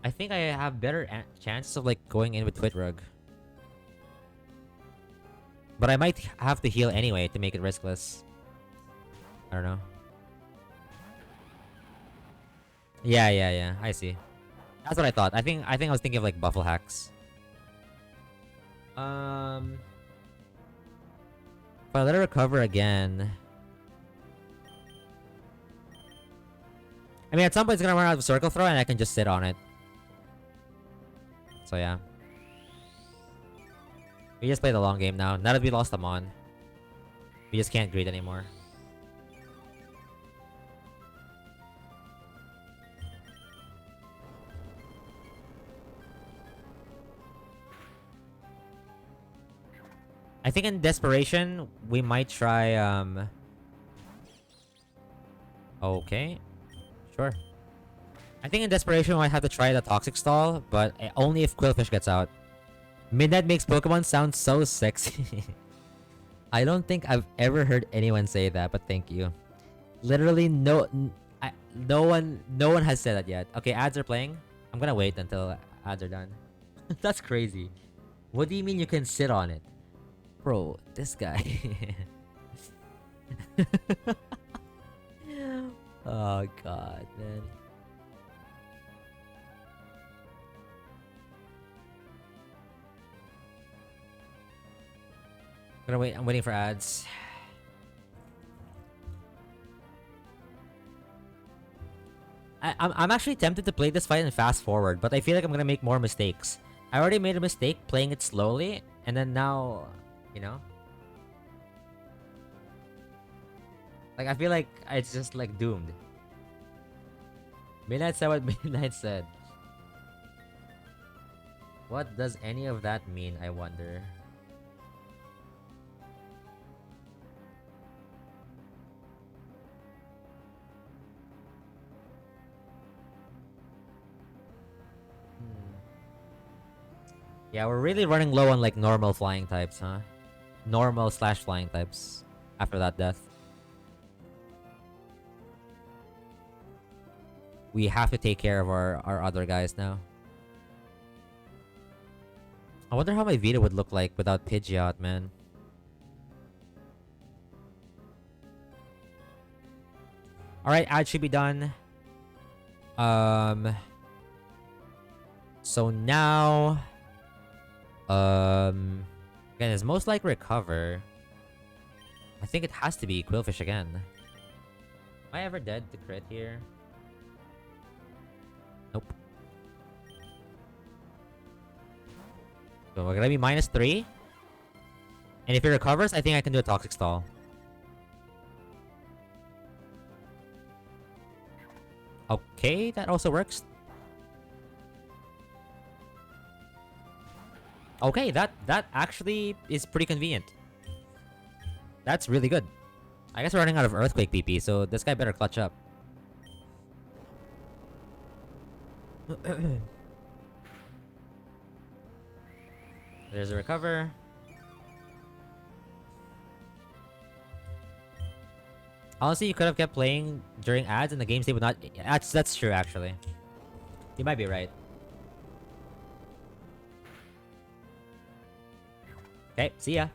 I think I have better chances of, like, going in with Twitrug. But I might have to heal anyway to make it riskless. I don't know. Yeah. I see. That's what I thought. I think I was thinking of like buffle hacks. If I let her recover again. I mean, at some point it's gonna run out of circle throw and I can just sit on it. So yeah. We just play the long game now. Now that we lost them on. We just can't greed anymore. I think in desperation, we might try, Okay. Sure. I think in desperation, we might have to try the Toxic Stall, but only if Quillfish gets out. Midnight makes Pokemon sound so sexy. I don't think I've ever heard anyone say that, but thank you. Literally, no one has said that yet. Okay, ads are playing. I'm gonna wait until ads are done. That's crazy. What do you mean you can sit on it? Bro, this guy. Oh god, man. I'm waiting for ads. I'm actually tempted to play this fight in fast forward, but I feel like I'm gonna make more mistakes. I already made a mistake playing it slowly, and then now, you know? Like, I feel like it's just, like, doomed. Midnight said what Midnight said. What does any of that mean, I wonder? Yeah, we're really running low on, like, normal flying types, huh? Normal / flying types after that death. We have to take care of our other guys now. I wonder how my Vita would look like without Pidgeot, man. Alright, ad should be done. So now... Again, it's most likely recover. I think it has to be Quillfish again. Am I ever dead to crit here? Nope. So we're gonna be -3. And if it recovers, I think I can do a Toxic Stall. Okay, that also works. Okay, that actually is pretty convenient. That's really good. I guess we're running out of Earthquake PP, so this guy better clutch up. There's a recover. Honestly, you could have kept playing during ads and the game state would not... That's true, actually. You might be right. Okay, see ya.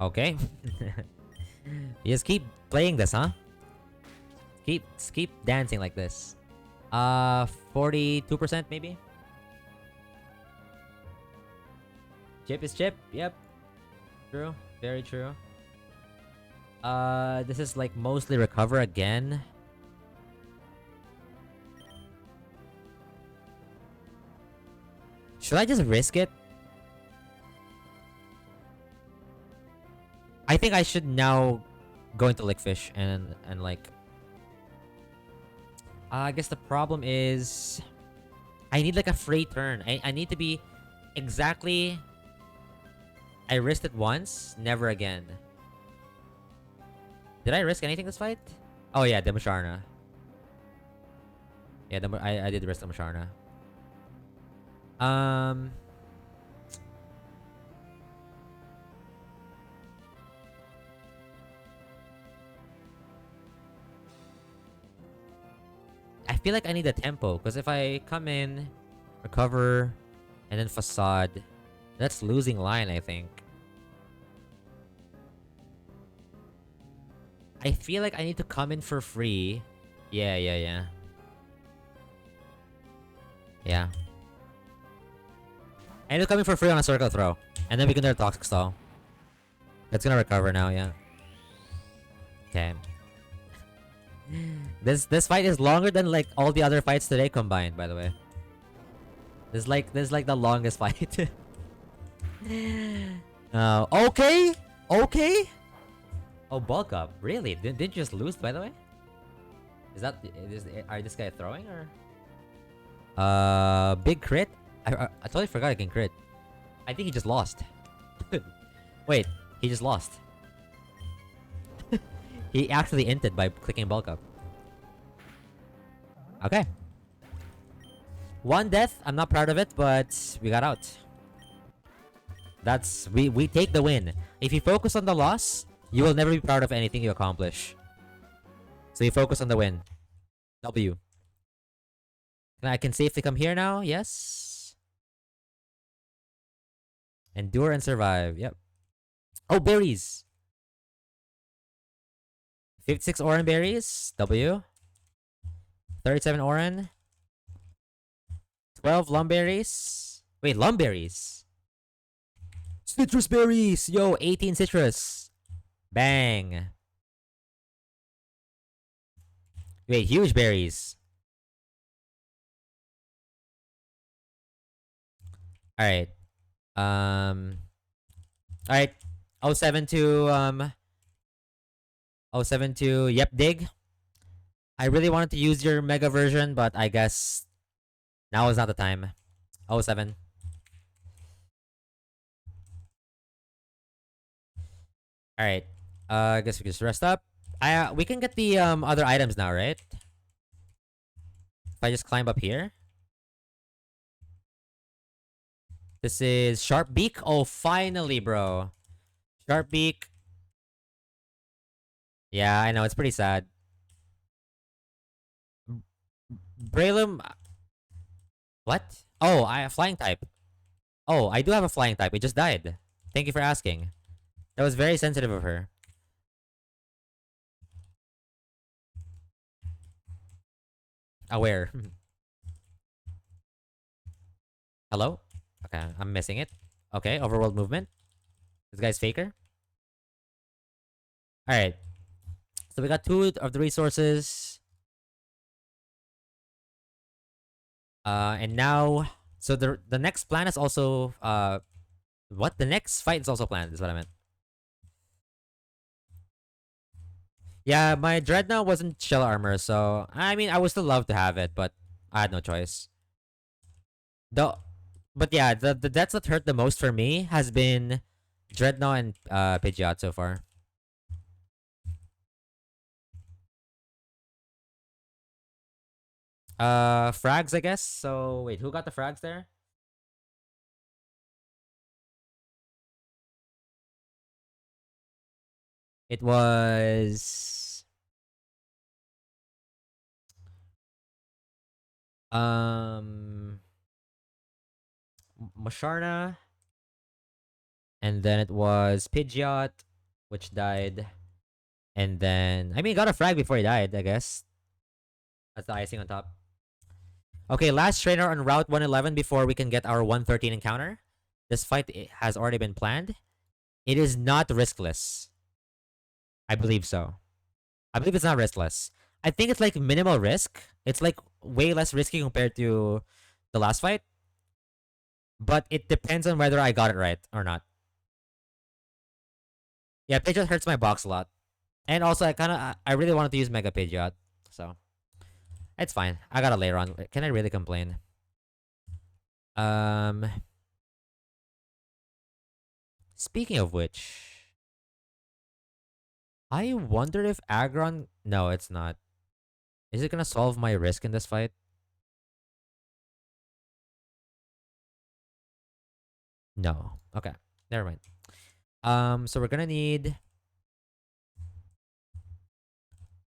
Okay. You just keep playing this, huh? Keep dancing like this. 42% maybe? Chip is chip, yep. True, very true. This is like mostly recover again. Should I just risk it? I think I should now go into Lickfish and like... I guess the problem is... I need like a free turn. I need to be exactly... I risked it once, never again. Did I risk anything this fight? Oh yeah, Demusharna. Yeah, I did risk Demusharna. I feel like I need a tempo, because if I come in, recover, and then facade, that's losing line, I think. I feel like I need to come in for free. Yeah. Yeah. I need to come in for free on a circle throw. And then we can do a toxic stall. That's gonna recover now, yeah. Okay. This fight is longer than like all the other fights today combined, by the way. This is like the longest fight. Okay. Okay. Oh, bulk up. Really? Didn't you just lose, by the way? Are this guy throwing or? Big crit? I totally forgot I can crit. I think he just lost. Wait, he just lost. He actually inted by clicking bulk up. Okay. One death. I'm not proud of it, but we got out. We take the win. If you focus on the loss, you will never be proud of anything you accomplish. So you focus on the win. W. I can safely come here now. Yes. Endure and survive. Yep. Oh, berries. 56 oran berries. W. 37 oran. 12 lumberries. Wait, lumberries. Citrus berries. Yo, 18 citrus. Bang. Wait, huge berries. Alright. Alright. 07 to, 07 to Yep Dig. I really wanted to use your mega version, but I guess now is not the time. 07. Alright. I guess we can just rest up. We can get the other items now, right? If I just climb up here. This is Sharp Beak. Oh, finally, bro. Sharp Beak. Yeah, I know. It's pretty sad. Braylum. What? Oh, I have flying type. Oh, I do have a flying type. It just died. Thank you for asking. That was very sensitive of her. Aware. Hello? Okay, I'm missing it. Okay, overworld movement. This guy's faker. Alright. So we got 2 of the resources. And now... So the next plan is also... What? The next fight is also planned, is what I meant. Yeah, my Dreadnought wasn't shell armor, so... I mean, I would still love to have it, but I had no choice. But yeah, the deaths that hurt the most for me has been Dreadnought and Pidgeot so far. Frags, I guess. So wait, who got the frags there? It was um Masharna, and then it was Pidgeot, which died, and then I mean got a frag before he died. I guess that's the icing on top. Okay, last trainer on Route 111 before we can get our 113 encounter. This fight has already been planned. It is not riskless. I believe so. I believe it's not riskless. I think it's like minimal risk. It's like way less risky compared to the last fight. But it depends on whether I got it right or not. Yeah, Pidgeot hurts my box a lot. And also, I really wanted to use Mega Pidgeot. So, it's fine. I got it later on. Can I really complain? Um, Speaking of which, I wonder if Aggron... No, it's not. Is it gonna solve my risk in this fight? No. Okay. Never mind. So we're gonna need...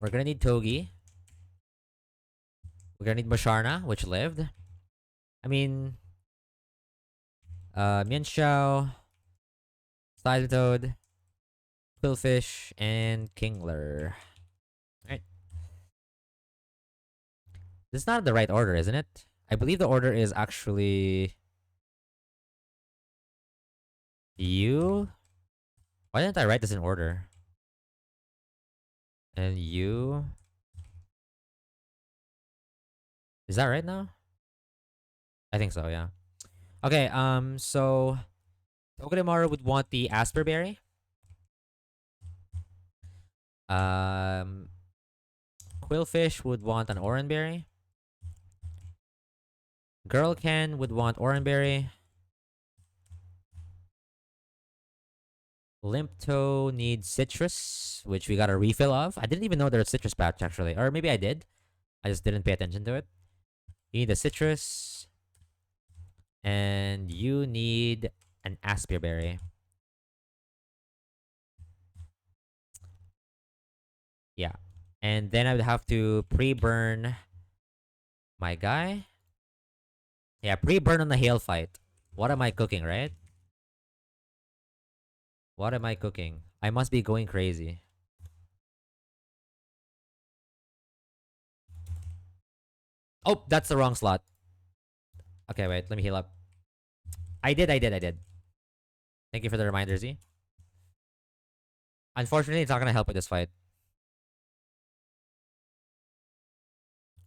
We're gonna need Togi. We're gonna need Masharna, which lived. I mean... Mienshao, Toad, Quillfish, and Kingler. Alright. This is not the right order, isn't it? I believe the order is actually... You? Why didn't I write this in order? And you... Is that right now? I think so, yeah. Okay, so... Togedemaru would want the Asper Berry. Quillfish would want an Oranberry. Girlcan would want Oranberry. Limpto needs citrus, which we got a refill of. I didn't even know there's a citrus patch, actually. Or maybe I did. I just didn't pay attention to it. You need a citrus. And you need an Asper Berry. Yeah. And then I would have to pre-burn my guy. Yeah, pre-burn on the hail fight. What am I cooking, right? What am I cooking? I must be going crazy. Oh, that's the wrong slot. Okay, wait. Let me heal up. I did. Thank you for the reminder, Z. Unfortunately, it's not gonna help with this fight.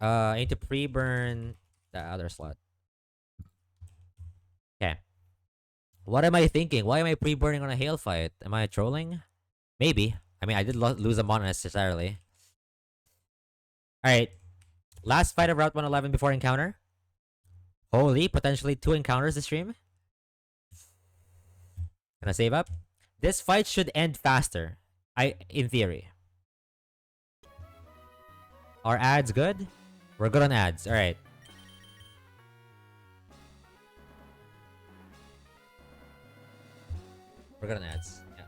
I need to pre-burn the other slot. Okay. What am I thinking? Why am I pre-burning on a hail fight? Am I trolling? Maybe. I mean, I did lose a mon unnecessarily. Alright. Last fight of Route 111 before encounter. Holy, potentially 2 encounters this stream. Gonna save up. This fight should end faster. In theory. Are ads good? We're good on ads. Alright. We're good on ads. Yeah.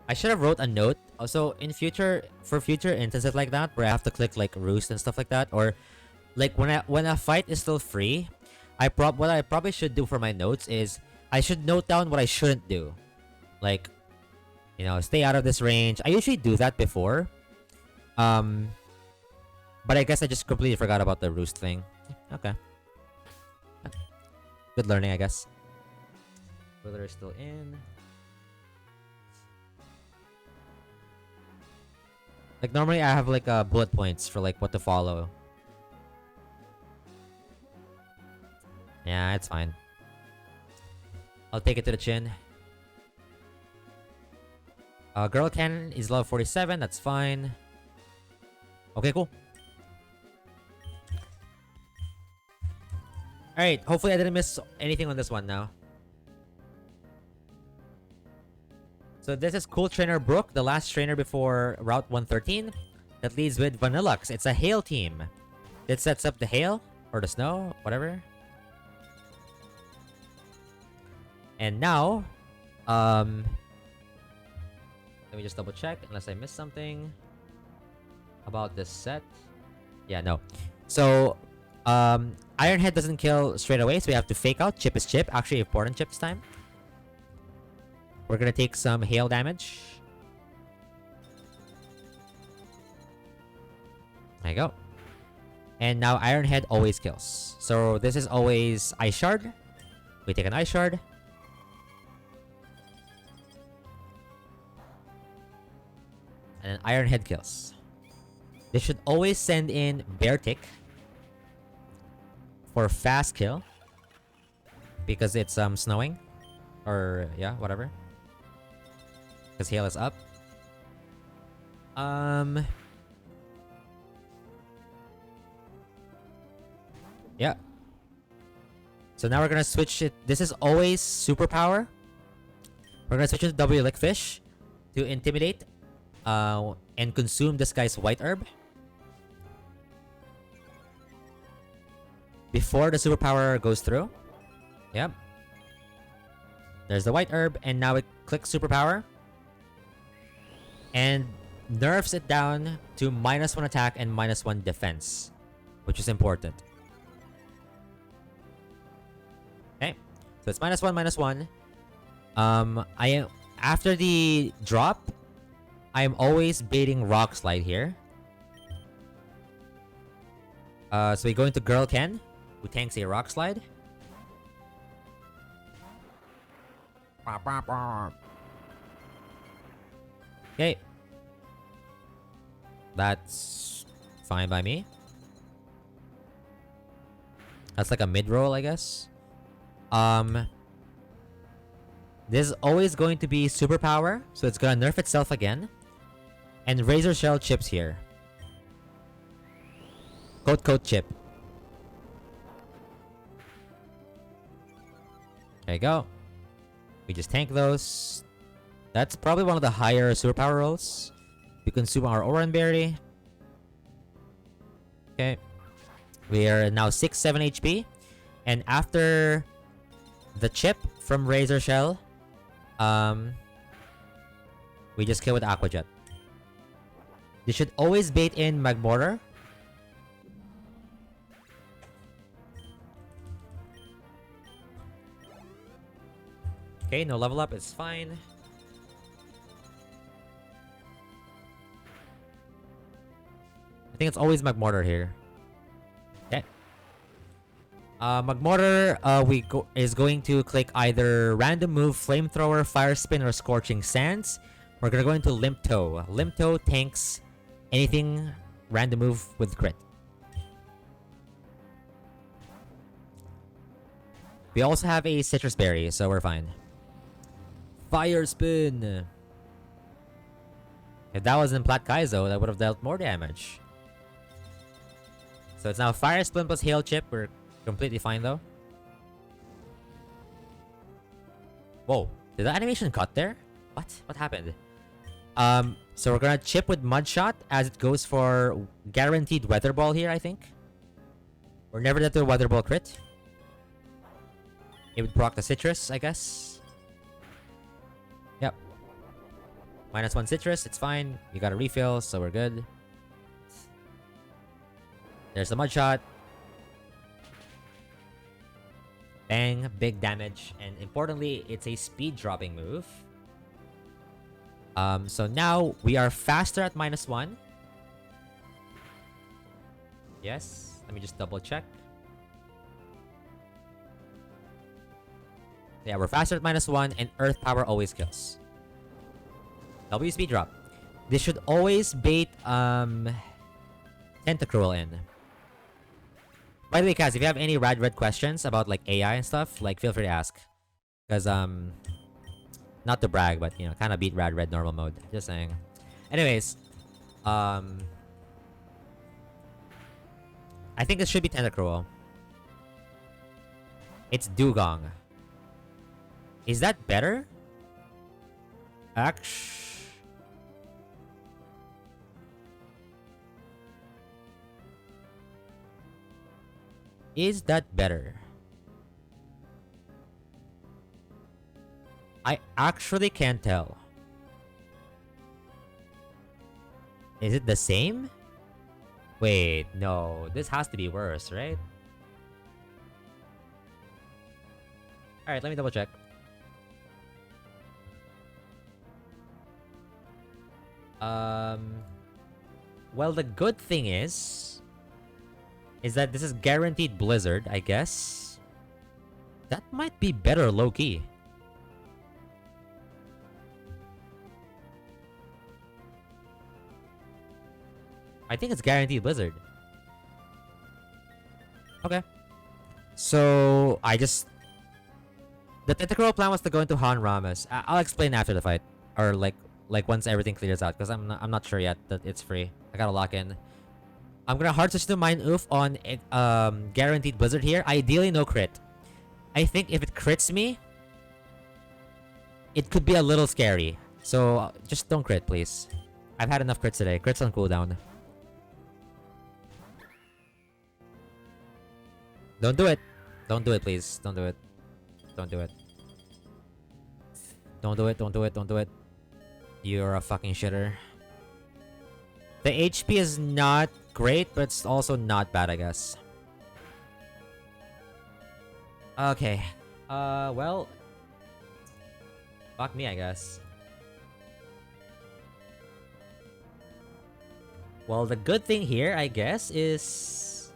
I should have wrote a note. Also, for future instances like that, where I have to click like roost and stuff like that, or like when a fight is still free, what I probably should do for my notes is I should note down what I shouldn't do, like, you know, stay out of this range. I usually do that before, but I guess I just completely forgot about the roost thing. Okay, good learning, I guess. Whether is still in. Like normally I have like bullet points for like what to follow. Yeah, it's fine. I'll take it to the chin. Girl Cannon is level 47, that's fine. Okay, cool. Alright, hopefully I didn't miss anything on this one now. So this is Cool Trainer Brook, the last trainer before Route 113. That leads with Vanillux. It's a Hail team. It sets up the hail or the snow, whatever. And now, let me just double check unless I missed something about this set. Yeah, no. So, Iron Head doesn't kill straight away, so we have to fake out. Chip is chip. Actually, important chip this time. We're gonna take some hail damage. There you go. And now Iron Head always kills. So this is always Ice Shard. We take an Ice Shard. And then Iron Head kills. They should always send in Bear Tick for fast kill. Because it's snowing. Or yeah, whatever. Because hail is up. Yeah. So now we're gonna switch it. This is always superpower. We're gonna switch it to W Lickfish to intimidate and consume this guy's white herb. Before the superpower goes through. Yep. There's the white herb, and now it clicks superpower. And nerfs it down to -1 attack and -1 defense. Which is important. Okay. So it's -1, I am after the drop, I am always baiting Rock Slide here. So we go into Girl Ken, who tanks a Rock Slide. Okay. That's fine by me. That's like a mid-roll, I guess. This is always going to be superpower, so it's gonna nerf itself again. And Razor Shell chips here. Coat chip. There you go. We just tank those. That's probably one of the higher superpower rolls. We consume our Oran Berry. Okay. We are now 6-7 HP. And after the chip from Razor Shell, we just kill with Aqua Jet. You should always bait in Magmortar. Okay, no level up, it's fine. I think it's always Magmortar here. Okay. Magmortar is going to click either Random Move, Flamethrower, Fire Spin, or Scorching Sands. We're gonna go into Limp Toe. Limp Toe tanks anything Random Move with crit. We also have a Citrus Berry, so we're fine. Fire Spin! If that was in Plat Kaizo, that would have dealt more damage. So it's now Fire Spin plus Hail Chip. We're completely fine though. Whoa, did the animation cut there? What? What happened? So we're gonna chip with Mud Shot as it goes for guaranteed Weather Ball here, I think. Or never let the Weather Ball crit. It would proc the Citrus, I guess. Yep. -1 Citrus, it's fine. You got a refill, so we're good. There's the Mud Shot. Bang, big damage. And importantly, it's a speed dropping move. So now we are faster at -1. Yes, let me just double check. Yeah, we're faster at -1 and Earth Power always kills. W speed drop. This should always bait Tentacruel in. By the way, Kaz, if you have any Rad Red questions about like AI and stuff, like feel free to ask. Because not to brag, but you know, kind of beat Rad Red normal mode. Just saying. Anyways, I think this should be Tentacruel. It's Dugong. Is that better? Is that better? I actually can't tell. Is it the same? Wait, no. This has to be worse, right? Alright, let me double check. Um... Well, the good thing is that this is guaranteed Blizzard, I guess. That might be better low-key. I think it's guaranteed Blizzard. Okay. So, the tentacle plan was to go into Han Ramos. I'll explain after the fight. Or like once everything clears out. Because I'm not sure yet that it's free. I gotta lock in. I'm gonna hard switch to Mind Oof on guaranteed Blizzard here. Ideally no crit. I think if it crits me, it could be a little scary. So just don't crit, please. I've had enough crits today. Crits on cooldown. Don't do it. Don't do it, please. Don't do it. Don't do it. Don't do it. Don't do it. Don't do it. You're a fucking shitter. The HP is not great, but it's also not bad, I guess. Okay. Well... Fuck me, I guess. Well, the good thing here, I guess, is...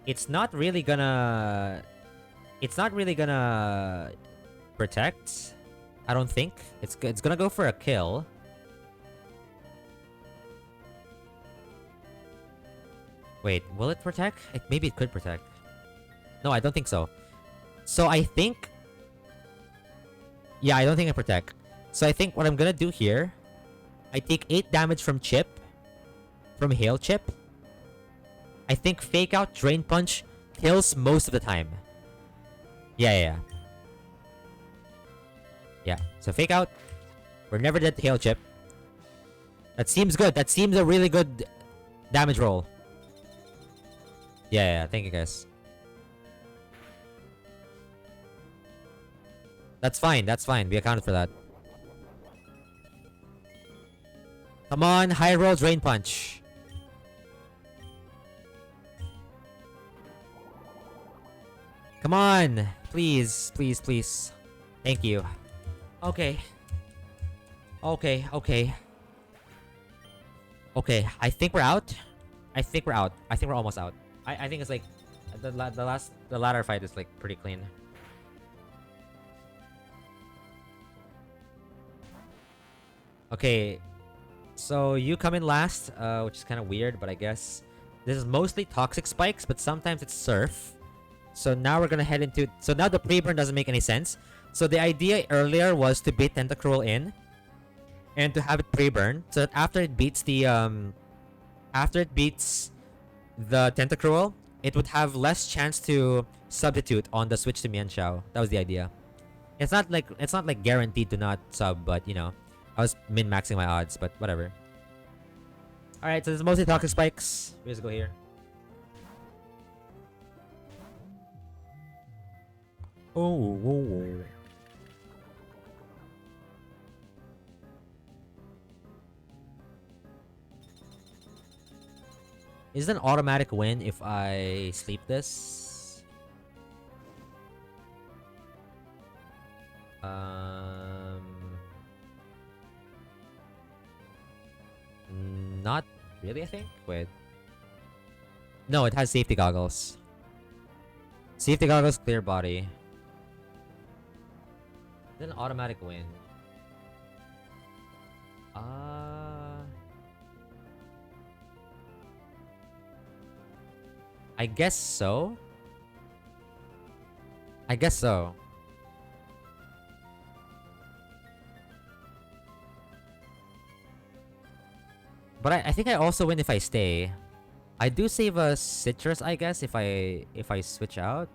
It's not really gonna protect. I don't think. It's gonna go for a kill. Wait, will it protect? Maybe it could protect. No, I don't think so. So I think... Yeah, I don't think I protect. So I think what I'm gonna do here... I take 8 damage from Chip. From Hail Chip. I think Fake Out, Drain Punch kills most of the time. Yeah. Yeah, so Fake Out. We're never dead to Hail Chip. That seems good. That seems a really good damage roll. Yeah, thank you guys. That's fine, that's fine. We accounted for that. Come on, high roll, Drain Punch. Come on! Please, please, please. Thank you. Okay. Okay. Okay, I think we're out. I think we're almost out. I think it's like the latter fight is like pretty clean. Okay, so you come in last, which is kind of weird, but I guess this is mostly toxic spikes, but sometimes it's surf. So now we're gonna head into... So now the pre-burn doesn't make any sense. So the idea earlier was to beat Tentacruel in and to have it pre-burn, so that after it beats the Tentacruel, it would have less chance to substitute on the switch to Mienshao. That was the idea. It's not like guaranteed to not sub, but you know, I was min-maxing my odds, but whatever. Alright, so this is mostly toxic spikes. We just go here. Oh. Is it an automatic win if I sleep this? Not really, I think. Wait. No, it has safety goggles. Safety goggles, clear body. Is it an automatic win? I guess so. I guess so. But I think I also win if I stay. I do save a citrus, I guess, if I switch out.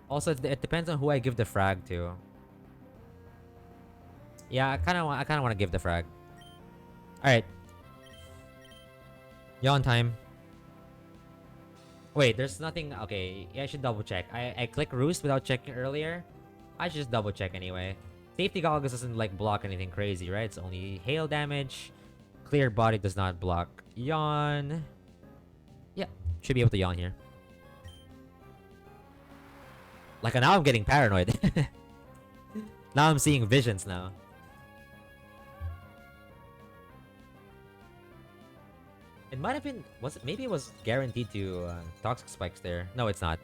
Also, it depends on who I give the frag to. Yeah, I kind of want to give the frag. All right. Yawn time. Wait, there's nothing. Okay, yeah, I should double check. I click Roost without checking earlier. I should just double check anyway. Safety goggles doesn't like block anything crazy, right? It's only hail damage. Clear body does not block yawn. Yeah, should be able to yawn here. Like now I'm getting paranoid. Now I'm seeing visions now. It might have been, was it, maybe it was guaranteed to toxic spikes there. No, it's not.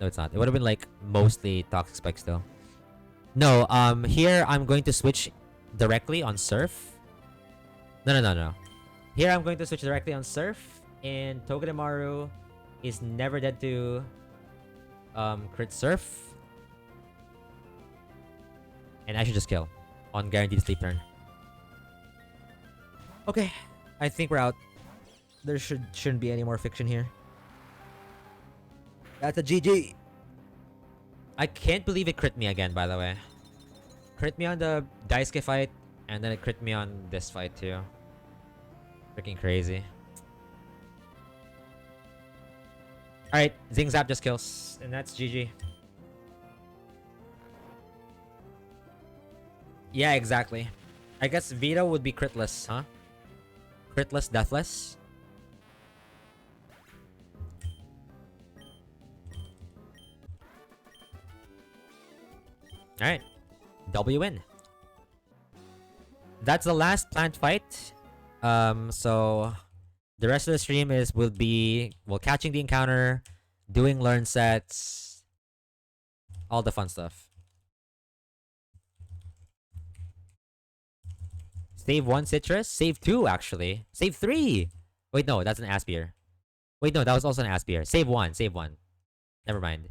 No, it's not. It would have been like mostly toxic spikes still. No, here I'm going to switch directly on Surf. No. Here I'm going to switch directly on Surf, and Togedemaru is never dead to crit Surf. And I should just kill on guaranteed sleep turn. Okay, I think we're out. There shouldn't be any more fiction here. That's a GG. I can't believe it crit me again, by the way. Crit me on the Daisuke fight, and then it crit me on this fight too. Freaking crazy. Alright, Zing Zap just kills, and that's GG. Yeah, exactly. I guess Vito would be critless, huh? Critless, deathless. Alright. W win. That's the last plant fight. So the rest of the stream will be catching the encounter, doing learn sets, all the fun stuff. Save 1 citrus, save 2 actually. Save 3. Wait, no, that's an Aspire. Wait, no, that was also an Aspire. Save 1, save 1. Never mind.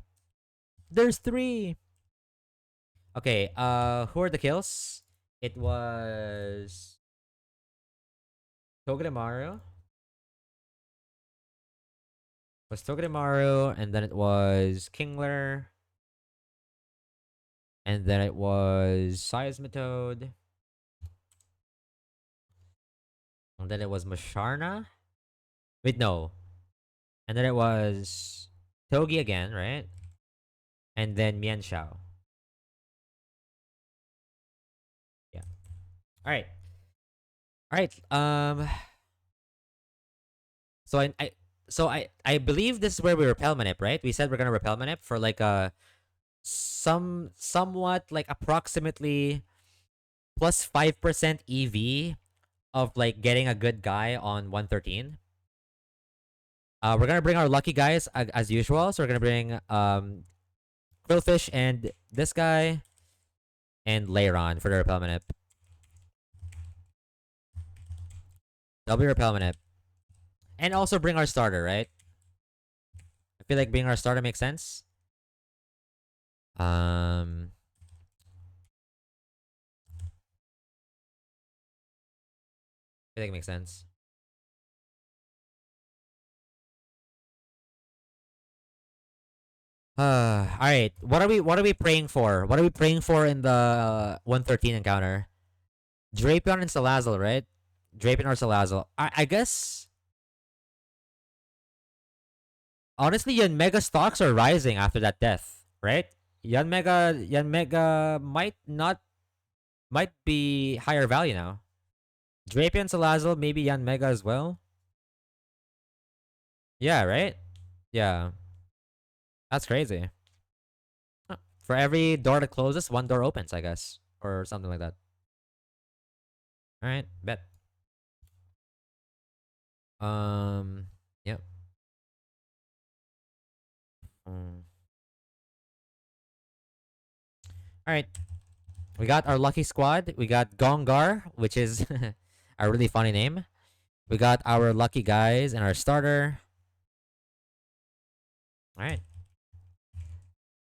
There's 3. Okay, who are the kills? It was Togedemaru. And then it was Kingler. And then it was Seismitoad. And then it was Masharna. Wait, no. And then it was Togi again, right? And then Mienshao. Yeah. Alright. Alright. So I believe this is where we repel Manip, right? We said we're gonna repel Manip for like a somewhat like approximately plus 5% EV of like getting a good guy on 113. We're gonna bring our lucky guys as usual. So we're gonna bring Quillfish and this guy and Leiron for the repel Manip. W repel Manip. And also bring our starter, right? I feel like bringing our starter makes sense. I feel like it makes sense. Alright. What are we praying for? What are we praying for in the 113 encounter? Drapion and Salazzle, right? Drapion or Salazzle. I guess honestly, Yanmega stocks are rising after that death, right? Yanmega might be higher value now. Drapion, Salazzle, maybe Yanmega as well. Yeah, right? Yeah. That's crazy. Huh. For every door that closes, one door opens, I guess. Or something like that. Alright, bet. Yep. Alright. We got our lucky squad. We got Gongar, which is a really funny name. We got our lucky guys and our starter. Alright.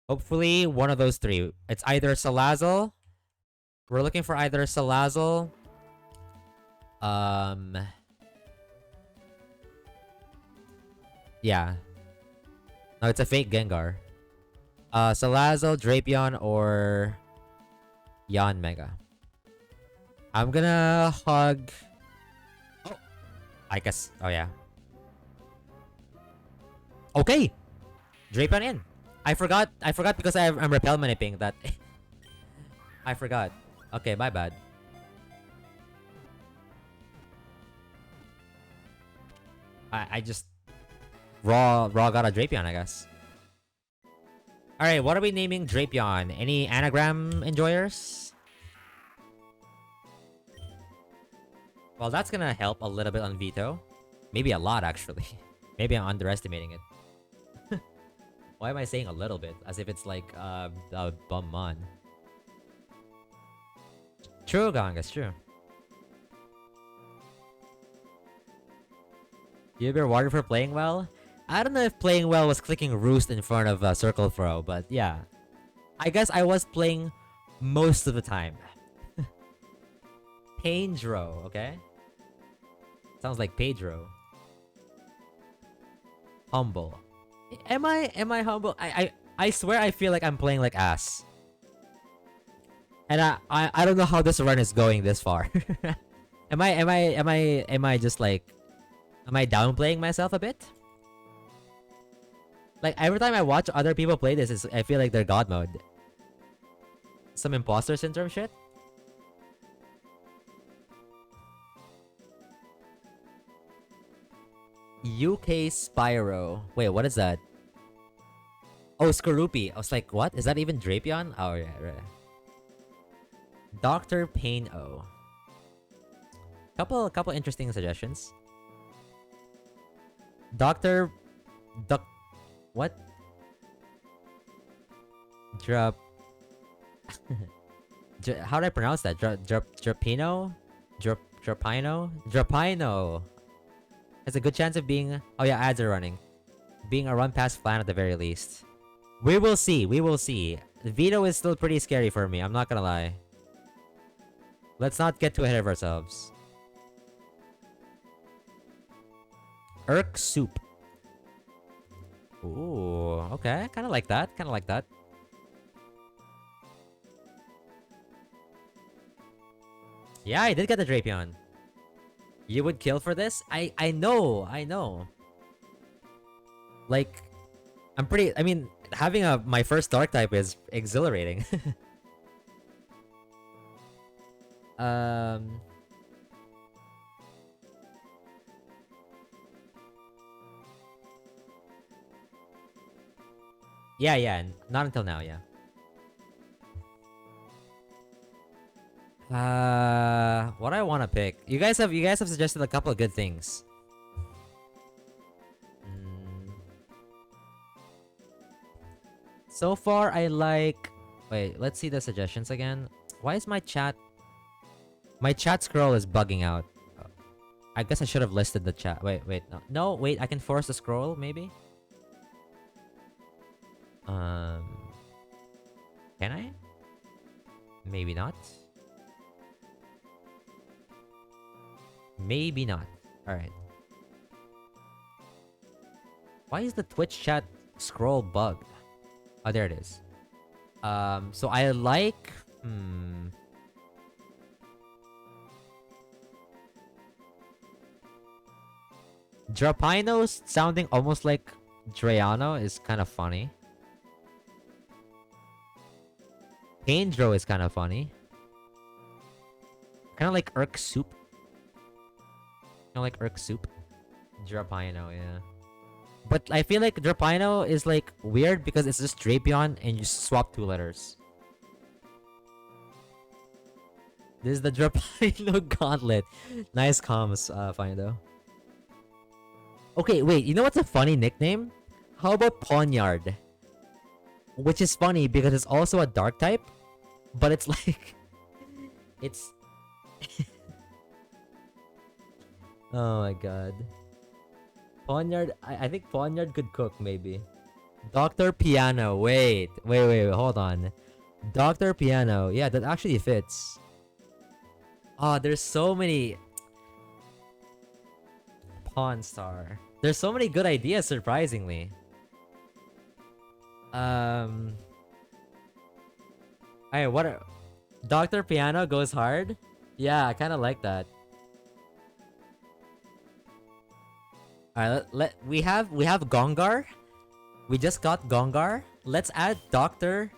Hopefully, one of those three. It's either Salazzle. We're looking for either Salazzle. Yeah. No, it's a fake Gengar. Salazzle, Drapion, or Yanmega. I'm gonna hug. Oh, I guess. Oh yeah. Okay, Drapion in. I forgot because I'm repel maniping that. I forgot. Okay, my bad. I just raw got a Drapion, I guess. Alright, what are we naming Drapion? Any anagram enjoyers? Well, that's gonna help a little bit on veto. Maybe a lot, actually. Maybe I'm underestimating it. Why am I saying a little bit? As if it's like, a bum mon. True, Gangas, true. You've been rewarded for playing well? I don't know if playing well was clicking roost in front of Circle Throw, but yeah. I guess I was playing most of the time. Pedro, okay? Sounds like Pedro. Humble. Am I humble? I swear I feel like I'm playing like ass. And I don't know how this run is going this far. am I just like, am I downplaying myself a bit? Like every time I watch other people play this, I feel like they're god mode. Some imposter syndrome shit. UK Spyro. Wait, what is that? Oh, Skorupi. I was like, what? Is that even Drapion? Oh, yeah, right. Dr. Pain O. Couple interesting suggestions. Dr. Duck. What? Drap. How do I pronounce that? Drapino? Drapino? Drapino. Has a good chance of being... Oh yeah, ads are running. Being a run past Flan at the very least. We will see. We will see. Veto is still pretty scary for me. I'm not gonna lie. Let's not get too ahead of ourselves. Irk Soup. Ooh, okay. Kind of like that. Kind of like that. Yeah, I did get the Drapion. You would kill for this? I know. I know. Like, I'm pretty... I mean, having my first dark type is exhilarating. Yeah. Not until now, yeah. What I want to pick. You guys have suggested a couple of good things. So far, I like... Wait, let's see the suggestions again. Why is my chat... My chat scroll is bugging out. I guess I should have listed the chat. Wait, no. No, wait, I can force the scroll, maybe? Can I? Maybe not. Maybe not. Alright. Why is the Twitch chat scroll bugged? Oh, there it is. So I like... Drapino sounding almost like Drayano is kind of funny. Pedro is kind of funny. Kind of like Irk Soup. Kind of like Irk Soup. Drapino, yeah. But I feel like Drapino is like weird because it's just Drapion and you swap 2 letters. This is the Drapino Gauntlet. Nice comms, Findo. Okay, wait. You know what's a funny nickname? How about Poniard? Which is funny because it's also a dark type, but it's like... It's... Oh my god. Poniard... I think Poniard could cook, maybe. Dr. Piano. Wait, hold on. Dr. Piano. Yeah, that actually fits. Oh, there's so many... Pawn Star. There's so many good ideas, surprisingly. Alright, what are... Dr. Piano goes hard? Yeah, I kind of like that. Alright, we have Gongar. We just got Gongar. Let's add Doctor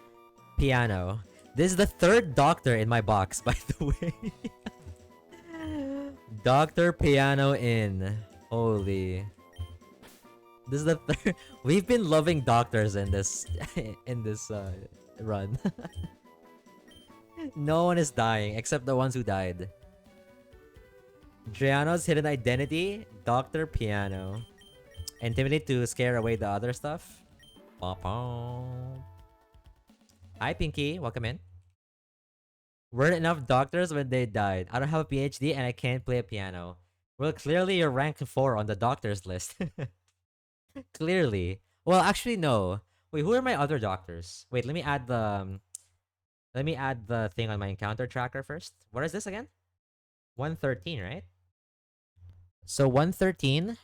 Piano. This is the third doctor in my box, by the way. Doctor Piano in. Holy. This is the third. We've been loving doctors in this in this run. No one is dying except the ones who died. Driano's hidden identity, Doctor Piano. Intimidate to scare away the other stuff. Ba-bum. Hi, Pinky. Welcome in. Weren't enough doctors when they died. I don't have a PhD and I can't play a piano. Well, clearly you're rank 4 on the doctors list. Clearly. Well, actually, no. Wait, who are my other doctors? Wait, let me add the thing on my encounter tracker first. What is this again? 113, right? So 113.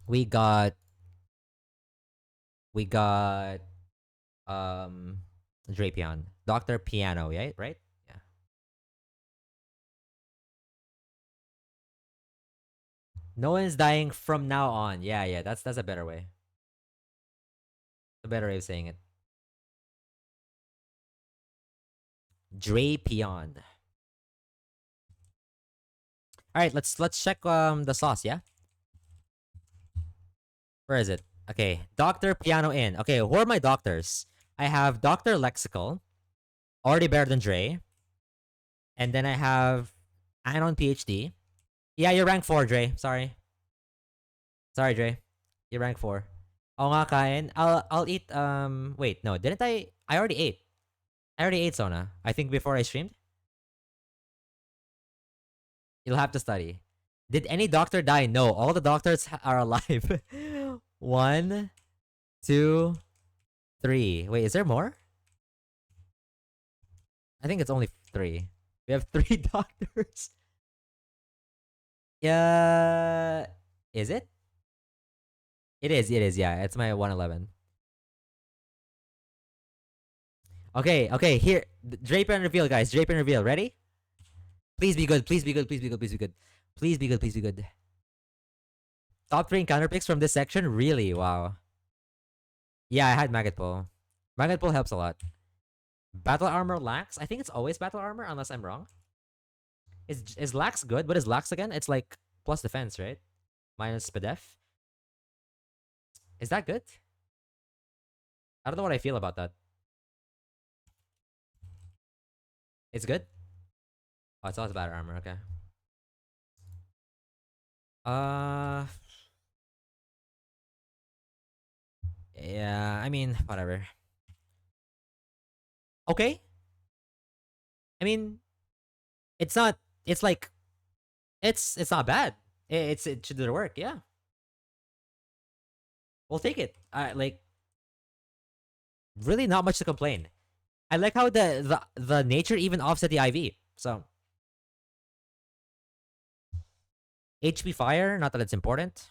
We got Drapion. Dr. Piano, right? Right? Yeah. No one's dying from now on. Yeah, yeah, that's a better way. A better way of saying it. Drapion. Alright, let's check the sauce, yeah? Where is it? Okay, Dr. Piano in. Okay, who are my doctors? I have Dr. Lexical, already better than Dre. And then I have Anon PhD. Yeah, you're rank 4, Dre. Sorry. Sorry, Dre. You're rank 4. Oo nga, kain. I'll eat, wait, no, didn't I already ate. I already ate Sona. I think before I streamed. You'll have to study. Did any doctor die? No, all the doctors are alive. One, two, three. Wait, is there more? I think it's only 3. We have 3 doctors. Yeah. Is it? It is, yeah. It's my 111. Okay, here. Drape and reveal, guys. Drape and reveal. Ready? Please be good. Please be good. Please be good. Please be good. Please be good. Please be good. Top 3 encounter picks from this section? Really? Wow. Yeah, I had Maggot Pull. Maggot Pull helps a lot. Battle armor lax? I think it's always battle armor, unless I'm wrong. Is lax good? What is lax again? It's like plus defense, right? Minus spadef. Is that good? I don't know what I feel about that. It's good? Oh, it's always battle armor, okay. Yeah, I mean, whatever. Okay. I mean, it's not. It's like, it's not bad. It should do the work. Yeah, we'll take it. Like, really not much to complain. I like how the nature even offset the IV. So HP fire. Not that it's important.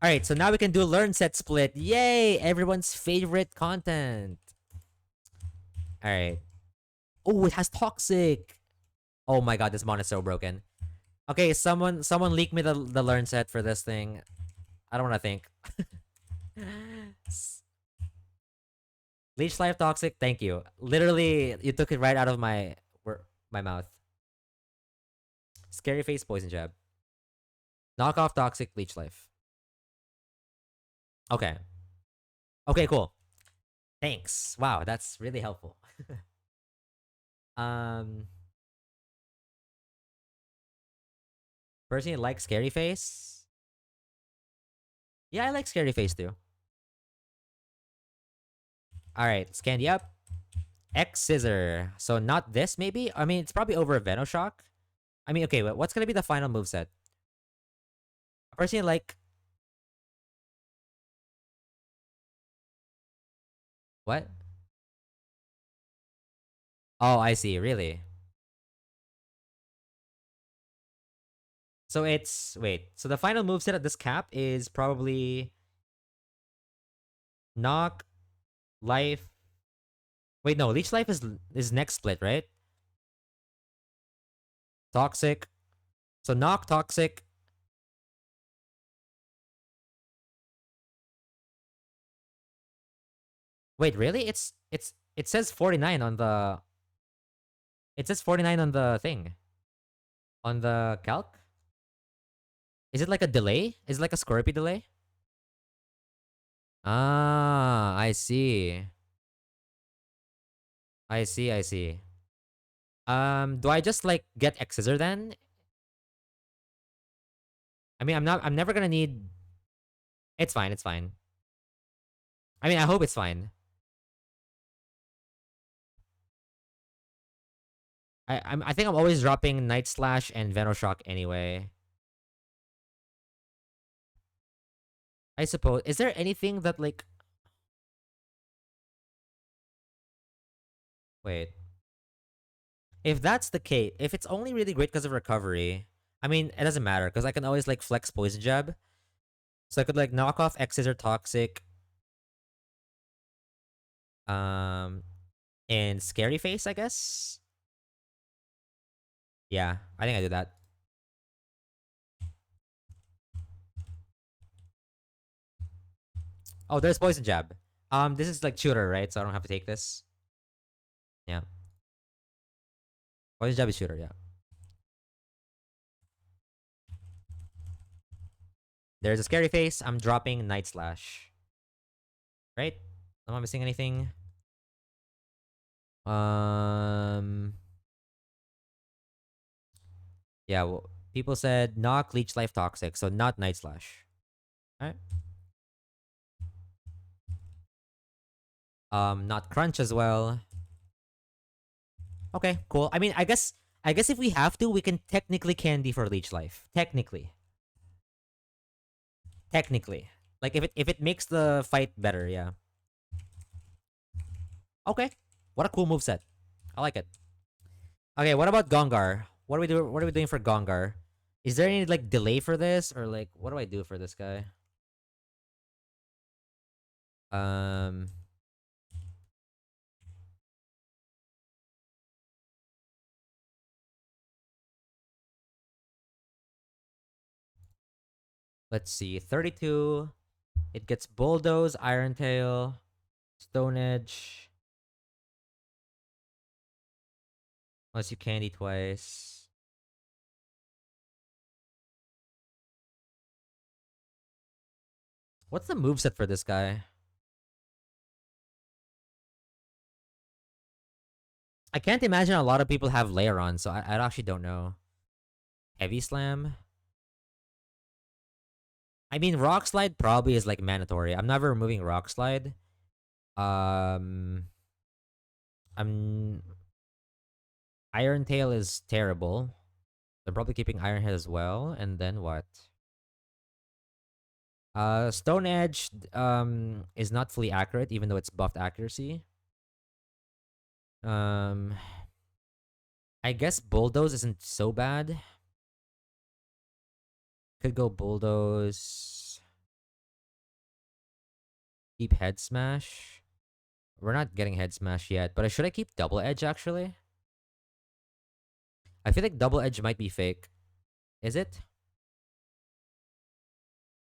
All right, so now we can do learn set split. Yay! Everyone's favorite content. All right. Oh, it has toxic. Oh my god, this mon is so broken. Okay, someone leak me the learn set for this thing. I don't want to think. Leech life toxic. Thank you. Literally, you took it right out of my mouth. Scary face poison jab. Knockoff toxic leech life. Okay. Okay, cool. Thanks. Wow, that's really helpful. um Personally like scary face. Yeah, I like scary face too. Alright, scan up. X scissor. So not this maybe? I mean it's probably over Venoshock. I mean, okay, what's gonna be the final moveset? Personally like what? Oh, I see, really. So it's wait. So the final moveset at this cap is probably knock, life. Wait, no, leech life is next split, right? Toxic. So knock, toxic. Wait, really? It says 49 on the it says 49 on the thing. On the calc? Is it like a delay? Is it like a Scorpio delay? Ah, I see. I see. Do I just like get X scissor then? I mean, I'm never gonna need. It's fine. It's fine. I mean, I hope it's fine. I think I'm always dropping Night Slash and Venoshock anyway. I suppose. Is there anything that like? Wait. If that's the case, if it's only really great because of recovery, I mean, it doesn't matter because I can always like flex Poison Jab. So I could like knock off X scissor Toxic, um, and Scary Face, I guess. Yeah, I think I do that. Oh, there's Poison Jab. This is like shooter, right? So I don't have to take this. Yeah, Poison Jab is shooter. Yeah. There's a Scary Face. I'm dropping Night Slash. Right? Am I missing anything? Um. Yeah. Well, people said knock Leech Life Toxic, so not Night Slash. All right. Not Crunch as well. Okay, cool. I mean, I guess if we have to, we can technically candy for Leech Life. Technically. Like if it makes the fight better, yeah. Okay. What a cool move set. I like it. Okay, what about Gongar? What are we doing for Gongar? Is there any like delay for this or like what do I do for this guy? Um let's see. 32. It gets Bulldoze, Iron Tail, Stone Edge. Unless you candy twice. What's the moveset for this guy? I can't imagine a lot of people have layer on, so I actually don't know. Heavy Slam? I mean, Rock Slide probably is like mandatory. I'm never removing Rock Slide. Um, I'm Iron Tail is terrible. They're probably keeping Iron Head as well. And then what? Stone Edge is not fully accurate, even though it's buffed accuracy. Um, I guess Bulldoze isn't so bad. Could go Bulldoze. Keep Head Smash. We're not getting Head Smash yet, but should I keep Double Edge actually? I feel like Double Edge might be fake. Is it?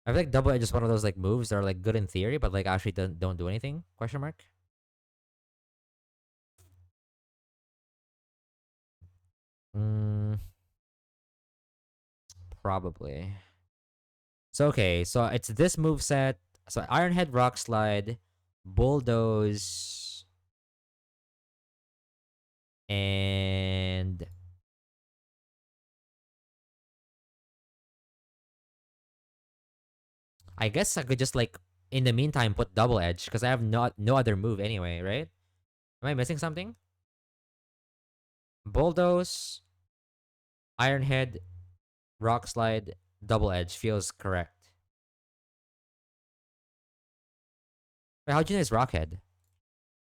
I feel like Double Edge is one of those like moves that are like good in theory, but like actually don't do anything? Question mark. Mm, probably. So okay, so it's this move set. So Iron Head, Rock Slide, Bulldoze, and I guess I could just like in the meantime put Double Edge because I have no other move anyway, right? Am I missing something? Bulldoze, Iron Head, Rock Slide, Double Edge feels correct. Wait, how'd you know it's Rockhead?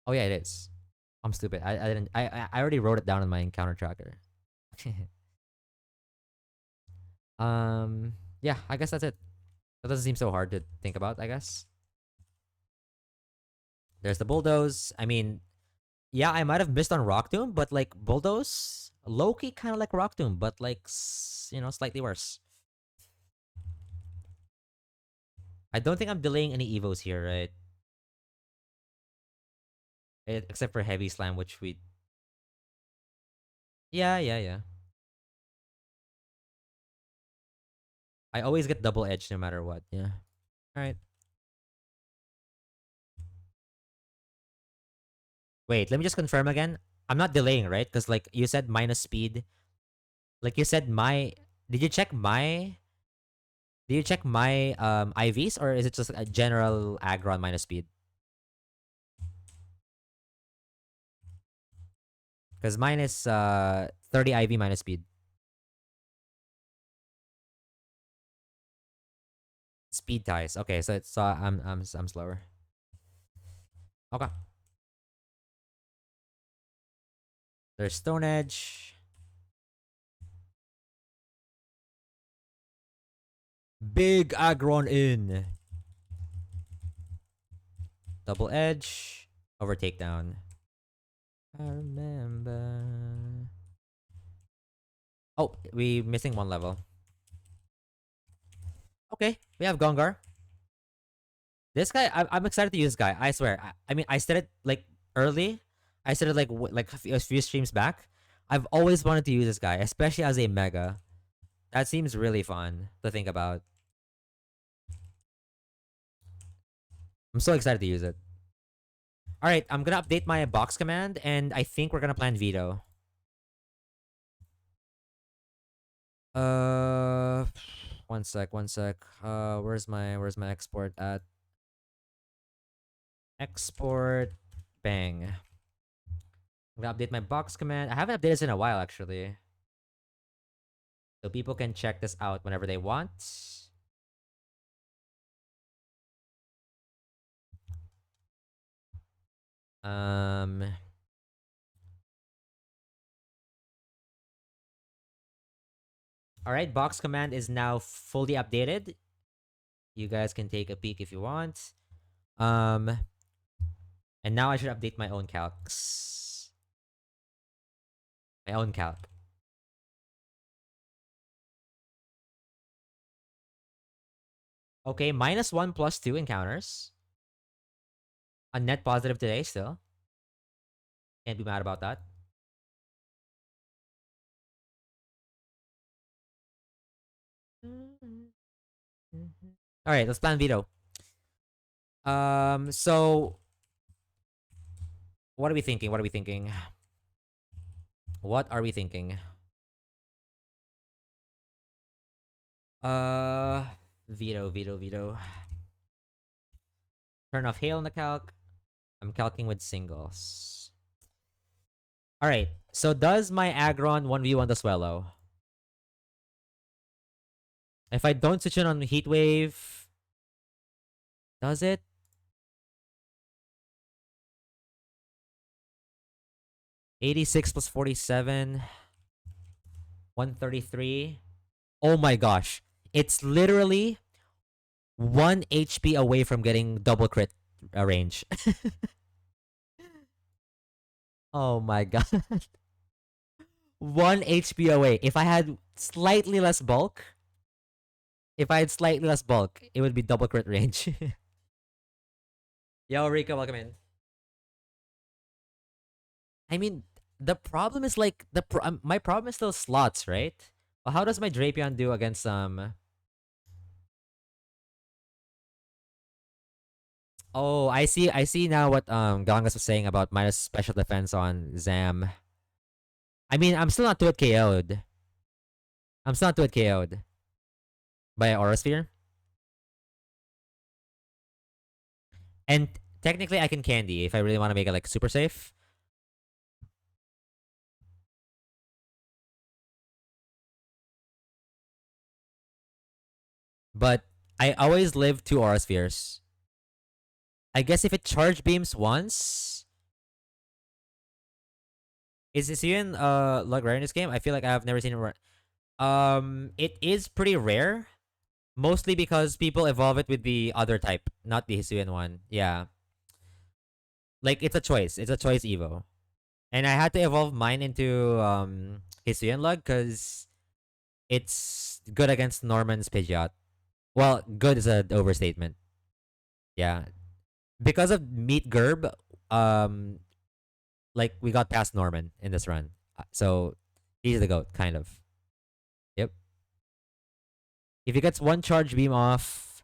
Oh yeah, it is. I'm stupid. I didn't. I already wrote it down in my encounter tracker. Yeah, I guess that's it. That doesn't seem so hard to think about. I guess there's the bulldoze. I mean, yeah, I might have missed on Rock Tomb, but like bulldoze, Loki kind of like Rock Tomb, but like slightly worse. I don't think I'm delaying any evos here, right? except for heavy slam, which we yeah. I always get double edge no matter what. Yeah. All right. Wait, let me just confirm again. I'm not delaying, right? Because like you said, minus speed. Like you said, my. Did you check my? Did you check my IVs, or is it just a general aggron minus speed? Because mine is 30 IV minus speed. Speed ties. Okay, so it's I'm slower. Okay. There's Stone Edge. Big aggron in. Double edge. Over takedown. I remember. Oh, we missing one level. Okay, we have Gongar. This guy, I'm excited to use this guy. I swear. I mean, I said it like early. I said it like a few streams back. I've always wanted to use this guy, especially as a mega. That seems really fun to think about. I'm so excited to use it. All right, I'm gonna update my box command, and I think we're gonna plan veto. Uh, one sec, one sec. Where's my export at? Export, bang. I'm gonna update my box command. I haven't updated this in a while actually, so people can check this out whenever they want. Um, all right, box command is now fully updated. You guys can take a peek if you want. Um, and now I should update my own calcs. My own calc. Okay, -1 +2 encounters. A net positive today still. Can't be mad about that. All right, let's plan veto. So what are we thinking? What are we thinking? What are we thinking? Uh, veto. Turn off hail in the calc. I'm calcing with singles. All right. So does my Agron 1v1 the Swellow? If I don't switch in on Heat Wave, does it? 86 plus 47. 133. Oh my gosh. It's literally 1 HP away from getting double crit range. Oh my god. 1 HP away. If I had slightly less bulk, it would be double crit range. Yo, Rika, welcome in. I mean, the problem is like my problem is still slots, right? Well, how does my Drapion do against Oh, I see now what Gangas was saying about minus special defense on Zam. I mean, I'm still not to it KO'd. I'm still not to it KO'd by Aura Sphere. And technically I can candy if I really want to make it like super safe. But I always live 2 Aura Spheres. I guess if it charge beams once, is this even luck rare in this game? I feel like I've never seen it run. It is pretty rare, mostly because people evolve it with the other type, not the Hisuian one. Yeah, like it's a choice. It's a choice Evo, and I had to evolve mine into Hisuian lug because it's good against Norman's Pidgeot. Well, good is an overstatement. Yeah, because of Meat Gerb, um, like we got past Norman in this run. So he's the goat, kind of. Yep. If he gets one charge beam off,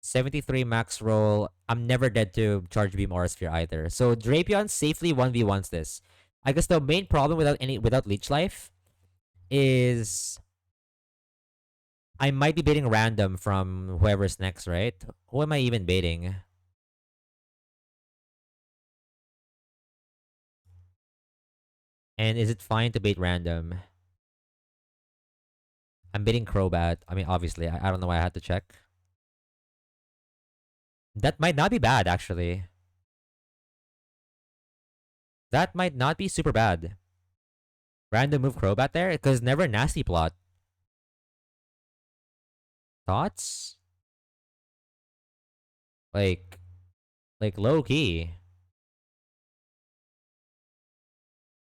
73 max roll, I'm never dead to charge beam or sphere either. So Drapion safely 1v1s this. I guess the main problem without leech life is I might be baiting random from whoever's next, right? Who am I even baiting? And is it fine to bait random? I'm baiting Crobat. I mean, obviously, I don't know why I had to check. That might not be bad, actually. That might not be super bad. Random move Crobat there? Because never nasty plot. Thoughts? Like, like low key.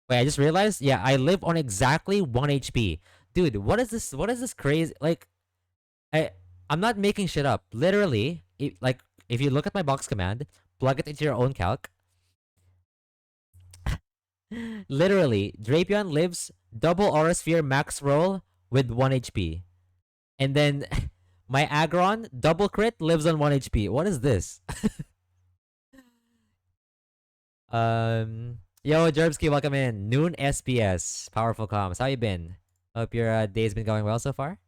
Wait, I just realized? Yeah, I live on exactly 1 HP. Dude, what is this? What is this crazy? Like, I, I'm not making shit up. Literally, if you look at my box command, plug it into your own calc. Literally, Drapion lives double Aura Sphere max roll with 1 HP. And then my Aggron, double crit, lives on 1 HP. What is this? Yo, Jerbski, welcome in. Noon SPS, powerful comms. How you been? Hope your day's been going well so far.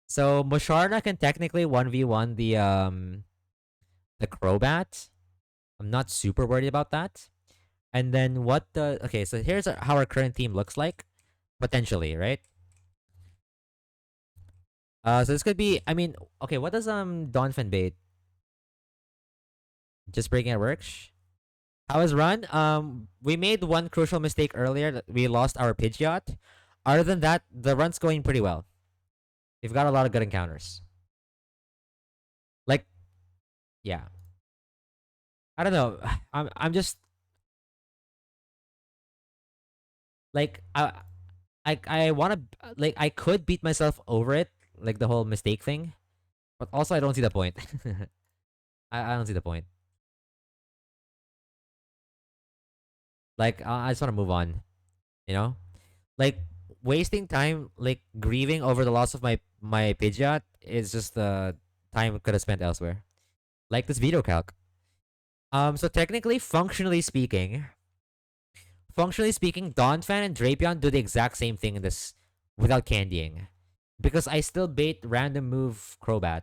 So Musharna can technically 1v1 the Crobat. I'm not super worried about that. And then what the okay, so here's how our current team looks like potentially, right? So this could be. I mean, okay, what does Donphin bait? Just breaking at works. How was run? We made one crucial mistake earlier. That we lost our Pidgeot. Other than that, the run's going pretty well. We've got a lot of good encounters. Like, yeah. I don't know. I'm just like I want to like I could beat myself over it, like the whole mistake thing, but also I don't see the point. I don't see the point. Like I just want to move on, you know? Like wasting time like grieving over the loss of my Pidgeot is just time could have spent elsewhere. Like this video calc. So technically, functionally speaking, Donphan and Drapion do the exact same thing in this without candying. Because I still bait random move Crobat,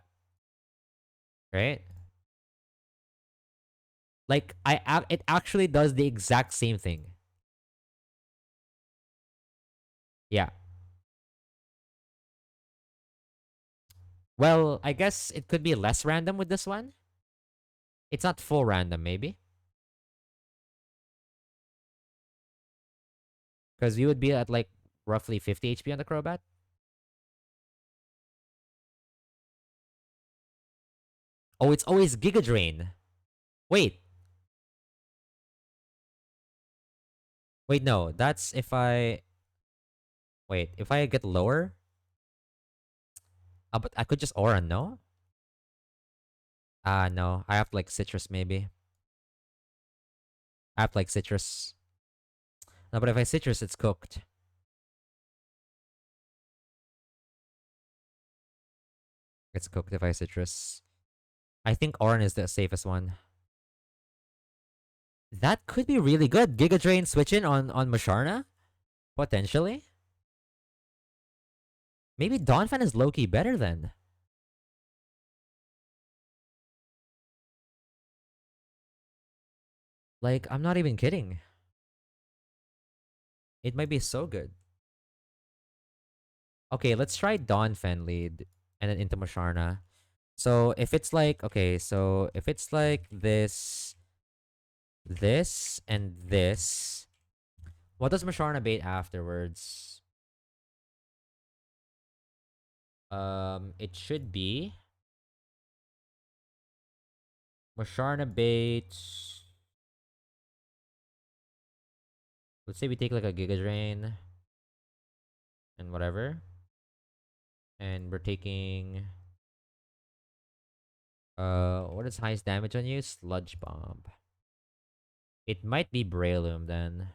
right? Like it actually does the exact same thing. Yeah. Well, I guess it could be less random with this one. It's not full random, maybe. Because we would be at like roughly 50 HP on the Crobat. Oh, it's always Giga Drain. Wait. Wait, no. That's if I... Wait, if I get lower? But I could just Aura, no? No. I have like Citrus, maybe. I have like Citrus. No, but if I Citrus, it's cooked. It's cooked if I Citrus. I think Oran is the safest one. That could be really good. Giga Drain switch in on Musharna? Potentially? Maybe Donphan is low-key better then. Like, I'm not even kidding. It might be so good. Okay, let's try Donphan lead and then into Musharna. So if it's like, okay, so if it's like this, and this, what does Musharna bait afterwards? It should be Musharna bait. Let's say we take like a Giga Drain and whatever. And we're taking what is highest damage on you? Sludge Bomb. It might be Brailleum then.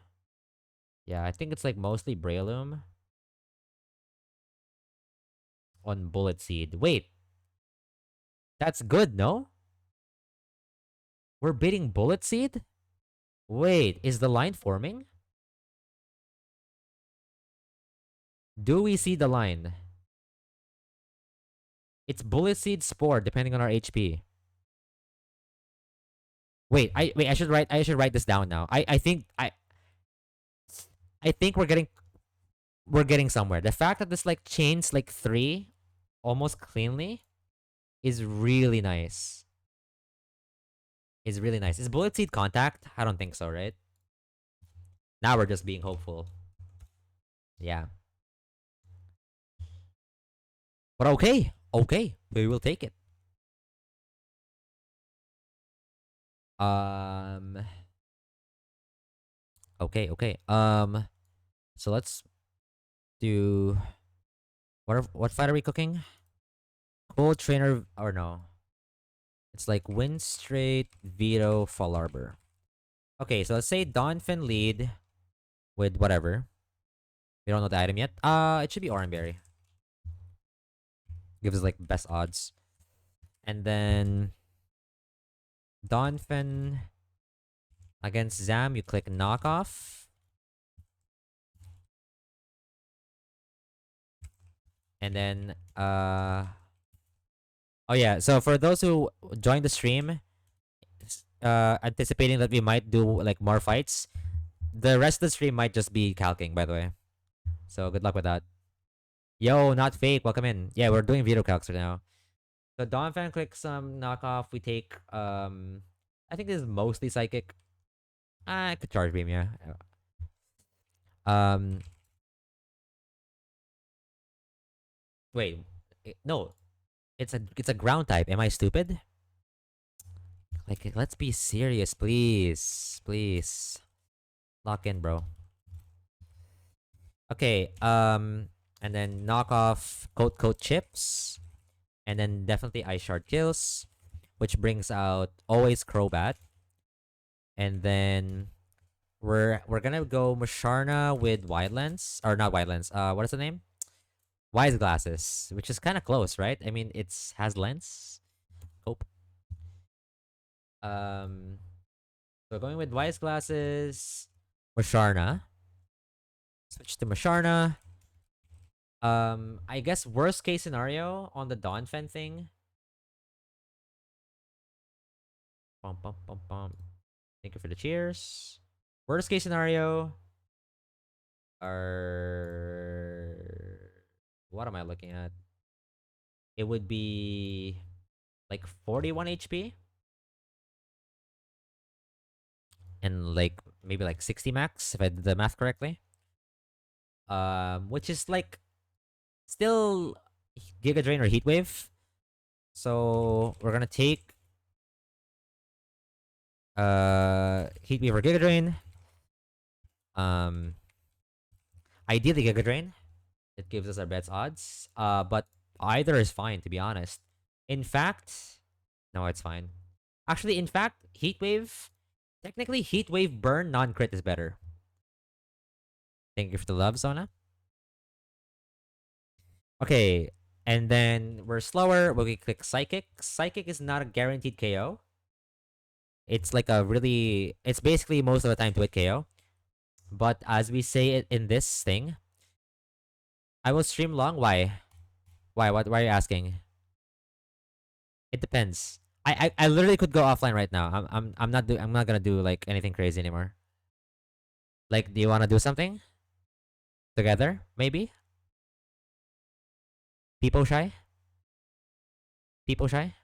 Yeah, I think it's like mostly Brailleum on Bullet Seed. Wait, that's good, no? We're beating Bullet Seed? Wait, is the line forming? Do we see the line? It's Bullet Seed Spore, depending on our HP. Wait, I should write this down now. I think we're getting somewhere. The fact that this like chains like three almost cleanly is really nice. Is really nice. Is Bullet Seed contact? I don't think so, right? Now we're just being hopeful. Yeah. But okay. Okay. We will take it. Um okay. So let's do what fight are we cooking? Cold trainer or no? It's like win straight, veto, fall arbor. Okay, so let's say Donphin lead with whatever. We don't know the item yet. It should be Oranberry. Gives us like best odds. And then Donphin against Zam, you click knockoff. And then oh yeah, so for those who joined the stream, anticipating that we might do like more fights, the rest of the stream might just be calcing, by the way. So good luck with that. Yo, not fake. Welcome in. Yeah, we're doing video calcs right now. So Dawn fan clicks knockoff. We take I think this is mostly psychic. I could charge beam, yeah. Um wait. No. It's a ground type. Am I stupid? Like let's be serious, please. Please. Lock in, bro. Okay, and then knock off coat chips. And then definitely Ice Shard kills, which brings out always Crobat. And then we're gonna go Musharna with Wide Lens. Or not Wide Lens. What is the name? Wise Glasses, which is kinda close, right? I mean it's has lens. Hope. Um so going with Wise Glasses, Musharna. Switch to Musharna. I guess worst case scenario on the Donphan thing. Bum, bum, bum, bum. Thank you for the cheers. Worst case scenario are what am I looking at? It would be like 41 HP and like maybe like 60 max if I did the math correctly. Which is like still Giga Drain or Heat Wave. So we're gonna take Heat Wave or Giga Drain. Um, ideally Giga Drain. It gives us our best odds. But either is fine to be honest. In fact, no, it's fine. Actually, in fact, Heat Wave. Technically, Heat Wave burn non-crit is better. Thank you for the love, Zona. Okay, and then we're slower. We click Psychic. Psychic is not a guaranteed KO. It's like a really. It's basically most of the time to hit KO. But as we say it in this thing, I will stream long. Why? Why? What? Why are you asking? It depends. I literally could go offline right now. I'm not gonna do like anything crazy anymore. Like, do you wanna do something together? Maybe. People shy. People shy.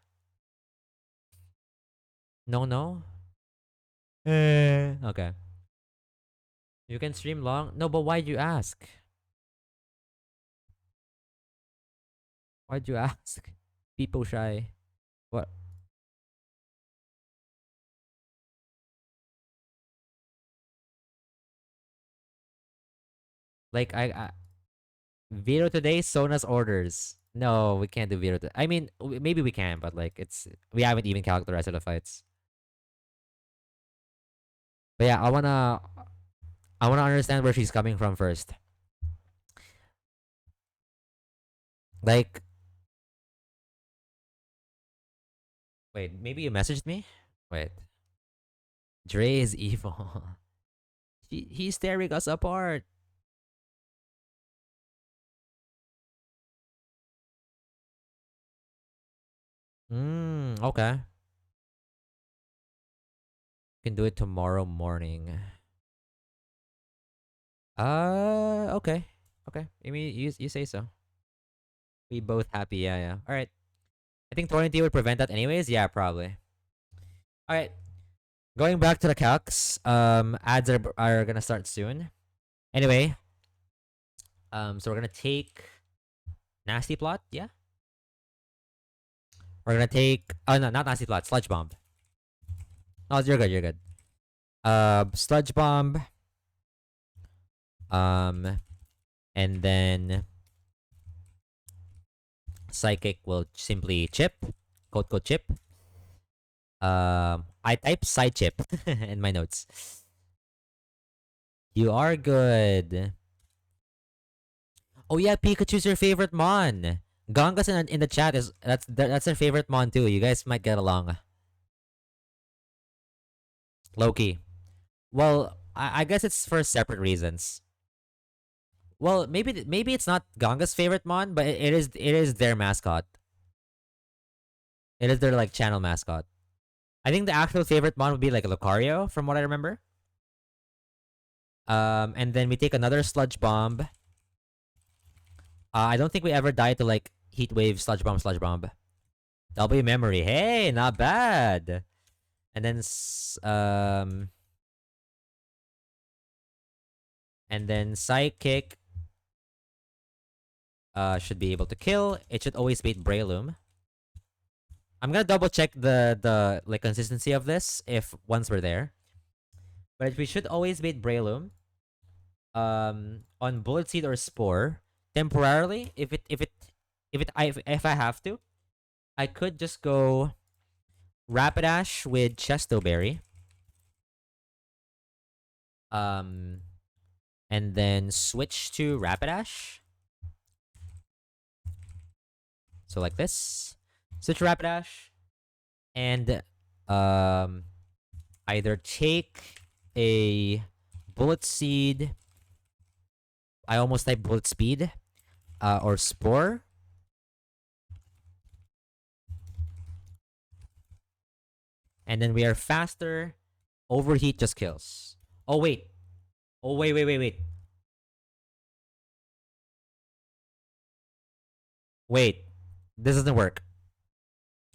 No, no. Okay. You can stream long. No, but why'd you ask? Why'd you ask? People shy. What? Like I Vero today. Sona's orders. No, we can't do Vero. I mean, maybe we can, but like we haven't even calculated the rest of the fights. But yeah, I wanna understand where she's coming from first. Like, wait, maybe you messaged me? Wait. Dre is evil. He's tearing us apart. Okay. Can do it tomorrow morning. Okay. Okay. I mean, you say so. We both happy. Yeah, yeah. All right. I think Torrent would prevent that anyways. Yeah, probably. All right. Going back to the calcs. Ads are gonna start soon. Anyway, so we're gonna take nasty plot. Yeah. We're gonna take. Oh no, not nasty plot. Sludge bomb. Oh, you're good. You're good. Sludge bomb. Um, and then psychic will simply chip. Code chip. I type side chip in my notes. You are good. Oh yeah, Pikachu's your favorite mon. Ganga's in the chat is that's her favorite mon too. You guys might get along. Loki. Well, I guess it's for separate reasons. Well, maybe it's not Ganga's favorite mon, but it is their mascot. It is their like channel mascot. I think the actual favorite mon would be like Lucario, from what I remember. And then we take another sludge bomb. I don't think we ever died to like heat wave, sludge bomb. W memory. Hey, not bad. And then psychic should be able to kill. It should always beat Breloom. I'm gonna double check the like consistency of this if once we're there. But we should always beat Breloom. On Bullet Seed or Spore temporarily. If I have to, I could just go Rapidash with Chesto Berry. Um, and then switch to Rapidash. So like this. Switch Rapidash. And either take a Bullet Seed. I almost type Bullet Speed. Or Spore. And then we are faster. Overheat just kills. Oh wait. Oh wait. Wait. This doesn't work.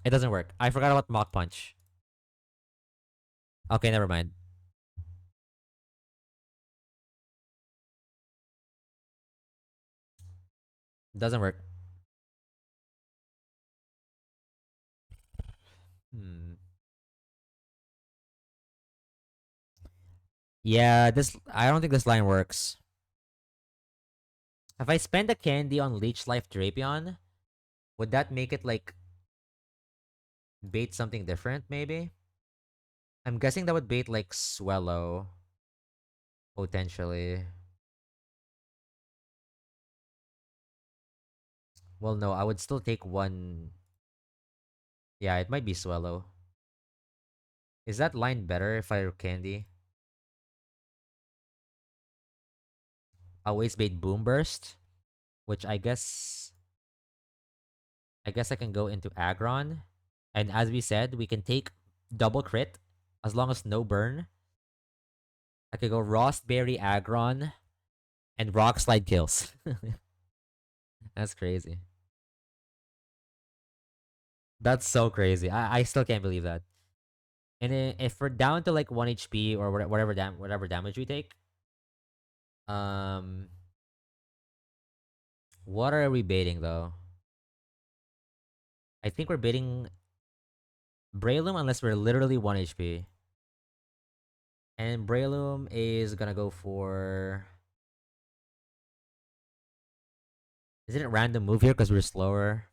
It doesn't work. I forgot about Mach Punch. Okay, never mind. Doesn't work. Hmm. Yeah, this I don't think this line works. If I spend a candy on Leech Life Drapion, would that make it like bait something different, maybe? I'm guessing that would bait like Swellow, potentially. Well, no, I would still take one. Yeah, it might be Swellow. Is that line better if I candy? Always bait Boom Burst, which I guess I can go into Aggron. And as we said, we can take double crit as long as no burn. I could go Rostberry Aggron and Rock Slide kills. That's crazy. That's so crazy. I still can't believe that. And if we're down to like 1 HP or whatever damage we take, um, what are we baiting though? I think we're baiting Breloom unless we're literally 1 HP. And Breloom is gonna go for. Isn't it random move here because we're slower?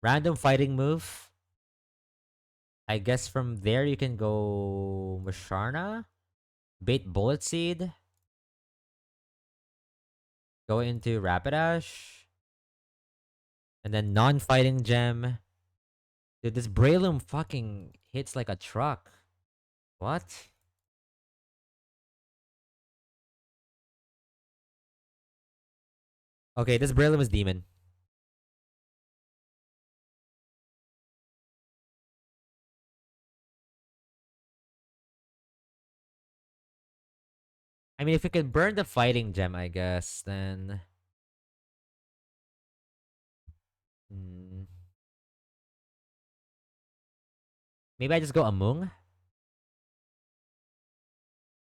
Random fighting move. I guess from there you can go Musharna. Bait Bullet Seed. Go into Rapidash. And then non-fighting gem. Dude, this Breloom fucking hits like a truck. What? Okay, this Breloom is demon. I mean, if we could burn the fighting gem, I guess, then... Hmm, maybe I just go Amung?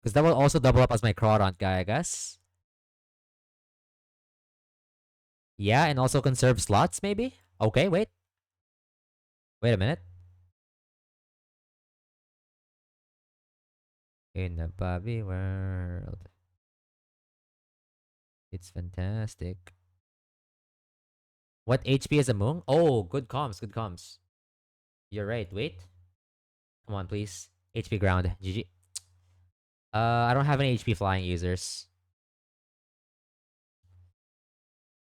Because that will also double up as my Crawdont guy, I guess. Yeah, and also conserve slots, maybe? Okay, wait. Wait a minute. In the Bobby world. It's fantastic. What HP is Amung? Oh, good comms, good comms. You're right, wait. Come on, please. HP ground. GG. I don't have any HP flying users.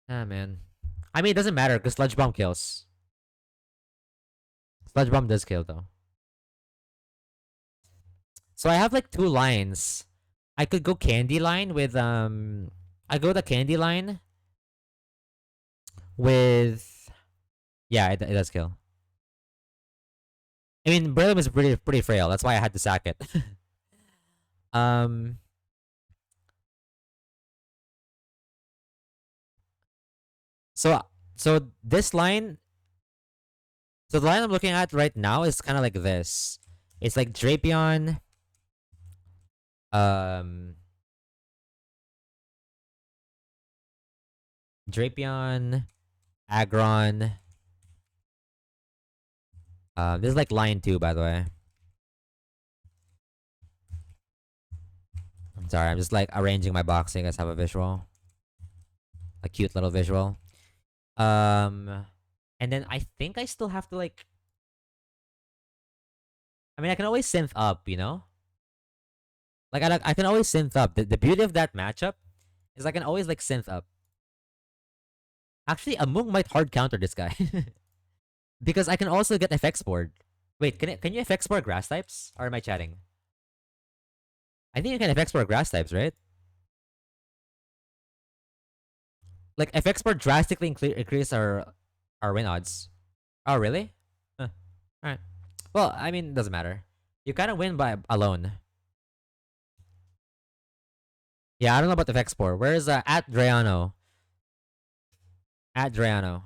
Ah, man. I mean, it doesn't matter because Sludge Bomb kills. Sludge Bomb does kill, though. So I have like two lines. I could go Candy line with, I go the Candy line with... Yeah, it does kill. I mean, Breloom is pretty frail. That's why I had to sack it. um... So, so this line... So the line I'm looking at right now is kind of like this. It's like Drapion... Um... Drapion, Aggron. This is like line 2, by the way. I'm sorry, I'm just like arranging my box so you guys have a visual. A cute little visual. Um, and then I think I still have to like... I mean, I can always synth up, you know? Like, I can always synth up. The beauty of that matchup is I can always like synth up. Actually, Amung might hard counter this guy. Because I can also get FX board. Wait, can you FX board grass types? Or am I chatting? I think you can FX board grass types, right? Like FX board drastically increase our win odds. Oh really? Huh. Alright. Well, I mean, it doesn't matter. You kind of win by alone. Yeah, I don't know about the FX board. Where's at Drayano? At Drayano.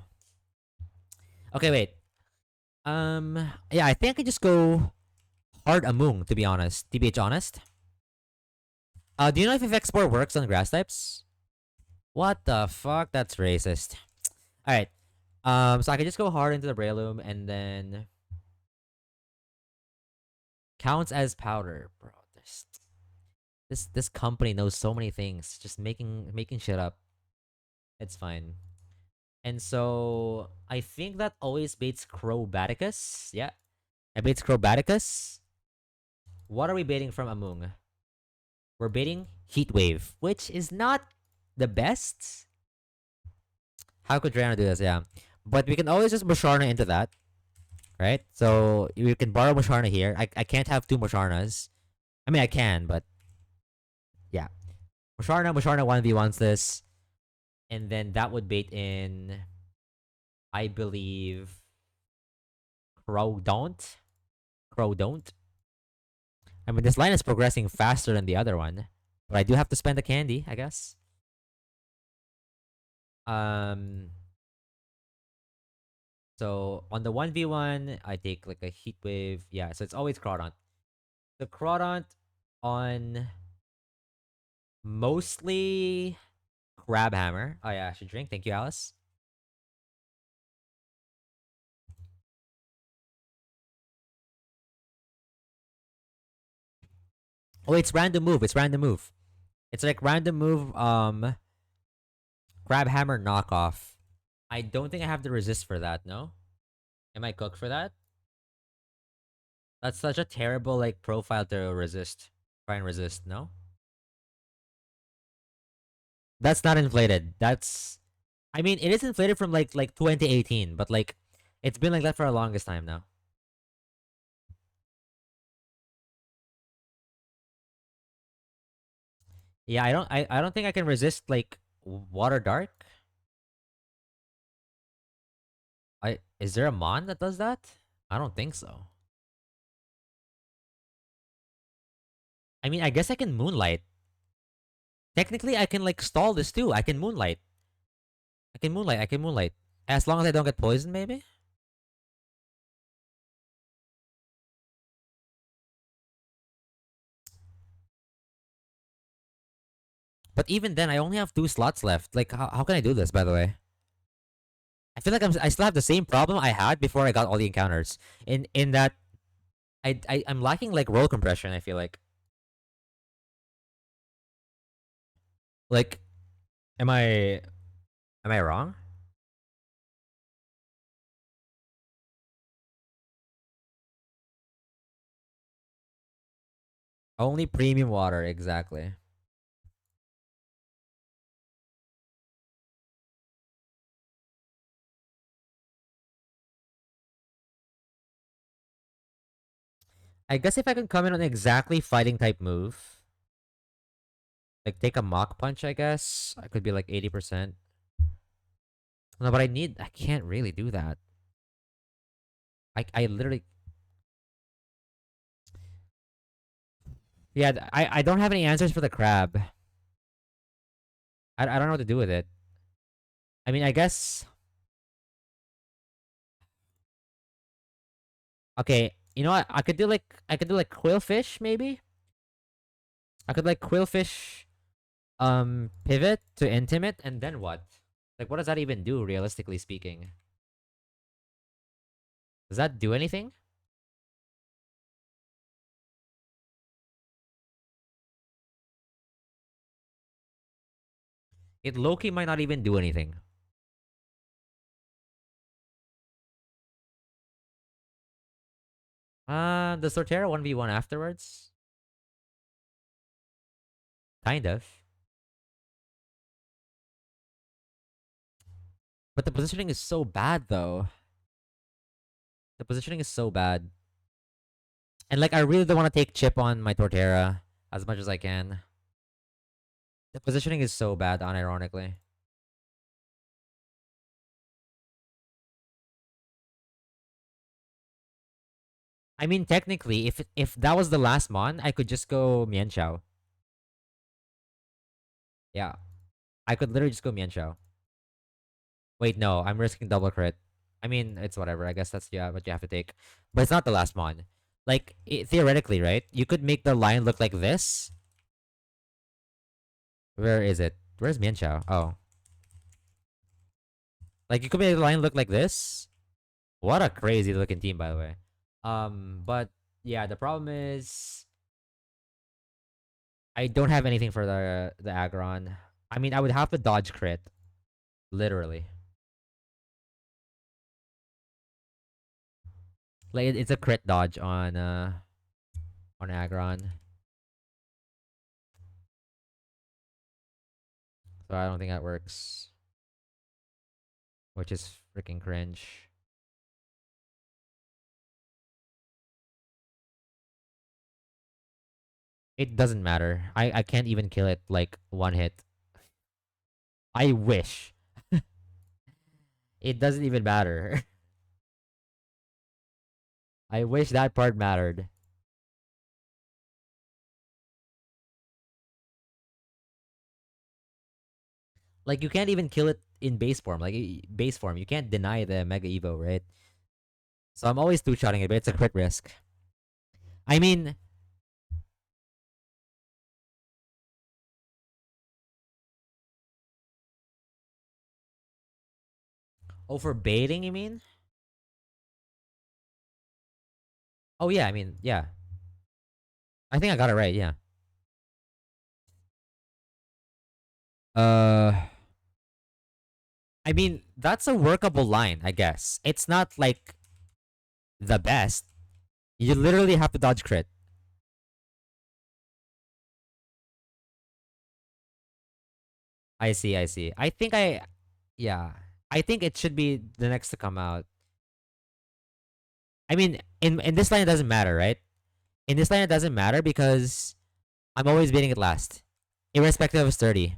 Okay, wait. Yeah, I think I could just go hard Amung, to be honest. TBH honest. Do you know if FX board works on grass types? What the fuck? That's racist. Alright. So I could just go hard into the Breloom and then counts as powder, bro. This company knows so many things. Just making shit up. It's fine. And so I think that always baits Crobaticus. Yeah. It baits Crobaticus. What are we baiting from Amung? We're baiting Heat Wave, which is not the best. How could Drayana do this? Yeah. But we can always just Musharna into that. Right? So you can borrow Musharna here. I can't have two Musharnas. I mean, I can, but yeah. Musharna 1v1s this. And then that would bait in, I believe, Crawdont. Crawdont. I mean, this line is progressing faster than the other one. But I do have to spend the candy, I guess. Um, So on the 1v1, I take like a Heat Wave. Yeah, so it's always Crawdont. The Crawdont on mostly Crab Hammer. Oh yeah, I should drink. Thank you, Alice. Oh, it's random move. It's random move. It's like random move. Crab Hammer knockoff. I don't think I have the resist for that. No, am I cooked for that? That's such a terrible like profile to resist. Try and resist. No, that's not inflated. That's I mean, it is inflated from like 2018, but like it's been like that for the longest time now. Yeah, I don't think I can resist like water dark. I is there a mon that does that? I don't think so. I mean, I guess I can moonlight. Technically, I can like stall this too. I can moonlight. I can moonlight. I can moonlight. As long as I don't get poisoned, maybe. But even then, I only have 2 slots left. Like, how can I do this? By the way, I feel like I still have the same problem I had before I got all the encounters. In that I'm lacking like roll compression. I feel like am I wrong? Only premium water, exactly. I guess if I can come in on exactly fighting type move, like take a mock punch, I guess I could be like 80%. No, but I can't really do that. I literally, yeah, I don't have any answers for the crab. I don't know what to do with it. I mean, I guess, okay, you know what? I could do like quillfish, maybe? I could like quillfish, pivot to intimate, and then what? Like, what does that even do, realistically speaking? Does that do anything? It Loki might not even do anything. The Sortera 1v1 afterwards? Kind of. But the positioning is so bad, though. The positioning is so bad. And, like, I really don't want to take chip on my Torterra as much as I can. The positioning is so bad, unironically. I mean, technically, if that was the last mon, I could just go Mienshao. Yeah. I could literally just go Mienshao. Wait, no, I'm risking double crit. I mean, it's whatever. I guess that's yeah what you have to take. But it's not the last mon. Like, theoretically, right? You could make the line look like this. Where is it? Where's Mienshao? Oh. Like, you could make the line look like this. What a crazy looking team, by the way. But yeah, the problem is I don't have anything for the Aggron. I mean, I would have to dodge crit, literally. Like it's a crit dodge on Aggron, so I don't think that works, which is freaking cringe. It doesn't matter. I can't even kill it like one hit. I wish. It doesn't even matter. I wish that part mattered. Like you can't even kill it in base form. Like base form, you can't deny the Mega Evo, right? So I'm always two-shotting it, but it's a crit risk. I mean, oh, for baiting, you mean? Oh yeah, I mean, yeah. I think I got it right. Yeah. Uh, I mean, that's a workable line, I guess. It's not like the best. You literally have to dodge crit. I see, I see. Yeah. I think it should be the next to come out. I mean, in this line it doesn't matter, right? In this line it doesn't matter because I'm always beating it last, irrespective of 30.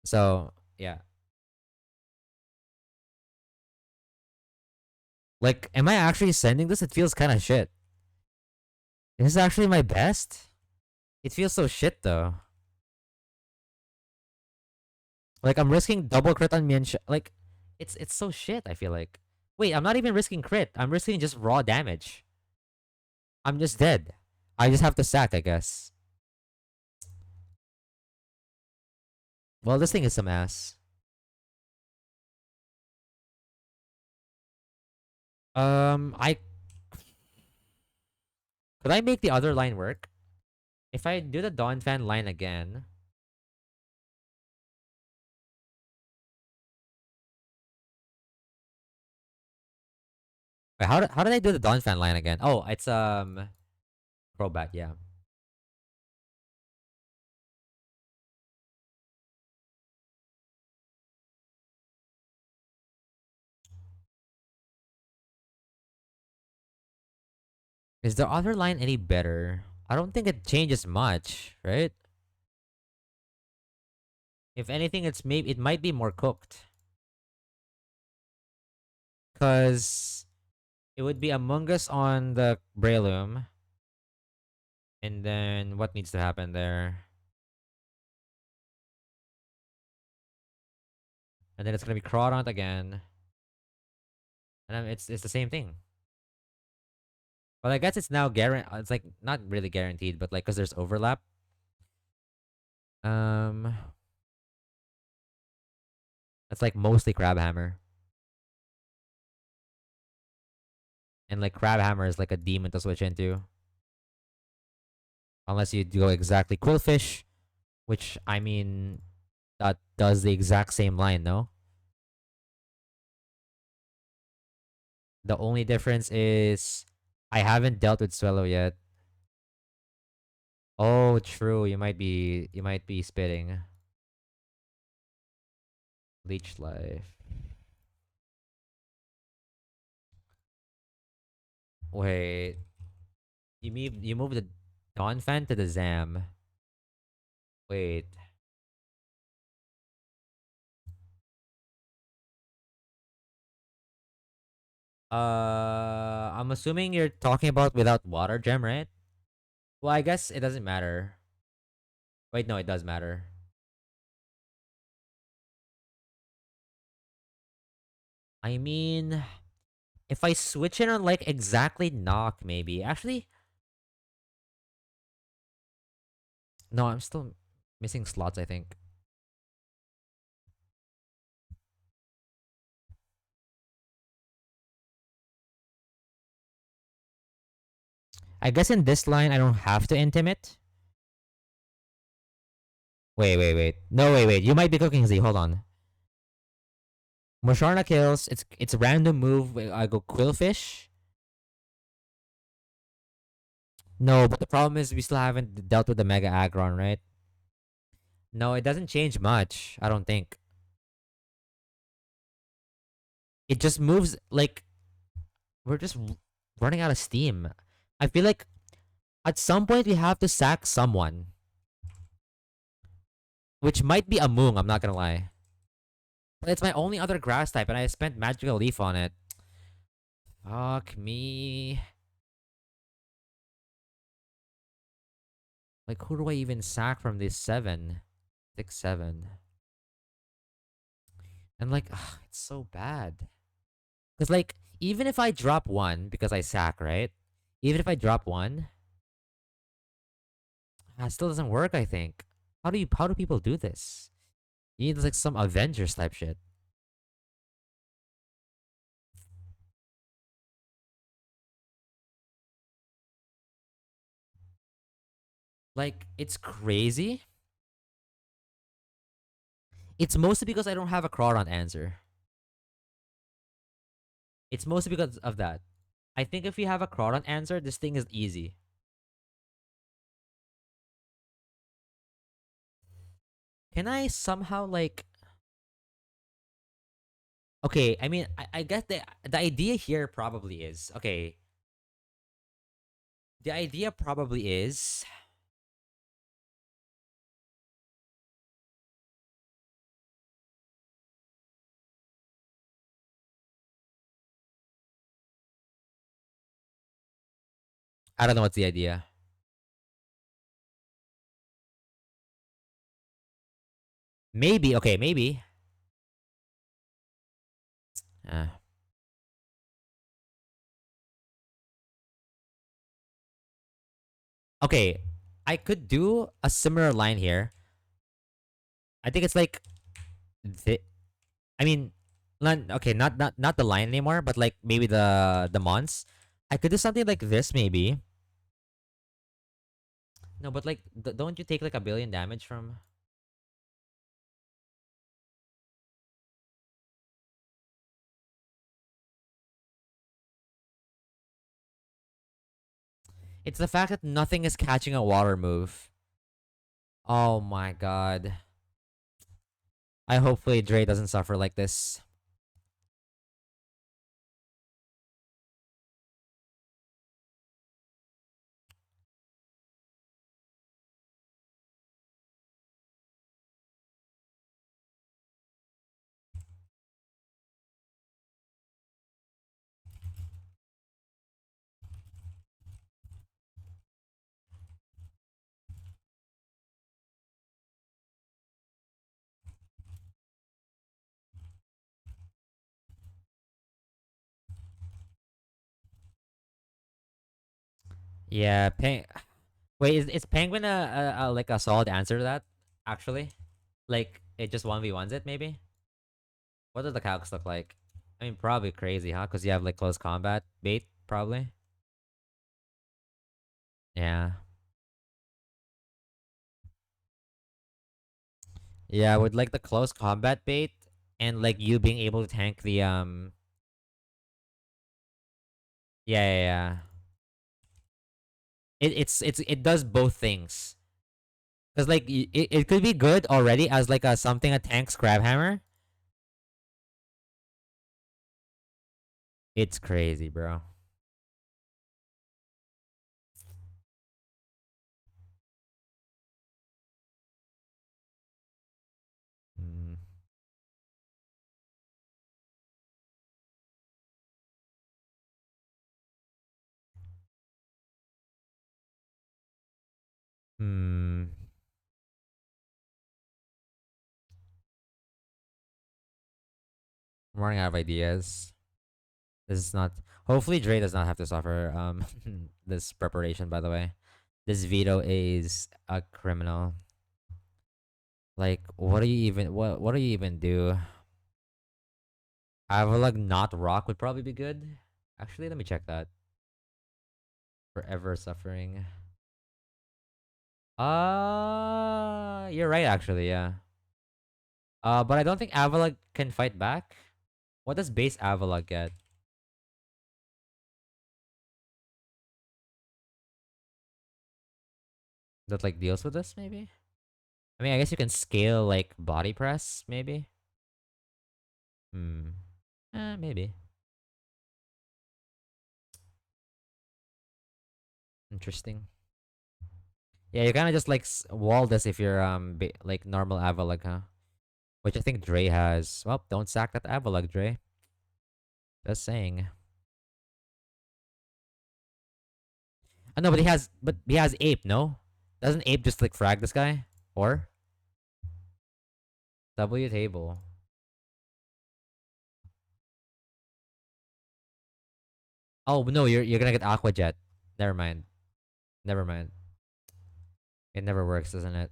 So yeah, like, am I actually sending this? It feels kind of shit. Is this actually my best? It feels so shit though. Like I'm risking double crit on Mian. Like, it's so shit. I feel like. Wait, I'm not even risking crit. I'm risking just raw damage. I'm just dead. I just have to sack, I guess. Well, this thing is some ass. I could I make the other line work? If I do the Dawn Fan line again, wait, how did I do the Dawn Fan line again? Oh, it's Crobat, yeah. Is the other line any better? I don't think it changes much, right? If anything, it might be more cooked. Cause it would be Among Us on the Breloom. And then what needs to happen there? And then it's gonna be Crawdont again. And then it's the same thing. But I guess it's now guaranteed. It's like not really guaranteed, but like because there's overlap. Um, it's like mostly Crabhammer, and like Crabhammer is like a demon to switch into, unless you go exactly Quillfish, which I mean that does the exact same line. No, the only difference is I haven't dealt with Swallow yet. Oh, true. You might be spitting Leech Life. Wait, you move the Donphan to the Zam. Wait. I'm assuming you're talking about without water gem, right? Well, I guess it doesn't matter. Wait, no, it does matter. I mean, if I switch it on like exactly knock, maybe. Actually, no, I'm still missing slots, I think. I guess in this line, I don't have to intimate. Wait, wait, wait. No, wait, wait. You might be cooking Z. Hold on. Musharna kills. It's a random move. I go Quillfish. No, but the problem is we still haven't dealt with the Mega Aggron, right? No, it doesn't change much. I don't think. It just moves like we're just running out of steam. I feel like at some point we have to sack someone, which might be a Moong. I'm not gonna lie, but it's my only other grass type, and I spent Magical Leaf on it. Fuck me. Like, who do I even sack from this 7, 6, 7? And like, ugh, it's so bad. Cause like, even if I drop one because I sack, right? Even if I drop one, it still doesn't work. I think. How do people do this? You need like some Avengers type shit. Like, it's crazy. It's mostly because I don't have a Crawdon answer. It's mostly because of that. I think if you have a Crawdon answer, this thing is easy. Can I somehow like okay, I mean I guess the idea here probably is okay. The idea probably is I don't know what's the idea. Maybe, okay, maybe. Uh, okay, I could do a similar line here. I think it's like I mean, okay, not the line anymore, but like maybe the mons. I could do something like this maybe. No, but like, don't you take like a billion damage from? It's the fact that nothing is catching a water move. Oh my god. I hopefully Dre doesn't suffer like this. Yeah, Wait, is Penguin a like a solid answer to that? Actually, like it just 1v1s it maybe. What does the calcs look like? I mean, probably crazy, huh? Because you have like close combat bait, probably. Yeah, yeah. With like the close combat bait and like you being able to tank the yeah, yeah, yeah. It does both things. Cause like it could be good already as like a something a tanks crab hammer. It's crazy, bro. Mm. Hmm. I'm running out of ideas. This is not. Hopefully, Dre does not have to suffer this preparation. By the way, this veto is a criminal. Like, what do you even do? Avalog not rock would probably be good. Actually, let me check that. Forever suffering. You're right. Actually, yeah. But I don't think Avalog can fight back. What does base Avalog get? That like deals with this maybe? I mean, I guess you can scale like body press maybe. Hmm. Maybe. Interesting. Yeah, you kind of just like wall this if you're like normal Avalog, huh? Which I think Dre has. Well, don't sack that Avalog, Dre. Just saying. Oh no, but he has Ape, no? Doesn't Ape just like frag this guy? Or W table. Oh no, you're gonna get Aqua Jet. Never mind. Never mind. It never works, doesn't it?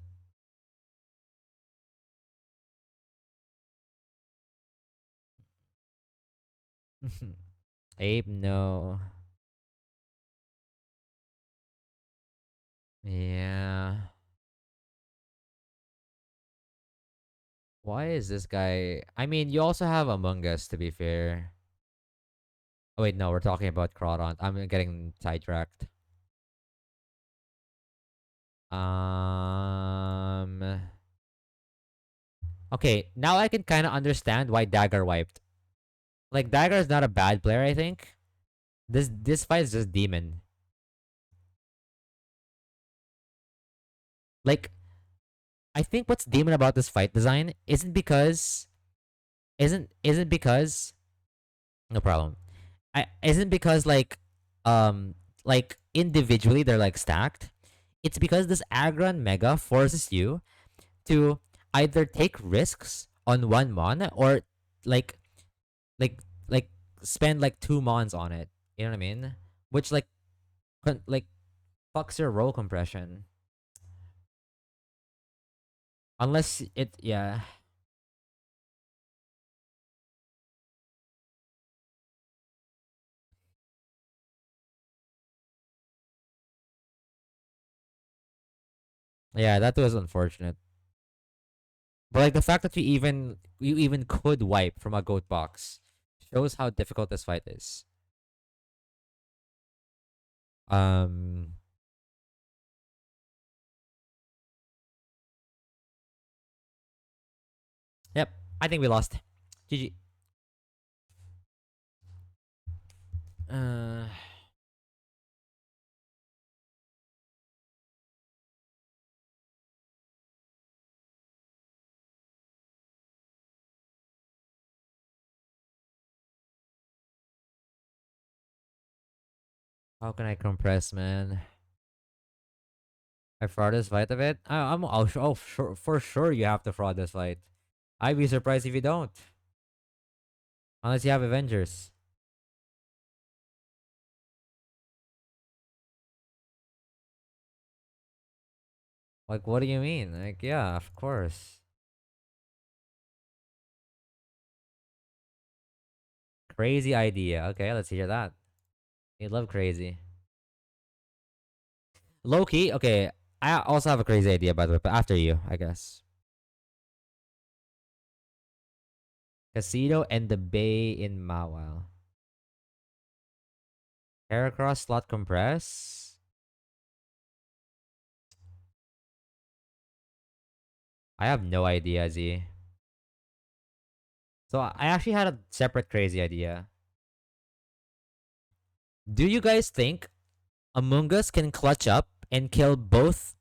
Ape, no. Yeah. Why is this guy? I mean, you also have Among Us, to be fair. Oh wait, no, we're talking about Crawdon. I'm getting sidetracked. Um, Okay, now I can kind of understand why Dagger wiped. Like Dagger is not a bad player, I think. This fight is just demon. Like I think what's demon about this fight design isn't because no problem. I isn't because like individually they're like stacked. It's because this Agron Mega forces you to either take risks on one mon or like like like spend like two mons on it. You know what I mean? Which like fucks your roll compression. Unless it yeah. Yeah, that was unfortunate. But like the fact that you even could wipe from a goat box shows how difficult this fight is. Um yep, I think we lost. GG. Uh how can I compress, man? I fraud this fight of it? For sure you have to fraud this fight. I'd be surprised if you don't. Unless you have Avengers. Like, what do you mean? Like, yeah, of course. Crazy idea. Okay, let's hear that. You love crazy. Low key, okay. I also have a crazy idea, by the way, but after you, I guess. Casino and the Bay in Mawile. Heracross slot compress? I have no idea, Z. So I actually had a separate crazy idea. Do you guys think Among Us can clutch up and kill both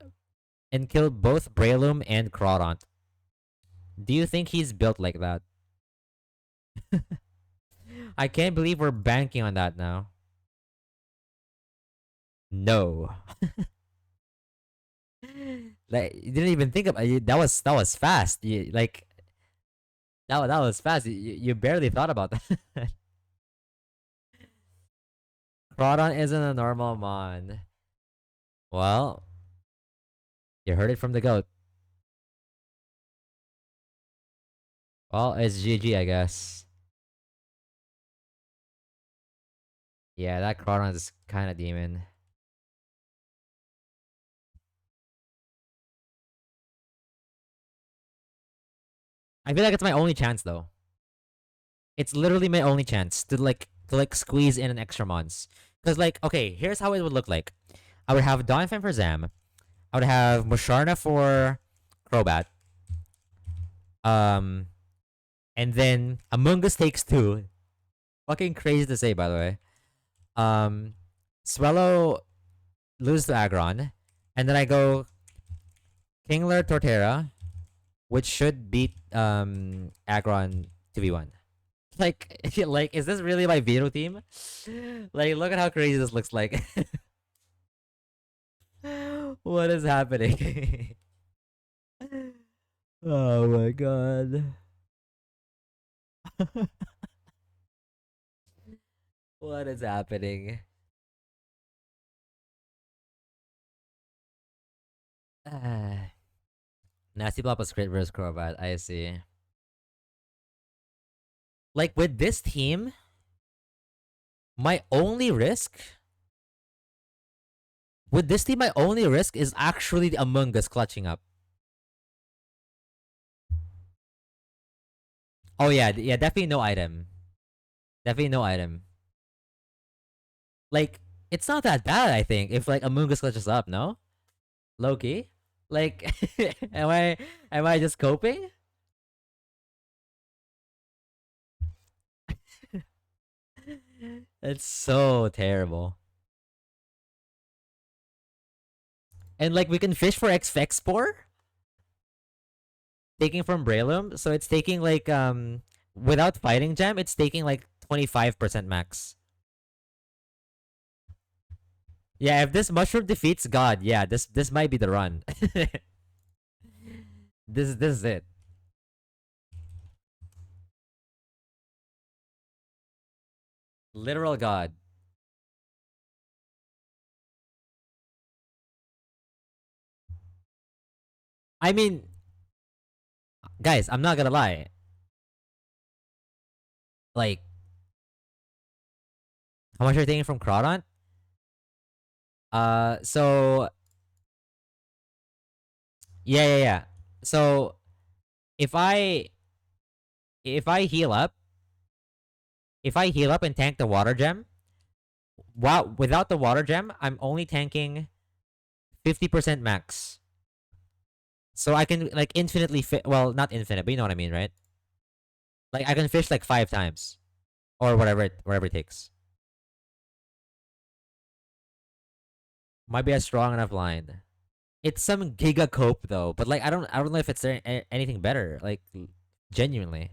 Breloom and Crawdont? Do you think he's built like that? I can't believe we're banking on that now. No. Like you didn't even think about it. That was fast. Like that was fast. You barely thought about that. Crawdon isn't a normal mon. Well, you heard it from the goat. Well, it's GG, I guess. Yeah, that Crawdon is kind of demon. I feel like it's my only chance though. It's literally my only chance to squeeze in an extra mons. Cause like okay, here's how it would look like. I would have Donphan for Zam. I would have Musharna for Crobat. Um, and then Among Us takes two. Fucking crazy to say, by the way. Um, Swellow lose to Aggron, and then I go Kingler Torterra, which should beat Aggron 2v1. Like, like, is this really my Vito team? Like, look at how crazy this looks like. What is happening? Oh my god. What is happening? Ah, Nasty Plop was great versus Crobat. I see. Like with this team, my only risk is actually the Among Us clutching up. Oh yeah, yeah, definitely no item. Definitely no item. Like it's not that bad, I think. If like Among Us clutches up, no, Loki. Like, am I just coping? It's so terrible. And like we can fish for X-Spore, taking from Braylum, so it's taking like without fighting gem, it's taking like 25% max. Yeah, if this mushroom defeats God, yeah, this might be the run. This is it. Literal God. I mean, guys, I'm not gonna lie. Like, how much are you taking from Crawdon? So yeah. So if I if I heal up, if I heal up and tank the water gem, wow, without the water gem, I'm only tanking 50% max. So I can like infinitely fit. Well, not infinite, but you know what I mean, right? Like I can fish like 5 times or whatever it takes. Might be a strong enough line. It's some giga cope though, but like I don't know if it's there anything better. Like genuinely,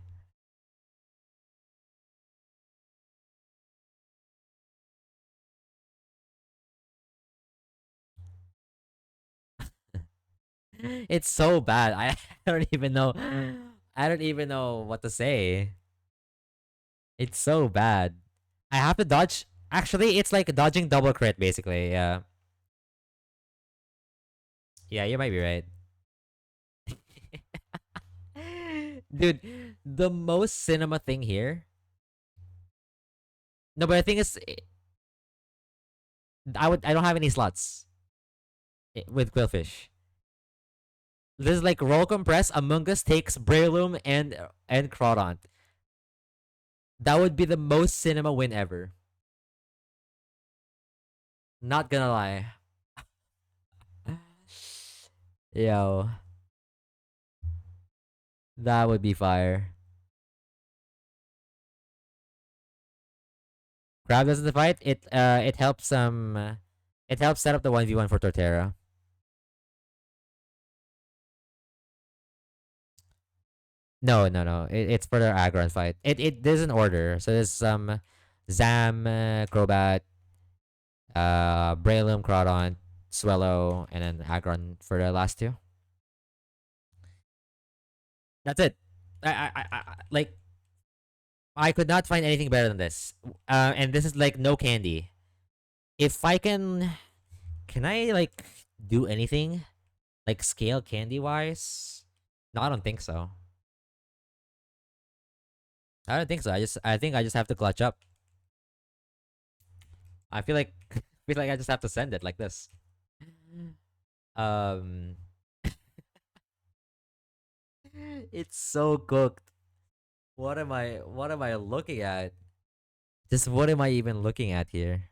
it's so bad. I don't even know. I don't even know what to say. It's so bad. I have to dodge. Actually, it's like dodging double crit basically. Yeah. Yeah, you might be right. Dude, the most cinema thing here. No, but the thing is, I don't have any slots with Quillfish. This is like roll compress. Among Us takes Breloom and Crawdon. That would be the most cinema win ever. Not gonna lie. Yo, that would be fire. Crab doesn't fight. It helps set up the 1v1 for Torterra. No. It's for the Aggron fight. There's an order. So there's some Zam, Crobat, Breloom, Crawdon, Swellow, and then Aggron for the last two. That's it. Like I could not find anything better than this. And this is like no candy. If I can I like do anything like scale candy wise? No, I don't think so. I don't think so. I think I just have to clutch up. I feel like feel like I just have to send it like this. Um, it's so cooked. What am I looking at? Just what am I even looking at here?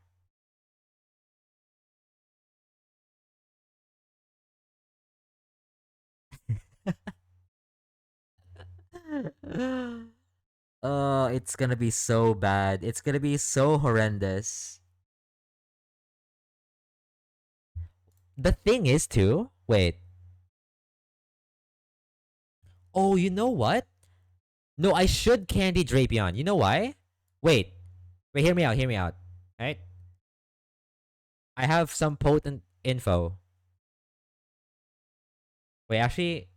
Oh, it's gonna be so bad. It's gonna be so horrendous. The thing is too. Wait. Oh, you know what? No, I should candy Drapion. You know why? Wait. Wait, hear me out, hear me out. Alright? I have some potent info. Wait, actually,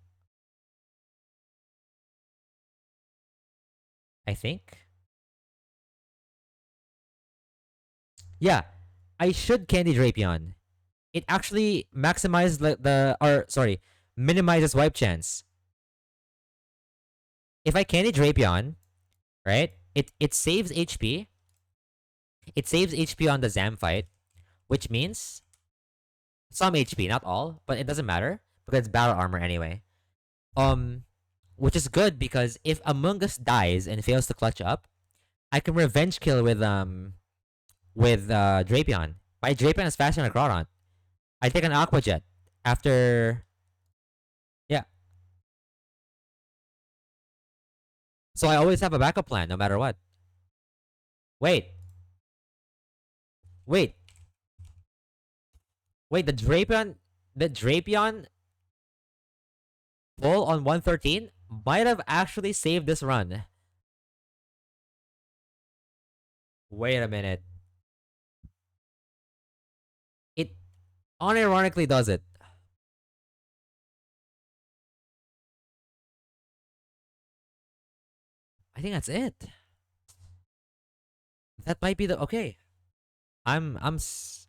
I think. Yeah. I should candy Drapion. It actually maximizes or sorry, minimizes wipe chance. If I candy Drapion, right? It saves HP. It saves HP on the Zam fight, which means some HP, not all, but it doesn't matter because it's battle armor anyway. Um, which is good because if Among Us dies and fails to clutch up, I can revenge kill with Drapion. My Drapion is faster than a Crawdon. I take an Aqua Jet after yeah. So I always have a backup plan no matter what. Wait, wait, wait. The Drapion pull on 113 might have actually saved this run. Wait a minute. It unironically does it. I think that's it. That might be the okay. I'm I'm s-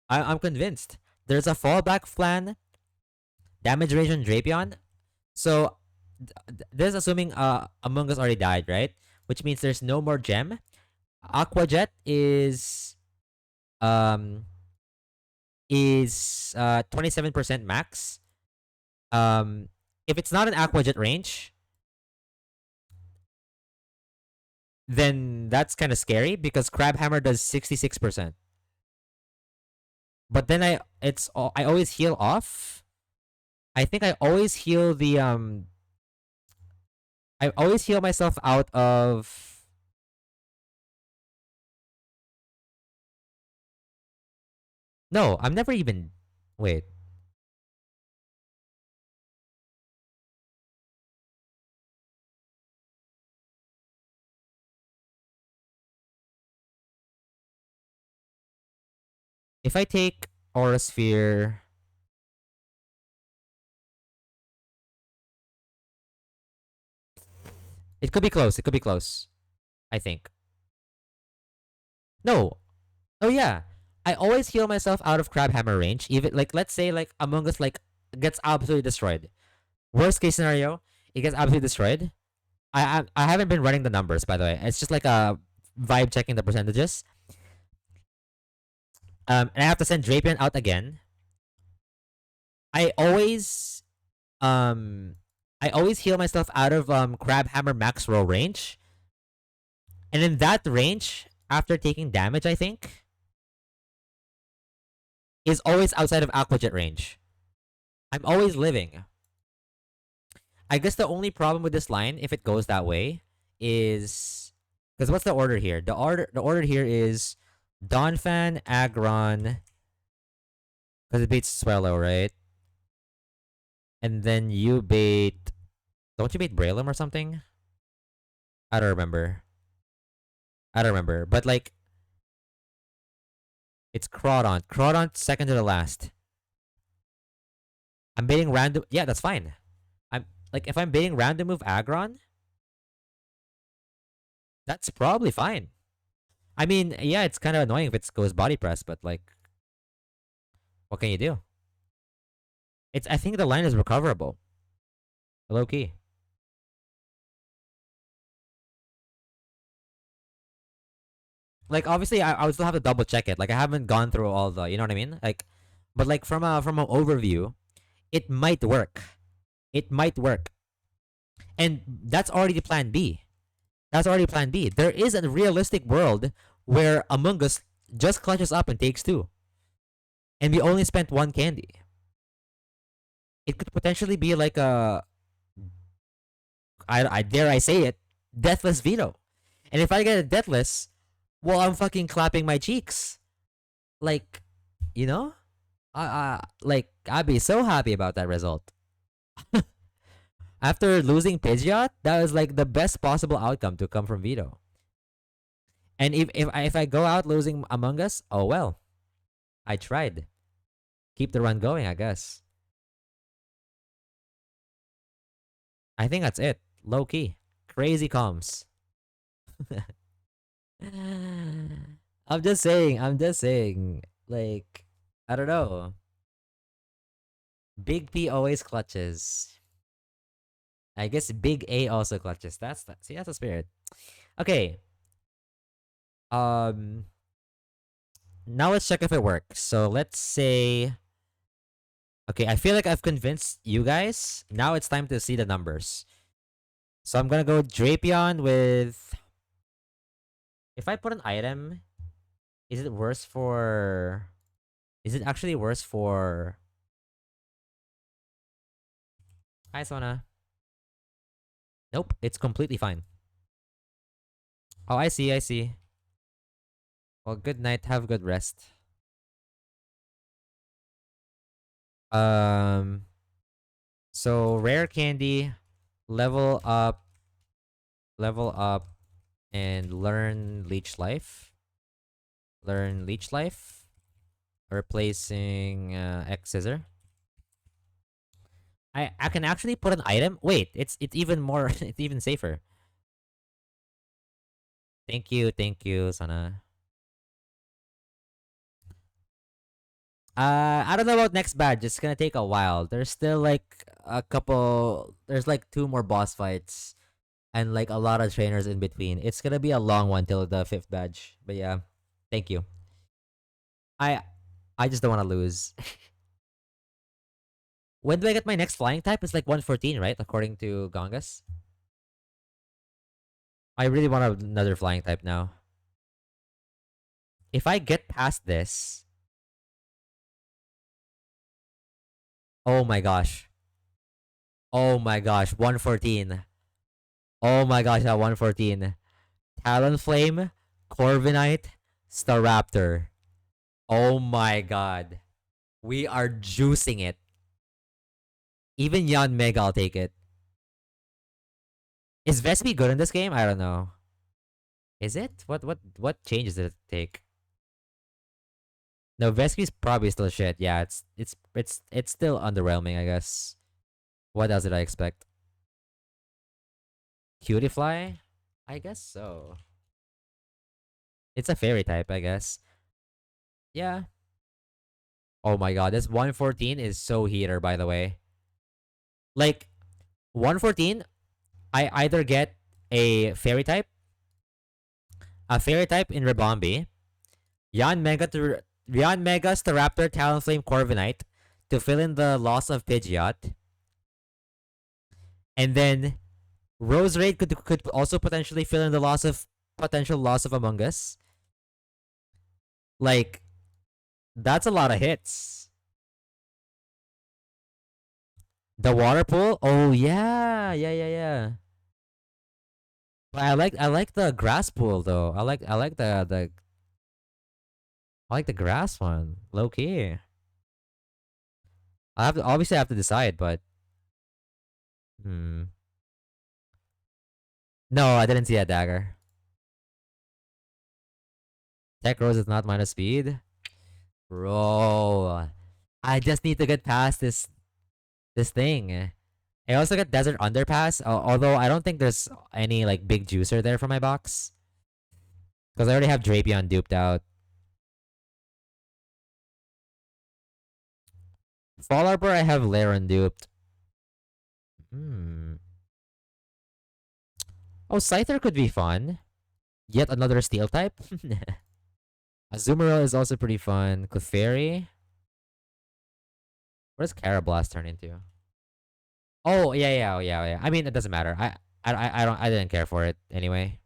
I'm convinced. There's a fallback Flan, damage range on Drapion. So this is assuming Among Us already died, right? Which means there's no more gem. Aqua Jet um is 27% max. Um if it's not an Aqua Jet range, then that's kind of scary because Crab Hammer does 66%. But then I always heal off. I think I always heal myself out of. No, I'm never even. Wait. If I take Aura Sphere, it could be close. It could be close. I think. No. Oh yeah. I always heal myself out of Crab Hammer range. Even like let's say like Among Us like gets absolutely destroyed. Worst case scenario, it gets absolutely destroyed. I haven't been running the numbers by the way. It's just like a vibe checking the percentages. And I have to send Drapion out again. I always um I always heal myself out of Crab Hammer max roll range. And in that range, after taking damage, I think, is always outside of Aquajet range. I'm always living. I guess the only problem with this line, if it goes that way, is because what's the order here? The order here is Donphan, Aggron, because it beats Swallow, right? And then you bait. Don't you bait Braylum or something? I don't remember. I don't remember. But like, it's Crawdont. Crawdont second to the last. I'm baiting random. Yeah, that's fine. I'm like, if I'm baiting random move Aggron, that's probably fine. I mean, yeah, it's kind of annoying if it goes body press, but like, what can you do? It's. I think the line is recoverable, low key. Like, obviously, I would still have to double check it. Like, I haven't gone through all the, you know what I mean? Like, but like from an overview, it might work. It might work, and that's already Plan B. That's already Plan B. There is a realistic world where Among Us just clutches up and takes two, and we only spent one candy. It could potentially be like a I dare I say it, deathless veto. And if I get a deathless, well, I'm fucking clapping my cheeks. Like, you know, like I'd be so happy about that result. After losing Pidgeot, that was like the best possible outcome to come from veto. And if I go out losing Among Us, oh well, I tried. Keep the run going, I guess. I think that's it. Low key, crazy comms. I'm just saying. I'm just saying. Like, I don't know. Big P always clutches. I guess Big A also clutches. See, that's a spirit. Okay. Um. Now let's check if it works. So let's say. Okay, I feel like I've convinced you guys. Now it's time to see the numbers. So I'm gonna go Drapion with. If I put an item, is it worse for? Is it actually worse for? Hi, Sona. Nope, it's completely fine. Oh, I see, I see. Well, good night. Have a good rest. Um, so rare candy, level up, level up, and learn leech life. Learn leech life. Replacing X scissor. I can actually put an item. Wait, it's even more. It's even safer. Thank you, Sana. I don't know about next badge. It's gonna take a while. There's still like a couple. There's like two more boss fights and like a lot of trainers in between. It's gonna be a long one till the fifth badge. But yeah, thank you. I I just don't want to lose. When do I get my next flying type? It's like 114, right? According to Gongas. I really want another flying type now. If I get past this, oh my gosh. Oh my gosh, 114. Oh my gosh, at 114. Talonflame, Corviknight, Staraptor. Oh my god. We are juicing it. Even Yon Mega, I'll take it. Is Vespi good in this game? I don't know. Is it? What changes did it take? No, Vespi's probably still shit. Yeah, it's still underwhelming, I guess. What else did I expect? Cutiefly? I guess so. It's a fairy type, I guess. Yeah. Oh my god, this 114 is so heater, by the way. Like, 114, I either get a fairy type in Rebombi, Yan Mega Staraptor Talonflame Corviknight to fill in the loss of Pidgeot, and then Rose Raid could also potentially fill in the potential loss of Among Us. Like, that's a lot of hits. The water pool? Oh yeah, yeah. But I like the grass pool though. I like the grass one. Low key. I have to decide, but hmm. No, I didn't see a dagger. Tech Rose is not minus speed. Bro. I just need to get past this thing. I also got Desert Underpass, although I don't think there's any like big juicer there for my box. Because I already have Drapion duped out. Fall Arbor, I have Laren duped. Hmm. Oh, Scyther could be fun. Yet another steel type. Azumarill is also pretty fun. Clefairy. What does Carablast turn into? Oh yeah. I mean, it doesn't matter. I didn't care for it anyway.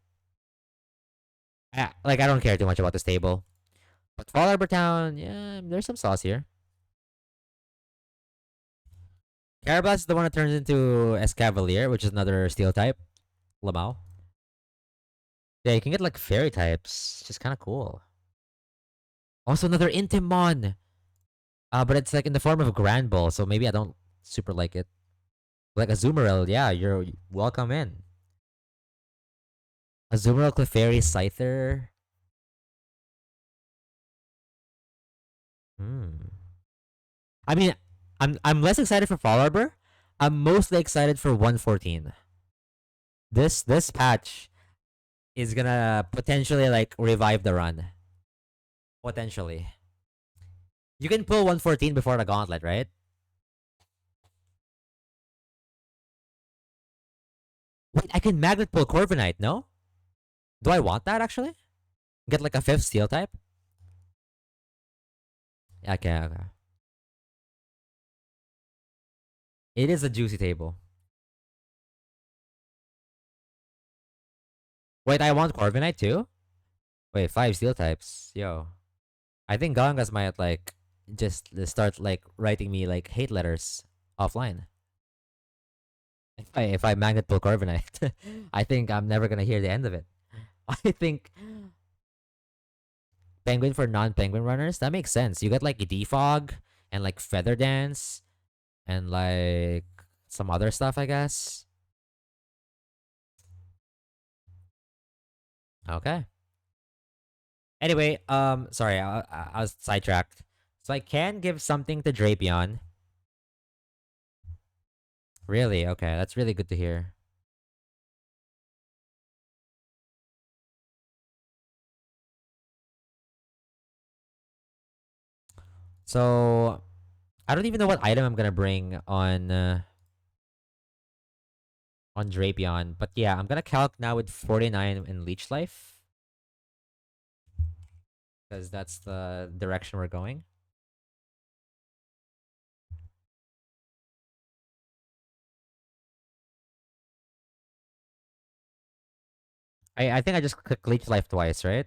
I don't care too much about this table. But Fall Arbor Town, yeah, there's some sauce here. Carablast is the one that turns into Escavalier, which is another steel type. Lamau. Yeah, you can get like fairy types. It's just kind of cool. Also another Intimon. But it's like in the form of a Grand Ball, so maybe I don't super like it. Like Azumarill, yeah, you're welcome in. Azumarill, Clefairy, Scyther. Hmm. I mean, I'm less excited for Fall Arbor. I'm mostly excited for 114. This patch is gonna potentially like revive the run. Potentially. You can pull 114 before the gauntlet, right? Wait, I can magnet pull Corviknight, no? Do I want that actually? Get like a fifth steel type? Okay. It is a juicy table. Wait, I want Corviknight too? Wait, five steel types. Yo. I think Gangas might like just start like writing me like hate letters offline. If I magnet pull Corviknight, I think I'm never gonna hear the end of it. I think penguin for non-penguin runners. That makes sense. You get like defog and like feather dance and like some other stuff, I guess. Okay. Anyway, sorry, I was sidetracked. So I can give something to Drapion. Really? Okay, that's really good to hear. So I don't even know what item I'm gonna bring on Drapion, but yeah, I'm gonna calc now with 49 in Leech Life because that's the direction we're going. I think I just click Leech Life twice, right?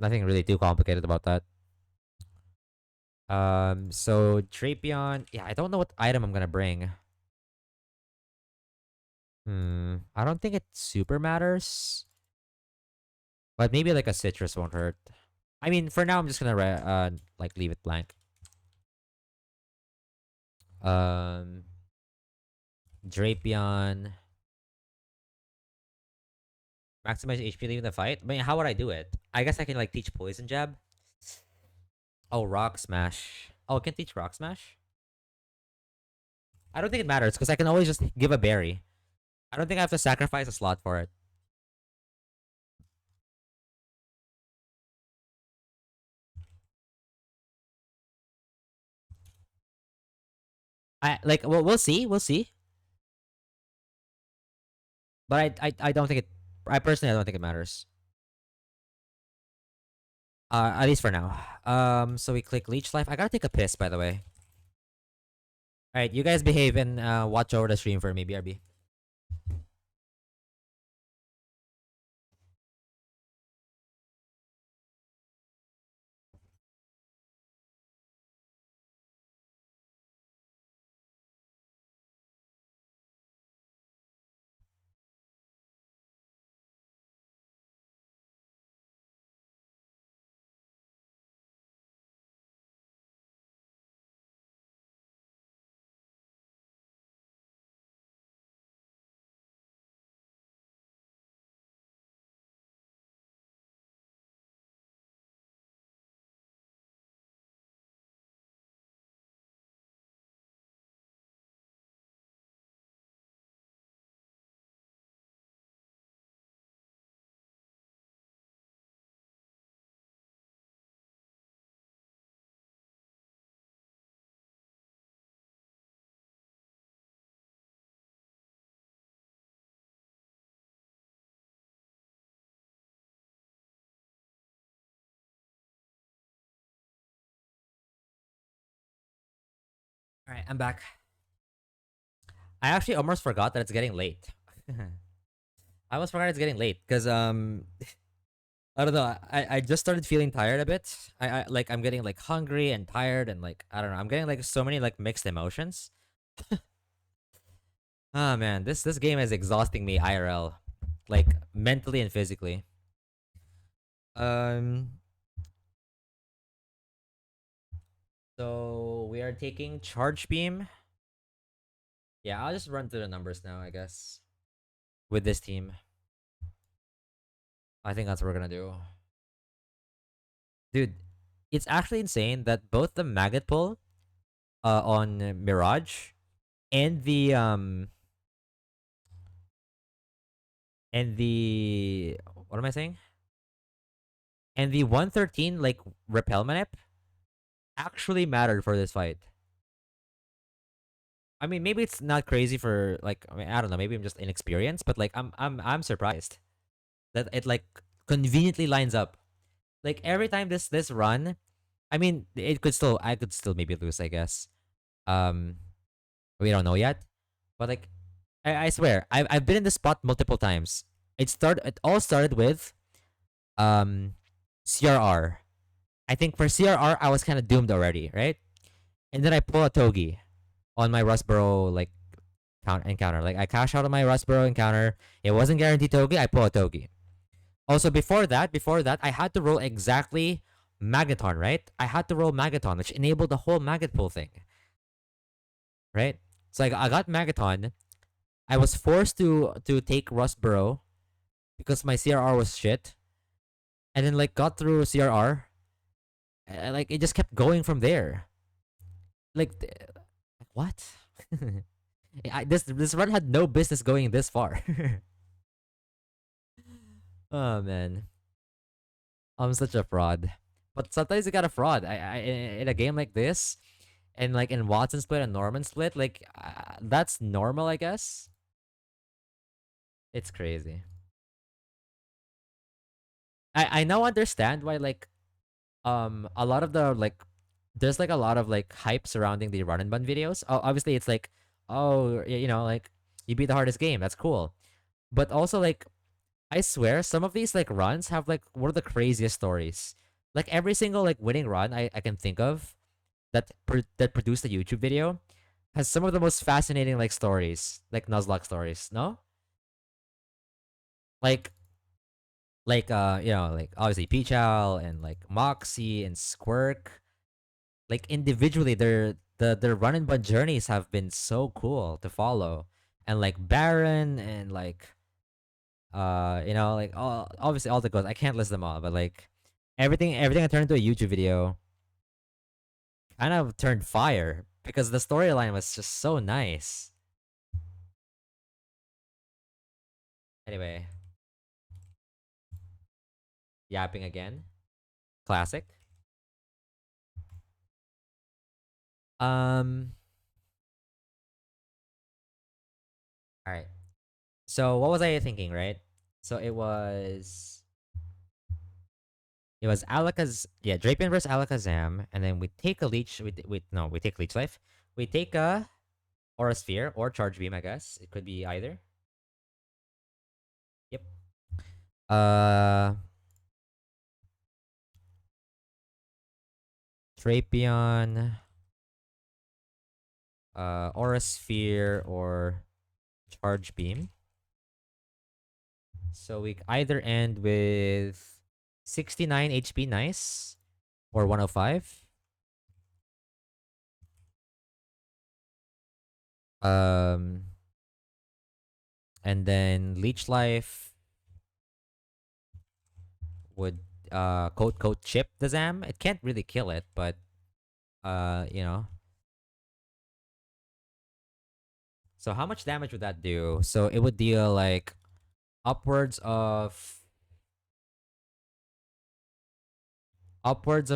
Nothing really too complicated about that. So Drapion, yeah, I don't know what item I'm gonna bring. I don't think it super matters, but maybe like a citrus won't hurt. I mean, for now, I'm just gonna like leave it blank. Um, Drapion, maximize HP leaving the fight. I mean, how would I do it? I guess I can like teach poison jab. Oh, rock smash. Oh, I can teach rock smash. I don't think it matters because I can always just give a berry. I don't think I have to sacrifice a slot for it. I like. Well, we'll see. We'll see. But I don't think it. I personally, I don't think it matters. At least for now. So we click leech life. I gotta take a piss, by the way. All right, you guys behave and watch over the stream for me, BRB. All right, I'm back. I actually almost forgot that it's getting late. I almost forgot it's getting late because I don't know. I just started feeling tired a bit. I like I'm getting like hungry and tired and like I don't know. I'm getting like so many like mixed emotions. Ah man, this game is exhausting me IRL, like mentally and physically. Um, so we are taking charge beam. Yeah, I'll just run through the numbers now, I guess. With this team, I think that's what we're gonna do, dude. It's actually insane that both the magnet pull, on Mirage, and the what am I saying? And the 113 like repel manip actually mattered for this fight. I mean, maybe it's not crazy for like I mean, I don't know, maybe I'm just inexperienced, but like I'm surprised that it like conveniently lines up. Like every time this run, I mean, I could still maybe lose, I guess. Um we don't know yet. But like I swear, I've been in this spot multiple times. It all started with um CRR. I think for CRR I was kind of doomed already, right? And then I pull a Togi on my Rustboro like encounter. Like I cash out on my Rustboro encounter. It wasn't guaranteed Togi. I pull a Togi. Also, before that, I had to roll exactly Magneton, right? I had to roll Magneton, which enabled the whole Magnet Pull thing, right? So I got Magneton. I was forced to take Rustboro because my CRR was shit, and then like got through CRR, and, like it just kept going from there. Like what? This run had no business going this far. Oh man, I'm such a fraud. But sometimes you got a fraud. In a game like this, and like in Watson split and Norman split, like that's normal, I guess. It's crazy. I now understand why like a lot of the like there's like a lot of like hype surrounding the run and bun videos. Obviously, it's like oh you know like you beat the hardest game. That's cool. But also like I swear some of these like runs have like one of the craziest stories. Like every single like winning run I can think of that produced a YouTube video has some of the most fascinating like stories, like Nuzlocke stories. No, like you know like obviously Pichal and like Moxie and Squirk. Like individually, their run and bun journeys have been so cool to follow, and like Baron and like you know like all obviously all the goals. I can't list them all, but like everything I turned into a YouTube video kind of turned fire because the storyline was just so nice. Anyway, yapping again. Classic. Um. All right. So what was I thinking? Right. So it was Drapion versus Alakazam, and then we take a leech. We take leech life. We take a Aura Sphere or Charge Beam. I guess it could be either. Yep. Uh, Drapion, Aura Sphere or Charge Beam. So we either end with 69 HP, nice, or 105. Um, and then Leech Life would coat chip the Zam. It can't really kill it, but you know. So how much damage would that do? So it would deal like upwards of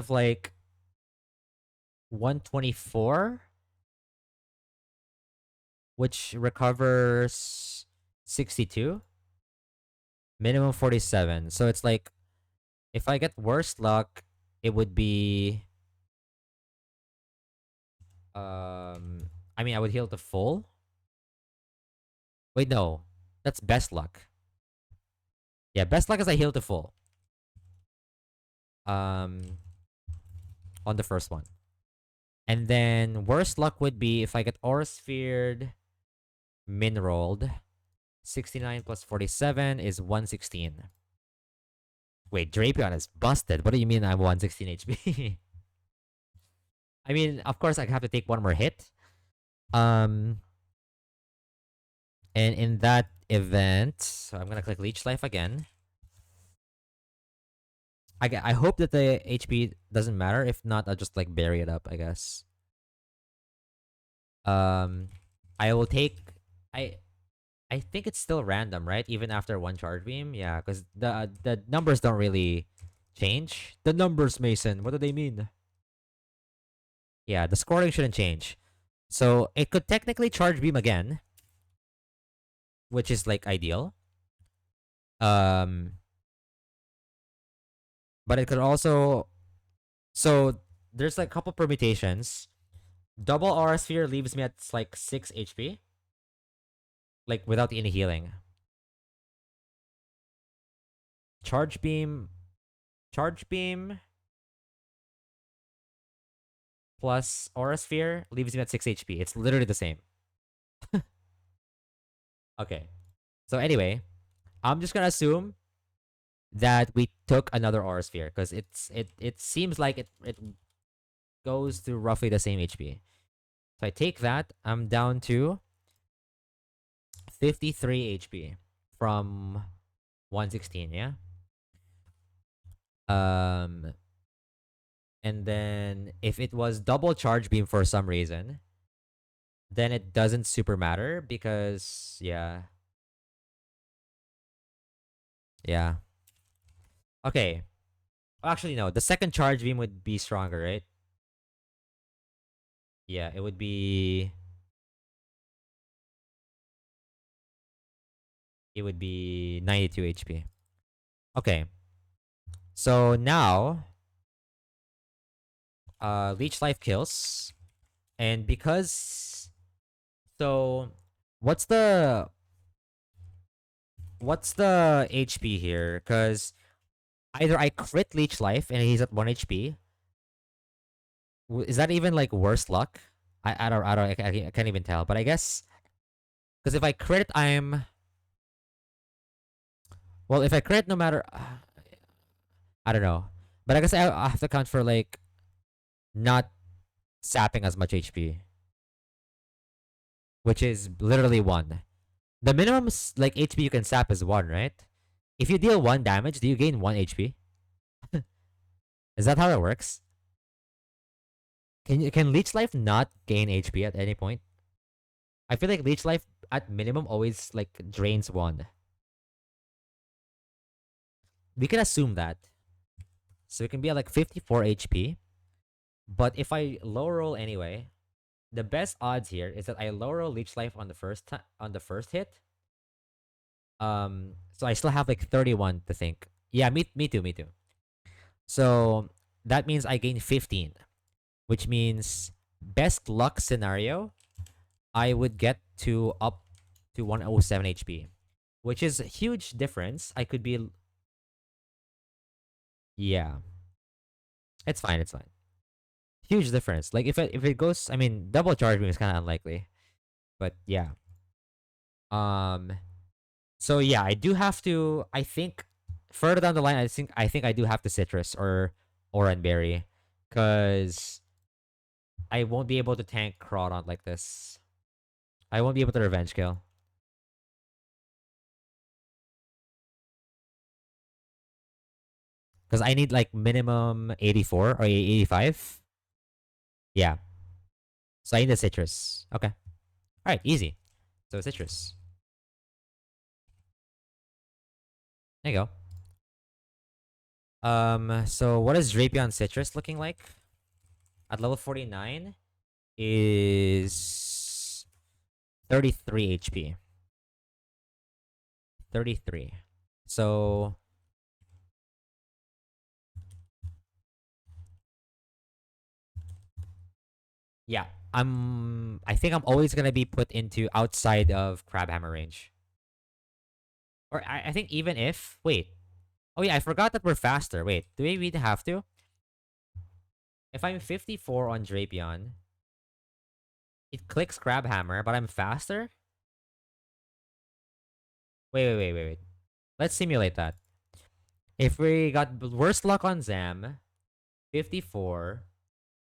like 124, which recovers 62, minimum 47. So it's like if I get worst luck, it would be I mean I would heal to full. Wait, no. That's best luck. Yeah, best luck is I heal to full. Um on the first one. And then worst luck would be if I get Aura Sphered, min rolled. 69 plus 47 is 116. Wait, Drapion is busted. What do you mean I'm 116 HP? I mean, of course I have to take one more hit. Um and in that event, so I'm gonna click Leech Life again. I hope that the HP doesn't matter. If not, I'll just like bury it up, I guess. Um I will take I I think it's still random, right? Even after one charge beam, yeah, because the numbers don't really change. The numbers, Mason. What do they mean? Yeah, the scoring shouldn't change. So it could technically charge beam again, which is like ideal. Um, but it could also so there's like a couple permutations. Double aura sphere leaves me at like 6 HP, like without any healing. Charge beam, charge beam plus aura sphere leaves me at 6 HP. It's literally the same. Okay. So anyway, I'm just gonna assume that we took another aura sphere because it seems like it goes to roughly the same HP. So I take that, I'm down to 53 HP from 116, yeah? Um and then if it was double charge beam for some reason, then it doesn't super matter because yeah. Okay. Actually no, the second charge beam would be stronger, right? Yeah, it would be 92 HP. Okay. So now leech life kills, and because so what's the what's the HP here? Cuz either I crit leech life and he's at 1 HP. Is that even like worse luck? I can't even tell, but I guess cuz if I crit I'm well, if I crit no matter I don't know. But I guess I have to count for like not sapping as much HP, which is literally 1. The minimum like HP you can sap is 1, right? If you deal 1 damage, do you gain 1 HP? Is that how it works? Can leech life not gain HP at any point? I feel like leech life at minimum always like drains 1. We can assume that. So it can be at like 54 HP. But if I low roll anyway, the best odds here is that I low roll leech life on the on the first hit. So I still have like 31 to think. Yeah, me too. So that means I gain 15, which means best luck scenario, I would get to up to 107 HP, which is a huge difference. I could be yeah, it's fine, it's fine. Huge difference. Like if it goes, I mean, double charge beam is kind of unlikely, but yeah. Um. So yeah, I do have to. I think further down the line, I think I do have to citrus or orange berry, cause I won't be able to tank Crawdon like this. I won't be able to revenge kill. Because I need like minimum 84 or 85. Yeah. So I need a citrus. Okay. Alright, easy. So citrus. There you go. So what is Drapion Citrus looking like? At level 49 is 33 HP. 33. So yeah. I think I'm always gonna be put into outside of Crabhammer range. Or I think even if wait. Oh yeah, I forgot that we're faster. Wait, do we really have to? If I'm 54 on Drapion, it clicks Crabhammer, but I'm faster? Wait. Let's simulate that. If we got worse luck on Zam, 54,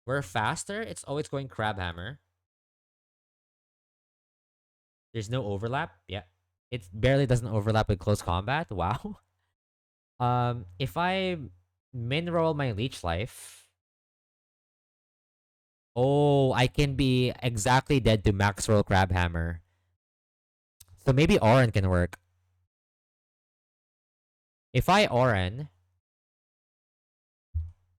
we're faster, it's always going Crabhammer. There's no overlap. Yeah. It barely doesn't overlap with close combat. Wow. If I min roll my leech life, oh, I can be exactly dead to max roll Crabhammer. So maybe Oran can work. If I Oran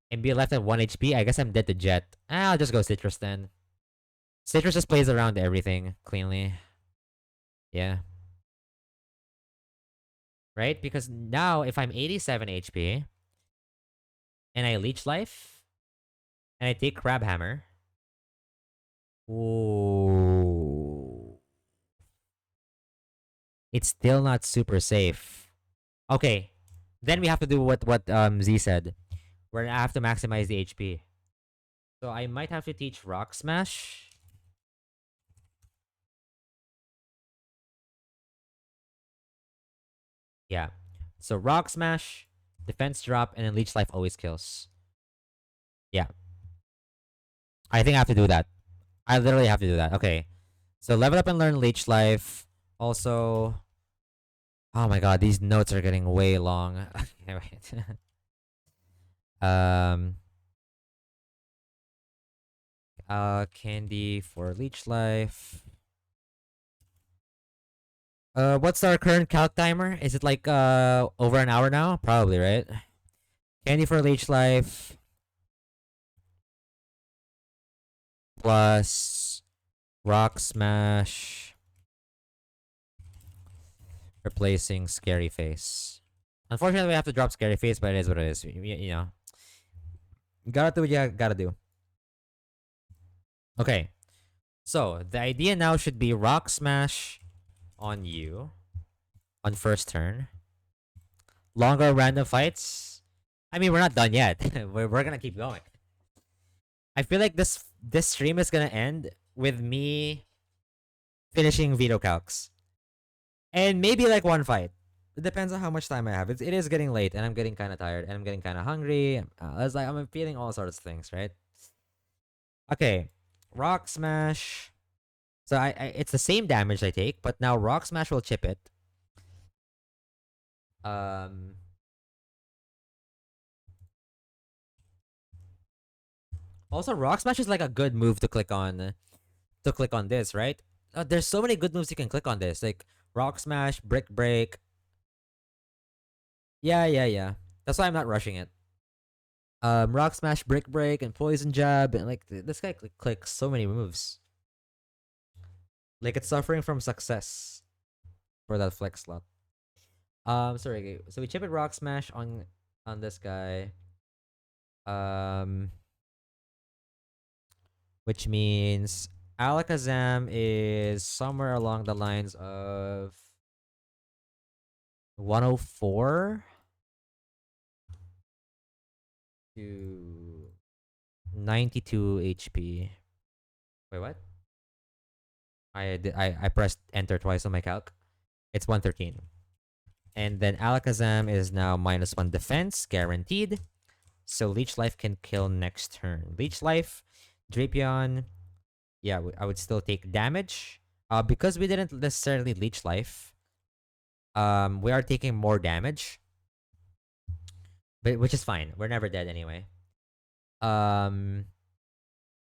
and be left at 1 HP, I guess I'm dead to Jet. I'll just go Citrus then. Citrus just plays around everything cleanly. Yeah. Right? Because now if I'm 87 HP and I leech life and I take Crabhammer. Ooh. It's still not super safe. Okay. Then we have to do what Z said. Where I have to maximize the HP. So I might have to teach Rock Smash. Yeah. So Rock Smash, Defense Drop, and then Leech Life always kills. Yeah. I think I have to do that. I literally have to do that. Okay. So level up and learn Leech Life. Also, oh my god, these notes are getting way long. Okay, wait. um, Candy for Leech Life. What's our current calc timer? Is it like over an hour now? Probably, right? Candy for Leech Life plus Rock Smash replacing Scary Face. Unfortunately, we have to drop Scary Face, but it is what it is. You know, gotta do what you gotta do. Okay, so the idea now should be Rock Smash on you on first turn. Longer random fights. I mean, we're not done yet. we're gonna keep going. I feel like this stream is gonna end with me finishing veto calcs and maybe like one fight. It depends on how much time I have. It is getting late, and I'm getting kind of tired, and I'm getting kind of hungry. It's like I'm feeling all sorts of things, right? Okay, Rock Smash. So it's the same damage I take, but now Rock Smash will chip it. Um. Also, Rock Smash is like a good move to click on. To click on this, right? There's so many good moves you can click on this, like Rock Smash, Brick Break. Yeah, yeah, yeah. That's why I'm not rushing it. Rock Smash, Brick Break, and Poison Jab, and like this guy clicks so many moves. Like it's suffering from success for that flex slot. Sorry. So we chip it Rock Smash on this guy. Um, which means Alakazam is somewhere along the lines of 104 to 92 HP. Wait, what? I pressed enter twice on my calc. It's 113. And then Alakazam is now -1 defense, guaranteed. So Leech Life can kill next turn. Leech Life, Drapion, yeah, I would still take damage. Because we didn't necessarily Leech Life, we are taking more damage. But which is fine. We're never dead anyway.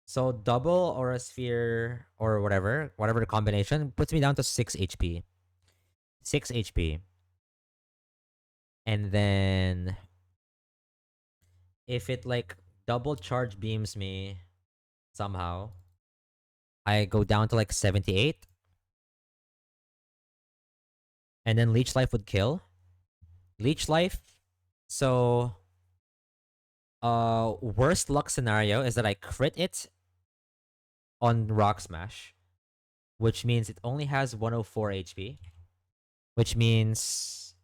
So double or a sphere or whatever the combination puts me down to 6 HP. 6 HP. And then if it like double charge beams me somehow, I go down to like 78. And then Leech Life would kill. Leech Life. So worst luck scenario is that I crit it on Rock Smash, which means it only has 104 HP. Which means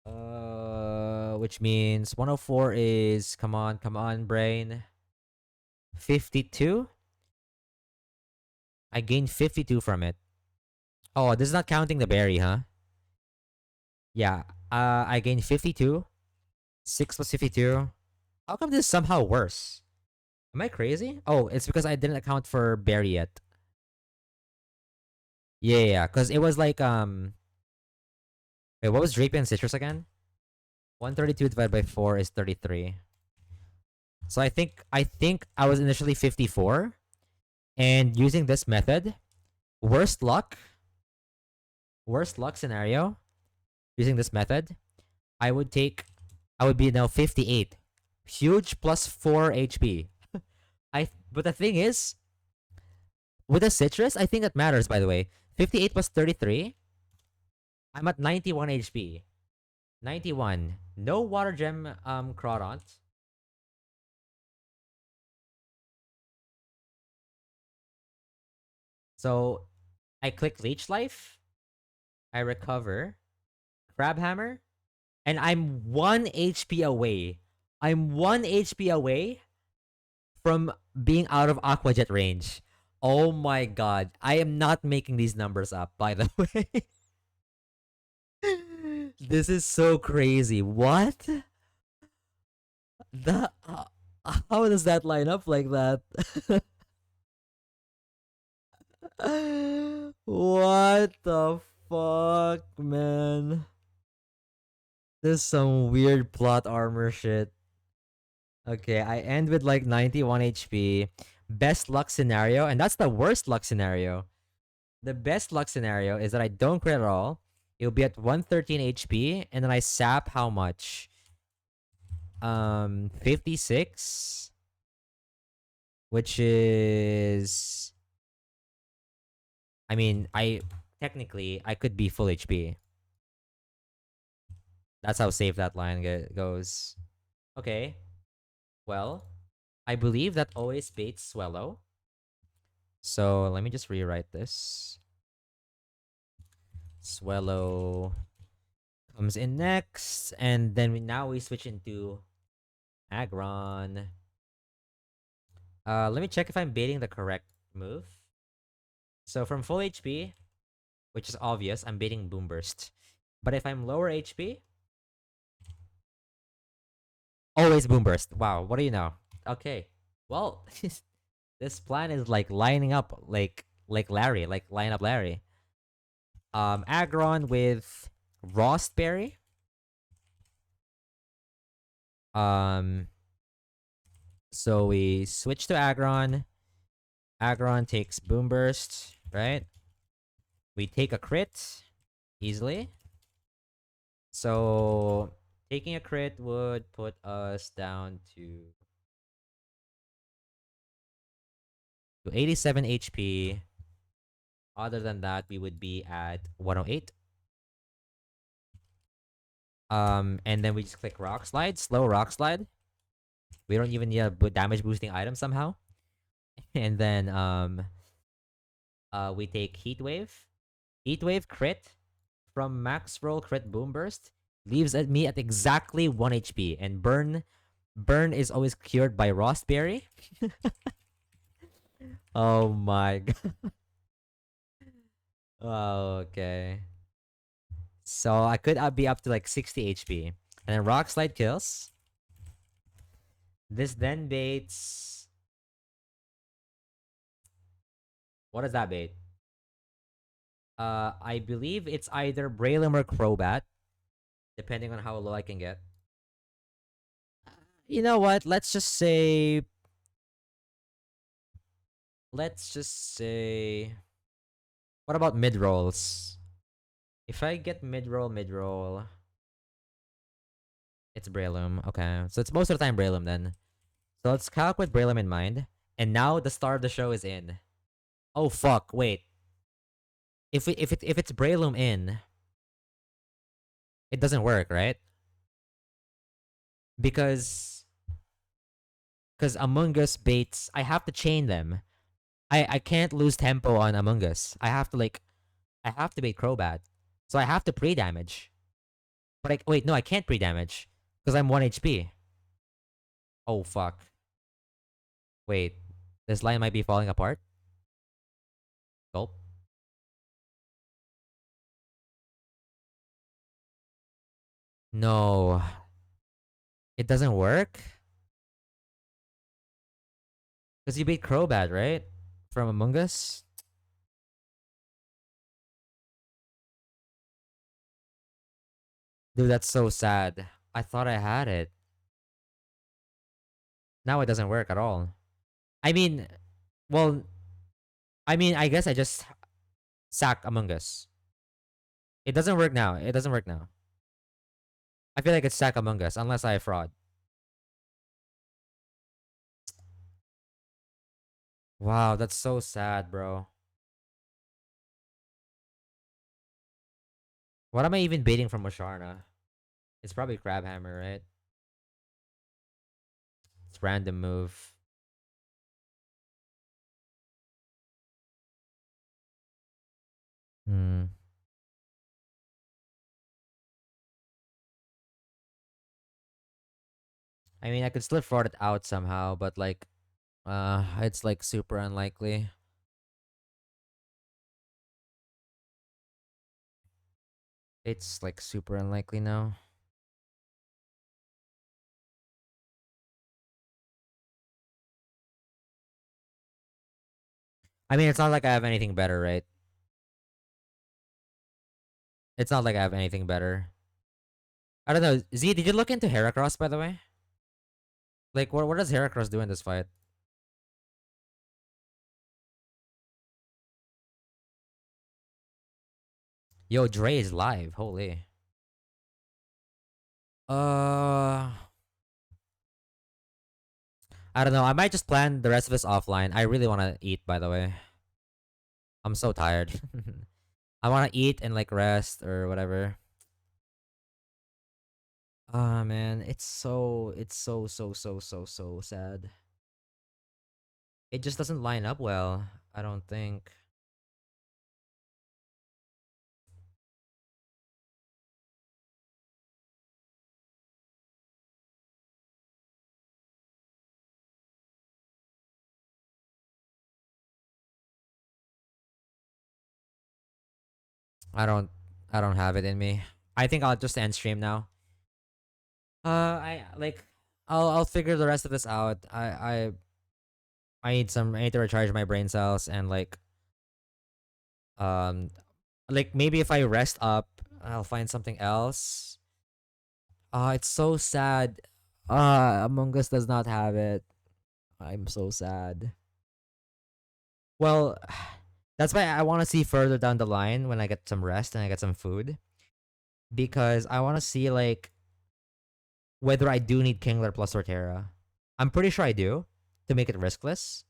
104 is come on brain. 52. I gained 52 from it. Oh, this is not counting the berry, huh? Yeah. I gained 52. 6 plus 52. How come this is somehow worse? Am I crazy? Oh, it's because I didn't account for berry yet. Yeah, because it was like wait, what was Drapion Citrus again? 132 divided by 4 is 33. So I think I was initially 54, and using this method, worst luck scenario, using this method, I would be now 58. Huge plus 4 HP. But the thing is, with a citrus, I think that matters, by the way. 58 plus 33, I'm at 91 HP. 91. No water gem Crawdont. So I click Leech Life, I recover, Crab Hammer, and I'm 1 HP away. I'm 1 HP away from being out of Aqua Jet range. Oh my god. I am not making these numbers up, by the way. This is so crazy. What? The how does that line up like that? What the fuck, man? This is some weird plot armor shit. Okay, I end with like 91 HP. Best luck scenario, and that's the worst luck scenario. The best luck scenario is that I don't crit at all. It'll be at 113 HP, and then I sap how much? 56, which is, I mean, I technically I could be full HP. That's how safe that line goes. Okay, well, I believe that always baits Swallow. So let me just rewrite this. Swallow comes in next, and then now we switch into Aggron. Let me check if I'm baiting the correct move. So from full HP, which is obvious, I'm baiting Boom Burst. But if I'm lower HP, always Boom Burst. Wow, what do you know? Okay, well, this plan is like lining up like Larry, like line up Larry. Aggron with Rostberry. Um, so we switch to Aggron. Aggron takes Boom Burst, right? We take a crit easily. So taking a crit would put us down to 87 HP. Other than that, we would be at 108. And then we just click Rock Slide, slow Rock Slide. We don't even need a damage boosting item somehow. And then we take Heat Wave. Heat Wave crit from max roll crit boom burst leaves at me at exactly 1 HP, and burn is always cured by Rostberry. Oh my god. Oh, okay. So I could be up to like 60 HP. And then Rock Slide kills. This then baits. What does that bait? I believe it's either Braylum or Crobat, depending on how low I can get. You know what? Let's just say. What about mid rolls? If I get mid roll, it's Braylum. Okay, so it's most of the time Braylum then. So let's calc with Braylum in mind. And now the star of the show is in. Oh fuck! Wait. If it's Braylum in, it doesn't work, right? Because Among Us baits. I have to chain them. I can't lose tempo on Among Us. I have to bait Crobat. So I have to pre-damage. But wait, no, I can't pre-damage. Because I'm 1 HP. Oh fuck. Wait. This line might be falling apart. Gulp. No. It doesn't work? Because you beat Crobat, right? From Among Us? Dude, that's so sad. I thought I had it. Now it doesn't work at all. I mean, well, I guess I just sack Among Us. It doesn't work now. It doesn't work now. I feel like it's sack Among Us unless I fraud. Wow, that's so sad, bro. What am I even baiting from Musharna? It's probably Crabhammer, right? It's random move. Hmm. I mean, I could still fraud it out somehow, but like, it's like super unlikely. It's like super unlikely now. I mean, it's not like I have anything better, right? It's not like I have anything better. I don't know. Z, did you look into Heracross, by the way? Like, what does Heracross do in this fight? Yo, Dre is live. Holy. Uh, I don't know. I might just plan the rest of this offline. I really want to eat, by the way. I'm so tired. I want to eat and like rest or whatever. Ah, man, it's so sad. It just doesn't line up well. I don't think. I don't. I don't have it in me. I think I'll just end stream now. I like. I'll figure the rest of this out. I need some. I need to recharge my brain cells and um like maybe if I rest up, I'll find something else. It's so sad. Among Us does not have it. I'm so sad. Well, that's why I want to see further down the line when I get some rest and I get some food because I want to see like whether I do need Kingler plus Torterra. I'm pretty sure I do to make it riskless,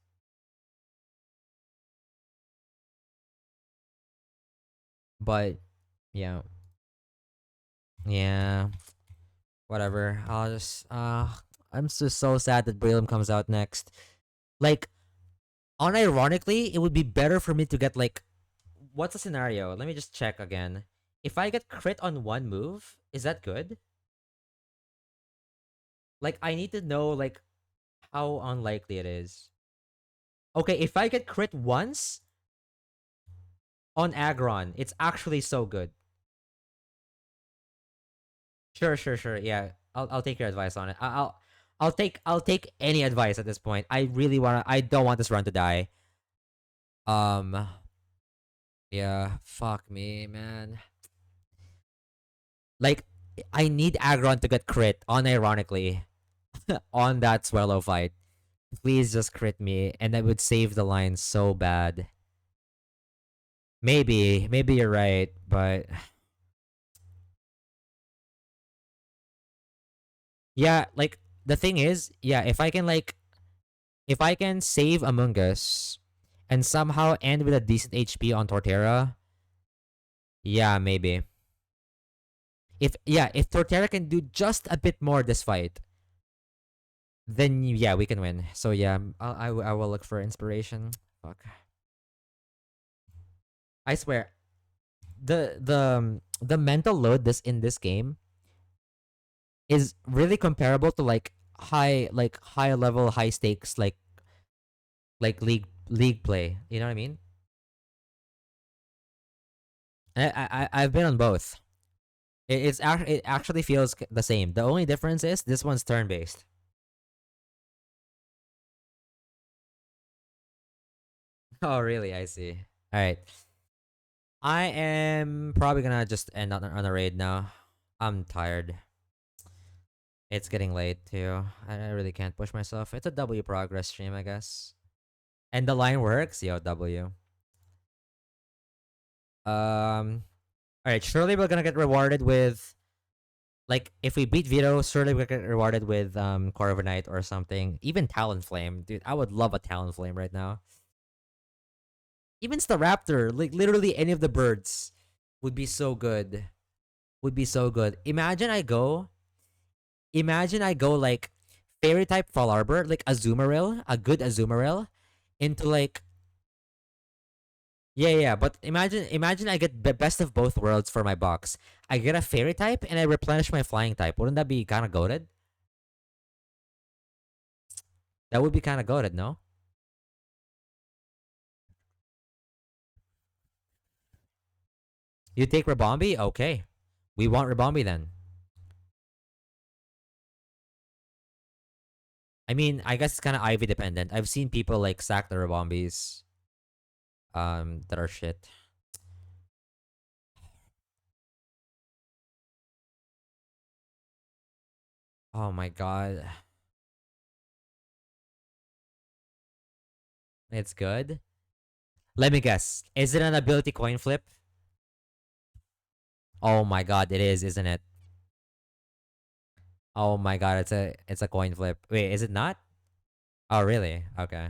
but yeah, yeah, whatever. I'll just I'm just so sad that Brelam comes out next. Like, unironically, it would be better for me to get like, what's the scenario? Let me just check again. If I get crit on one move, is that good? Like, I need to know like how unlikely it is. Okay, if I get crit once on Aggron, it's actually so good. Sure, sure, sure. Yeah, I'll take your advice on it. I'll take any advice at this point. I really wanna. I don't want this run to die. Um. Yeah. Fuck me, man. Like, I need Aggron to get crit. Unironically, on that Swallow fight. Please just crit me, and that would save the line so bad. Maybe you're right, but yeah, like the thing is, yeah, if I can save Among Us and somehow end with a decent HP on Torterra, yeah, maybe. If Torterra can do just a bit more this fight, then yeah, we can win. So yeah, I will look for inspiration. Fuck. I swear, the mental load this in this game is really comparable to like high level, high stakes like league play. You know what I mean? I've been on both. It actually feels the same. The only difference is this one's turn based. Oh really? I see. All right. I am probably gonna just end on a raid now. I'm tired. It's getting late too. I really can't push myself. It's a W progress stream, I guess. And the line works. Yo, W. All right. Surely we're gonna get rewarded with like if we beat Vito. Surely we're gonna get rewarded with Corviknight or something. Even Talonflame, dude. I would love a Talonflame right now. Even Staraptor, like literally any of the birds, would be so good. Would be so good. Imagine I go like fairy type Fall Arbor, like Azumarill, a good Azumarill, into like yeah, yeah. But imagine I get the best of both worlds for my box. I get a fairy type and I replenish my flying type. Wouldn't that be kind of goated? That would be kind of goated, no? You take Rabombi? Okay. We want Rabombi then. I mean, I guess it's kind of Ivy dependent. I've seen people like sack the Rabombis that are shit. Oh my god. It's good. Let me guess. Is it an ability coin flip? Oh my god, it is, isn't it? Oh my god, it's a coin flip. Wait, is it not? Oh really? Okay.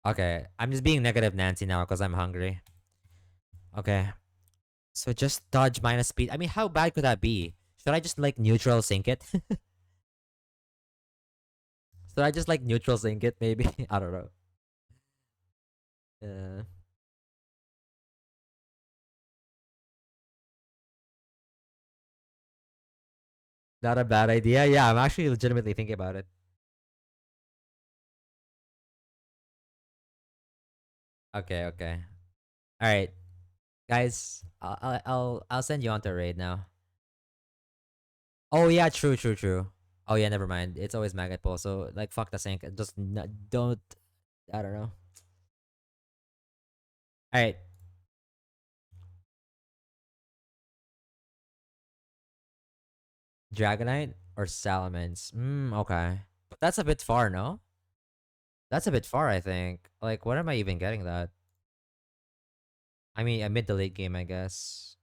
Okay. I'm just being negative Nancy now because I'm hungry. Okay. So just dodge minus speed. I mean, how bad could that be? Should I just like neutral sync it? Should I just like neutral sync it maybe? I don't know. Uh, not a bad idea. Yeah, I'm actually legitimately thinking about it. Okay, okay. All right, guys. I'll send you on to a raid now. Oh yeah, true, true, true. Oh yeah, never mind. It's always magnet pull. So like, fuck the sync. Just don't. I don't know. All right, Dragonite or Salamence. Okay. But that's a bit far, no? That's a bit far, I think. Like, what am I even getting that? I mean, a mid to late game, I guess.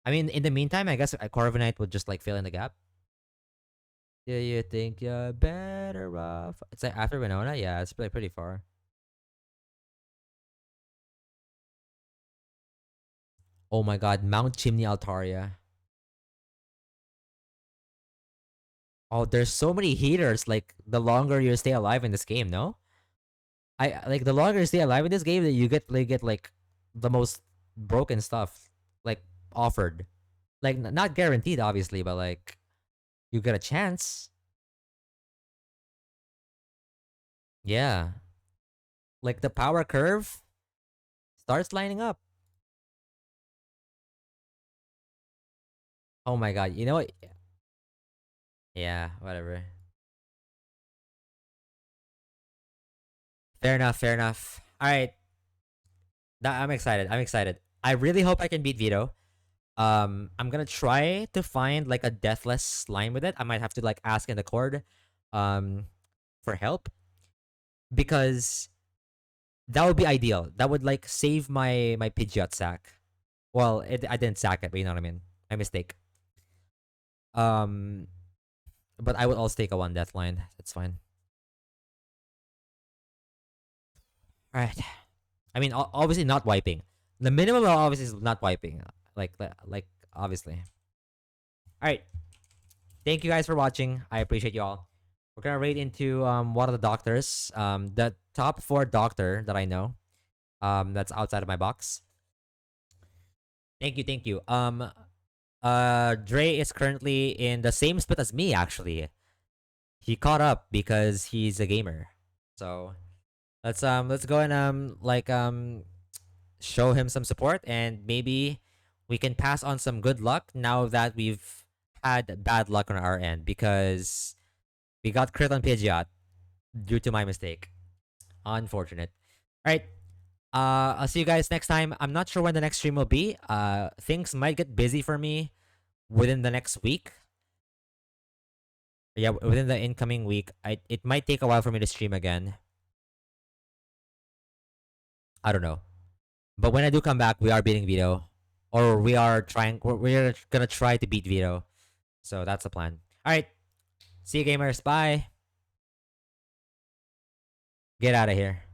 I mean, in the meantime, I guess a Corviknight would just like fill in the gap. Do you think you're better off? It's like after Winona? Yeah, it's pretty far. Oh my god, Mount Chimney Altaria. Oh, there's so many heaters. Like, the longer you stay alive in this game, no? I like the longer you stay alive in this game, that you get like the most broken stuff like offered. Like not guaranteed, obviously, but like you get a chance. Yeah, like the power curve starts lining up. Oh my god, you know what? Yeah, whatever. Fair enough. Fair enough. All right, I'm excited. I'm excited. I really hope I can beat Vito. I'm gonna try to find like a deathless line with it. I might have to like ask in the cord, um, for help because that would be ideal. That would like save my Pidgeot sack. Well, I didn't sack it, but you know what I mean. My mistake. Um, but I would also take a one death line. That's fine. All right. I mean, obviously not wiping. The minimum obviously is not wiping. Like obviously. All right. Thank you guys for watching. I appreciate you all. We're gonna rate into one of the doctors. The top four doctor that I know. That's outside of my box. Thank you, thank you. Dre is currently in the same split as me. Actually, he caught up because he's a gamer. So let's go and show him some support, and maybe we can pass on some good luck now that we've had bad luck on our end because we got crit on Pidgeot due to my mistake. Unfortunate. All right. I'll see you guys next time. I'm not sure when the next stream will be. Things might get busy for me within the next week. Yeah, within the incoming week. It might take a while for me to stream again. I don't know. But when I do come back, we are beating Vito, or we are trying. We're gonna try to beat Vito. So that's the plan. All right. See you, gamers. Bye. Get out of here.